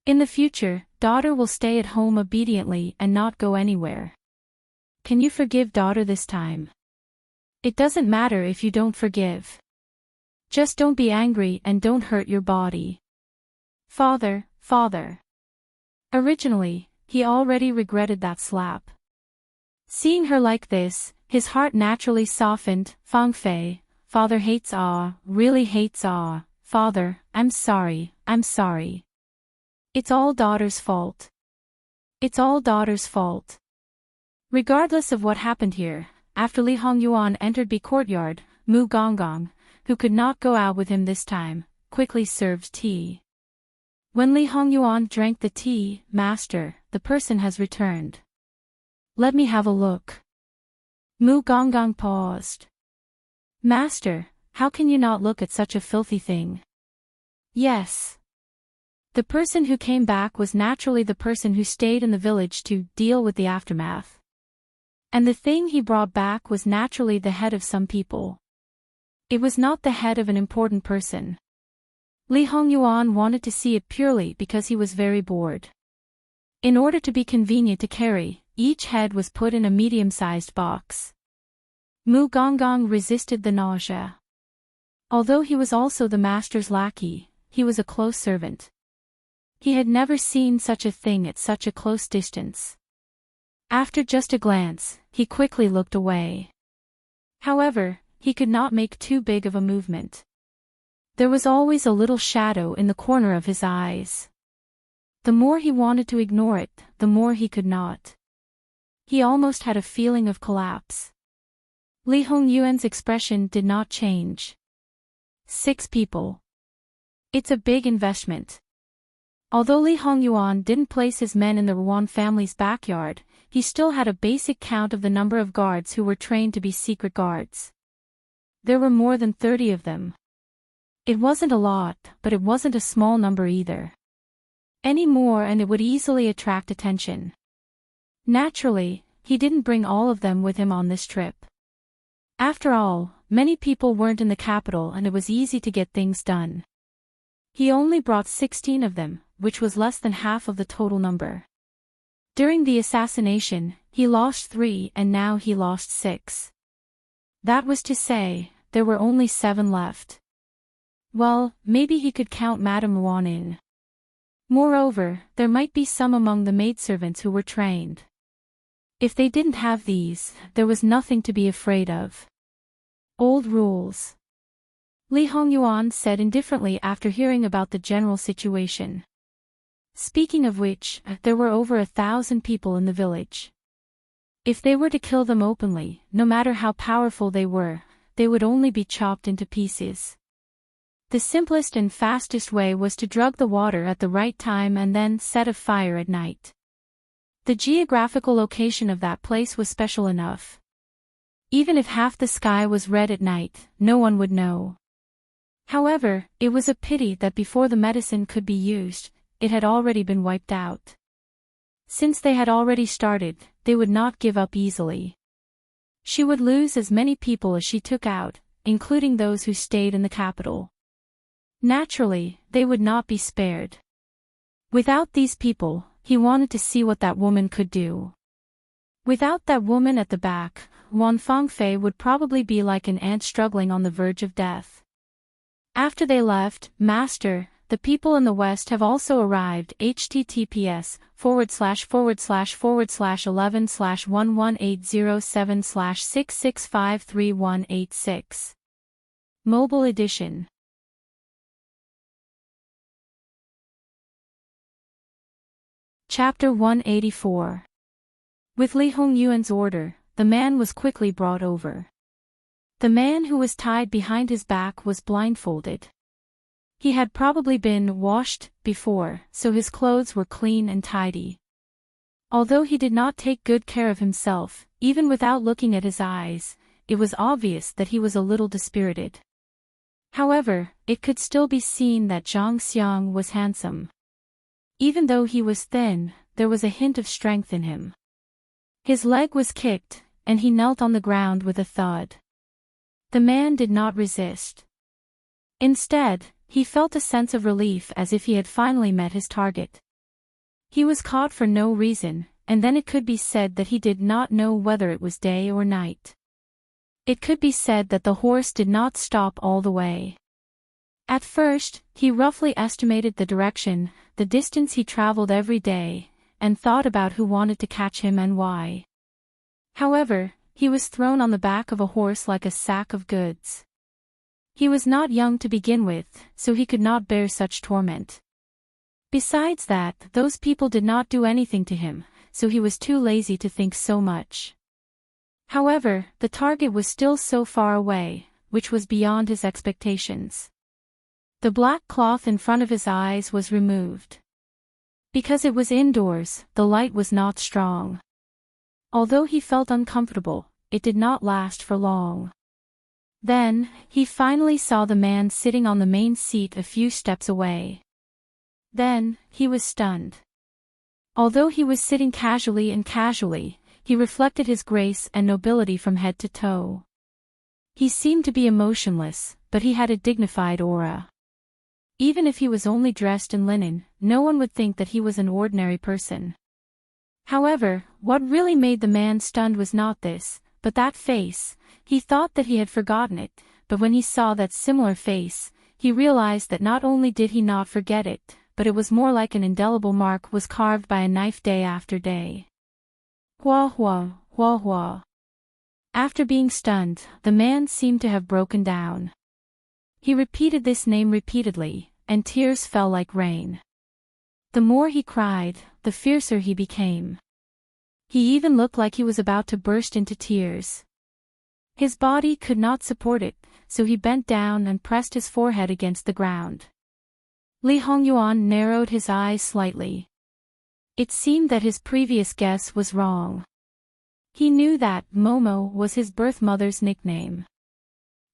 In the future, daughter will stay at home obediently and not go anywhere. Can you forgive daughter this time? It doesn't matter if you don't forgive. Just don't be angry and don't hurt your body. Father, father." Originally, he already regretted that slap. Seeing her like this, his heart naturally softened. "Fang Fei, father hates really hates Father, I'm sorry. It's all daughter's fault. It's all daughter's fault." Regardless of what happened here, after Li Hongyuan entered the courtyard, Mu Gonggong, who could not go out with him this time, quickly served tea. When Li Hongyuan drank the tea, "Master, the person has returned. Let me have a look." Mu Gonggong paused. "Master, how can you not look at such a filthy thing?" "Yes." The person who came back was naturally the person who stayed in the village to deal with the aftermath. And the thing he brought back was naturally the head of some people. It was not the head of an important person. Li Hongyuan wanted to see it purely because he was very bored. In order to be convenient to carry, each head was put in a medium-sized box. Mu Gonggong resisted the nausea. Although he was also the master's lackey, he was a close servant. He had never seen such a thing at such a close distance. After just a glance, he quickly looked away. However, he could not make too big of a movement. There was always a little shadow in the corner of his eyes. The more he wanted to ignore it, the more he could not. He almost had a feeling of collapse. Li Hongyuan's expression did not change. 6 people. It's a big investment. Although Li Hongyuan didn't place his men in the Ruan family's backyard, he still had a basic count of the number of guards who were trained to be secret guards. There were more than 30 of them. It wasn't a lot, but it wasn't a small number either. Any more and it would easily attract attention. Naturally, he didn't bring all of them with him on this trip. After all, many people weren't in the capital and it was easy to get things done. He only brought 16 of them, which was less than half of the total number. During the assassination, he lost 3 and now he lost 6. That was to say, there were only 7 left. Well, maybe he could count Madame Ruan in. Moreover, there might be some among the maidservants who were trained. If they didn't have these, there was nothing to be afraid of. Old rules. Li Hongyuan said indifferently after hearing about the general situation. Speaking of which, there were over 1,000 people in the village. If they were to kill them openly, no matter how powerful they were, they would only be chopped into pieces. The simplest and fastest way was to drug the water at the right time and then set a fire at night. The geographical location of that place was special enough. Even if half the sky was red at night, no one would know. However, it was a pity that before the medicine could be used, it had already been wiped out. Since they had already started, they would not give up easily. She would lose as many people as she took out, including those who stayed in the capital. Naturally, they would not be spared. Without these people, he wanted to see what that woman could do. Without that woman at the back, Wan Fangfei would probably be like an ant struggling on the verge of death. After they left, Master, the people in the West have also arrived. https://11/11807/6653186. Mobile Edition. Chapter 184. With Li Hongyuan's order, the man was quickly brought over. The man who was tied behind his back was blindfolded. He had probably been washed before, so his clothes were clean and tidy. Although he did not take good care of himself, even without looking at his eyes, it was obvious that he was a little dispirited. However, it could still be seen that Zhang Xiang was handsome. Even though he was thin, there was a hint of strength in him. His leg was kicked, and he knelt on the ground with a thud. The man did not resist. Instead, he felt a sense of relief as if he had finally met his target. He was caught for no reason, and then it could be said that he did not know whether it was day or night. It could be said that the horse did not stop all the way. At first, he roughly estimated the direction, the distance he traveled every day, and thought about who wanted to catch him and why. However, he was thrown on the back of a horse like a sack of goods. He was not young to begin with, so he could not bear such torment. Besides that, those people did not do anything to him, so he was too lazy to think so much. However, the target was still so far away, which was beyond his expectations. The black cloth in front of his eyes was removed. Because it was indoors, the light was not strong. Although he felt uncomfortable, it did not last for long. Then, he finally saw the man sitting on the main seat a few steps away. Then, he was stunned. Although he was sitting casually, he reflected his grace and nobility from head to toe. He seemed to be emotionless, but he had a dignified aura. Even if he was only dressed in linen, no one would think that he was an ordinary person. However, what really made the man stunned was not this, but that face. He thought that he had forgotten it, but when he saw that similar face, he realized that not only did he not forget it, but it was more like an indelible mark was carved by a knife day after day. Hua hua, hua hua. After being stunned, the man seemed to have broken down. He repeated this name repeatedly, and tears fell like rain. The more he cried, the fiercer he became. He even looked like he was about to burst into tears. His body could not support it, so he bent down and pressed his forehead against the ground. Li Hongyuan narrowed his eyes slightly. It seemed that his previous guess was wrong. He knew that Momo was his birth mother's nickname.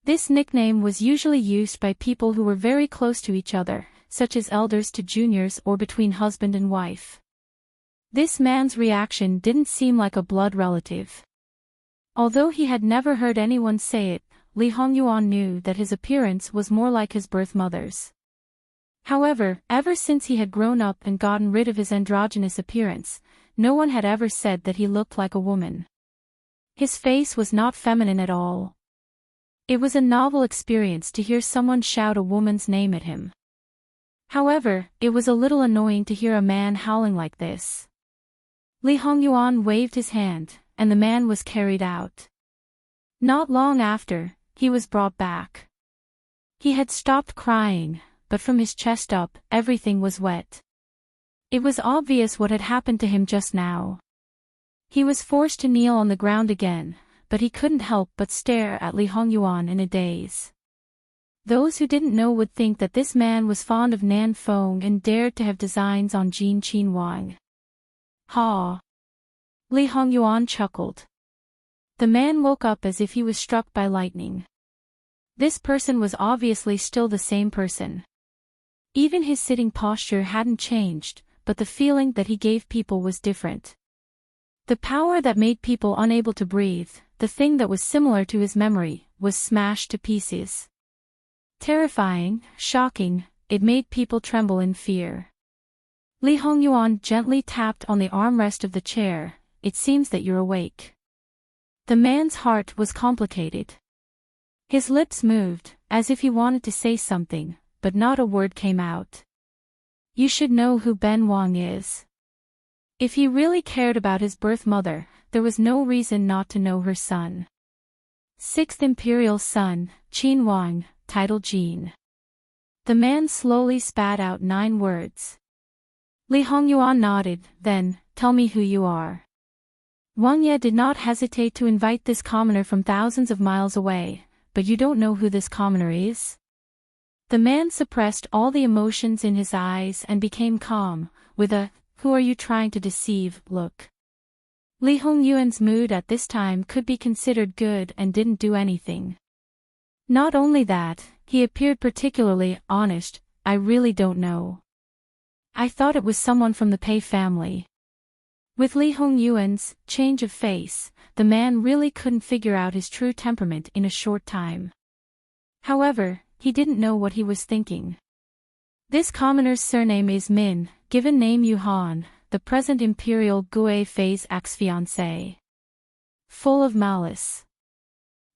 This nickname was usually used by people who were very close to each other, such as elders to juniors or between husband and wife. This man's reaction didn't seem like a blood relative. Although he had never heard anyone say it, Li Hongyuan knew that his appearance was more like his birth mother's. However, ever since he had grown up and gotten rid of his androgynous appearance, no one had ever said that he looked like a woman. His face was not feminine at all. It was a novel experience to hear someone shout a woman's name at him. However, it was a little annoying to hear a man howling like this. Li Hongyuan waved his hand, and the man was carried out. Not long after, he was brought back. He had stopped crying, but from his chest up, everything was wet. It was obvious what had happened to him just now. He was forced to kneel on the ground again, but he couldn't help but stare at Li Hongyuan in a daze. Those who didn't know would think that this man was fond of Nan Feng and dared to have designs on Jin Qin Wang. Ha! Li Hongyuan chuckled. The man woke up as if he was struck by lightning. This person was obviously still the same person. Even his sitting posture hadn't changed, but the feeling that he gave people was different. The power that made people unable to breathe, the thing that was similar to his memory, was smashed to pieces. Terrifying, shocking, it made people tremble in fear. Li Hongyuan gently tapped on the armrest of the chair. It seems that you're awake. The man's heart was complicated. His lips moved, as if he wanted to say something, but not a word came out. You should know who Ben Wang is. If he really cared about his birth mother, there was no reason not to know her son. 6th Imperial Son, Qin Wang, title Jin. The man slowly spat out 9 words. Li Hongyuan nodded, then, tell me who you are. Wang Ye did not hesitate to invite this commoner from thousands of miles away, but you don't know who this commoner is? The man suppressed all the emotions in his eyes and became calm, with a, who are you trying to deceive, look. Li Hongyuan's mood at this time could be considered good and didn't do anything. Not only that, he appeared particularly honest, I really don't know. I thought it was someone from the Pei family. With Li Hongyuan's change of face, the man really couldn't figure out his true temperament in a short time. However, he didn't know what he was thinking. This commoner's surname is Min, given name Yuhan, the present imperial Gui Fei's ex-fiancé. Full of malice.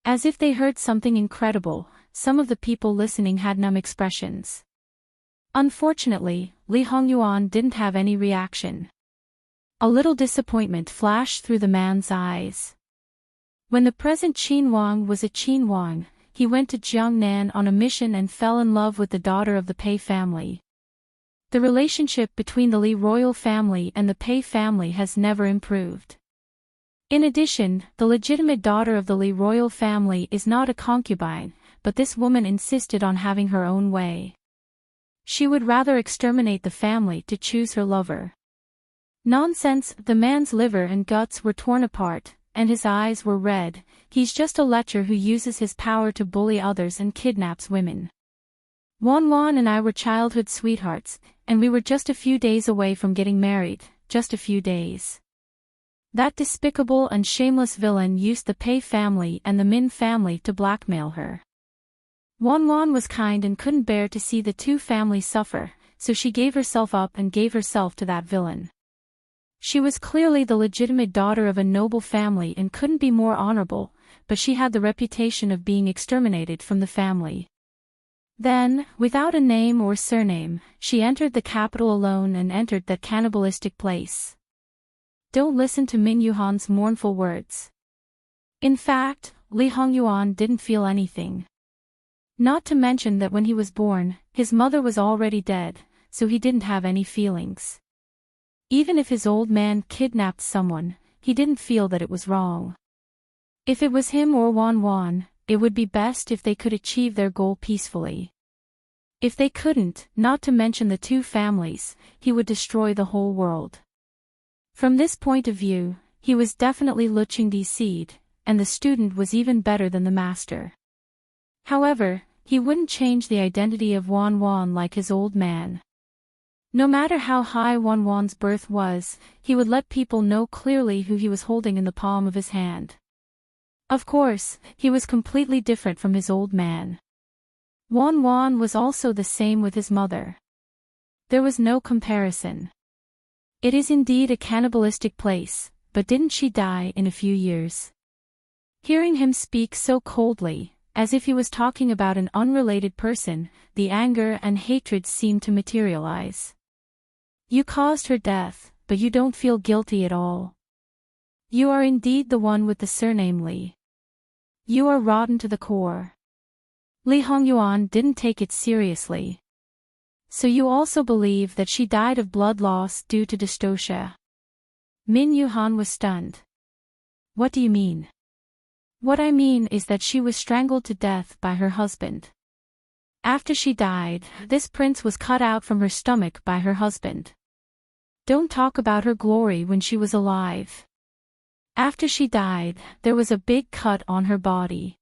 As if they heard something incredible, some of the people listening had numb expressions. Unfortunately, Li Hongyuan didn't have any reaction. A little disappointment flashed through the man's eyes. When the present Qin Wang was a Qin Wang, he went to Jiangnan on a mission and fell in love with the daughter of the Pei family. The relationship between the Li royal family and the Pei family has never improved. In addition, the legitimate daughter of the Li royal family is not a concubine, but this woman insisted on having her own way. She would rather exterminate the family to choose her lover. Nonsense, the man's liver and guts were torn apart, and his eyes were red. He's just a lecher who uses his power to bully others and kidnaps women. Wan and I were childhood sweethearts, and we were just a few days away from getting married, just a few days. That despicable and shameless villain used the Pei family and the Min family to blackmail her. Wan was kind and couldn't bear to see the two families suffer, so she gave herself up and gave herself to that villain. She was clearly the legitimate daughter of a noble family and couldn't be more honorable, but she had the reputation of being exterminated from the family. Then, without a name or surname, she entered the capital alone and entered that cannibalistic place. Don't listen to Min Yuhan's mournful words. In fact, Li Hongyuan didn't feel anything. Not to mention that when he was born, his mother was already dead, so he didn't have any feelings. Even if his old man kidnapped someone, he didn't feel that it was wrong. If it was him or Wan, it would be best if they could achieve their goal peacefully. If they couldn't, not to mention the two families, he would destroy the whole world. From this point of view, he was definitely Lu Qingdi's seed, and the student was even better than the master. However, he wouldn't change the identity of Wan like his old man. No matter how high Wan's birth was, he would let people know clearly who he was holding in the palm of his hand. Of course, he was completely different from his old man. Wan was also the same with his mother. There was no comparison. It is indeed a cannibalistic place, but didn't she die in a few years? Hearing him speak so coldly, as if he was talking about an unrelated person, the anger and hatred seemed to materialize. You caused her death, but you don't feel guilty at all. You are indeed the one with the surname Li. You are rotten to the core. Li Hongyuan didn't take it seriously. So you also believe that she died of blood loss due to dystocia? Min Yuhan was stunned. What do you mean? What I mean is that she was strangled to death by her husband. After she died, this prince was cut out from her stomach by her husband. Don't talk about her glory when she was alive. After she died, there was a big cut on her body.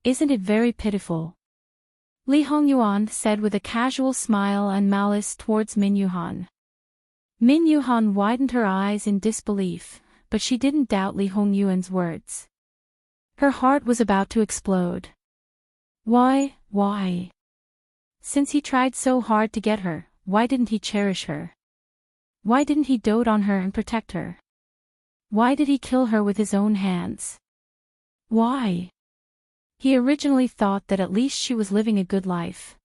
Isn't it very pitiful? Li Hongyuan said with a casual smile and malice towards Min Yuhan. Min Yuhan widened her eyes in disbelief, but she didn't doubt Li Hongyuan's words. Her heart was about to explode. Why? Since he tried so hard to get her, why didn't he cherish her? Why didn't he dote on her and protect her? Why did he kill her with his own hands? Why? He originally thought that at least she was living a good life.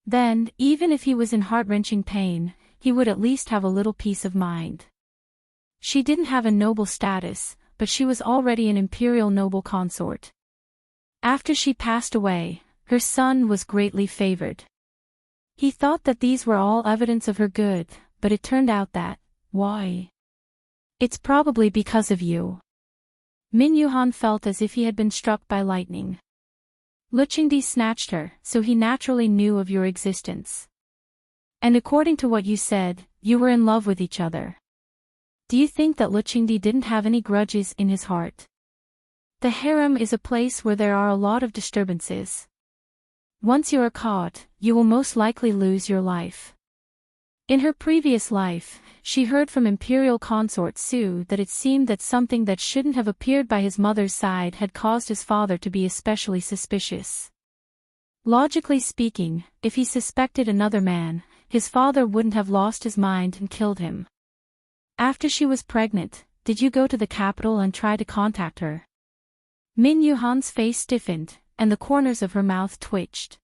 Then, even if he was in heart-wrenching pain, he would at least have a little peace of mind. She didn't have a noble status, but she was already an imperial noble consort. After she passed away, her son was greatly favored. He thought that these were all evidence of her good, but it turned out that, why? It's probably because of you. Min Yuhan felt as if he had been struck by lightning. Lu Qingdi snatched her, so he naturally knew of your existence. And according to what you said, you were in love with each other. Do you think that Lu Qingdi didn't have any grudges in his heart? The harem is a place where there are a lot of disturbances. Once you are caught, you will most likely lose your life. In her previous life, she heard from Imperial Consort Su that it seemed that something that shouldn't have appeared by his mother's side had caused his father to be especially suspicious. Logically speaking, if he suspected another man, his father wouldn't have lost his mind and killed him. After she was pregnant, did you go to the capital and try to contact her? Min Yuhan's face stiffened, and the corners of her mouth twitched.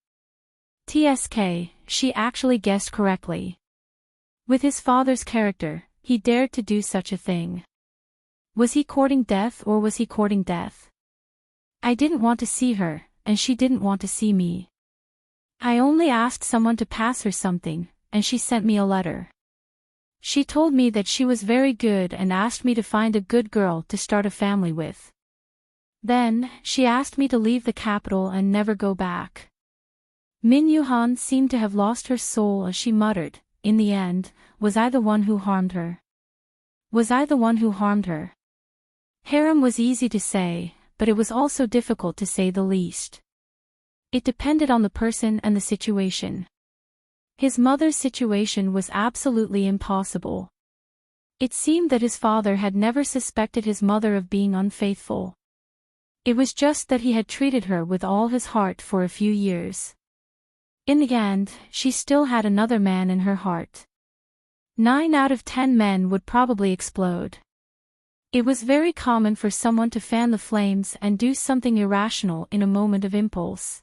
TSK, she actually guessed correctly. With his father's character, he dared to do such a thing. Was he courting death or was he courting death? I didn't want to see her, and she didn't want to see me. I only asked someone to pass her something, and she sent me a letter. She told me that she was very good and asked me to find a good girl to start a family with. Then, she asked me to leave the capital and never go back. Min Yuhan seemed to have lost her soul as she muttered, in the end, was I the one who harmed her? Was I the one who harmed her? Harem was easy to say, but it was also difficult to say the least. It depended on the person and the situation. His mother's situation was absolutely impossible. It seemed that his father had never suspected his mother of being unfaithful. It was just that he had treated her with all his heart for a few years. In the end, she still had another man in her heart. 9 out of 10 men would probably explode. It was very common for someone to fan the flames and do something irrational in a moment of impulse.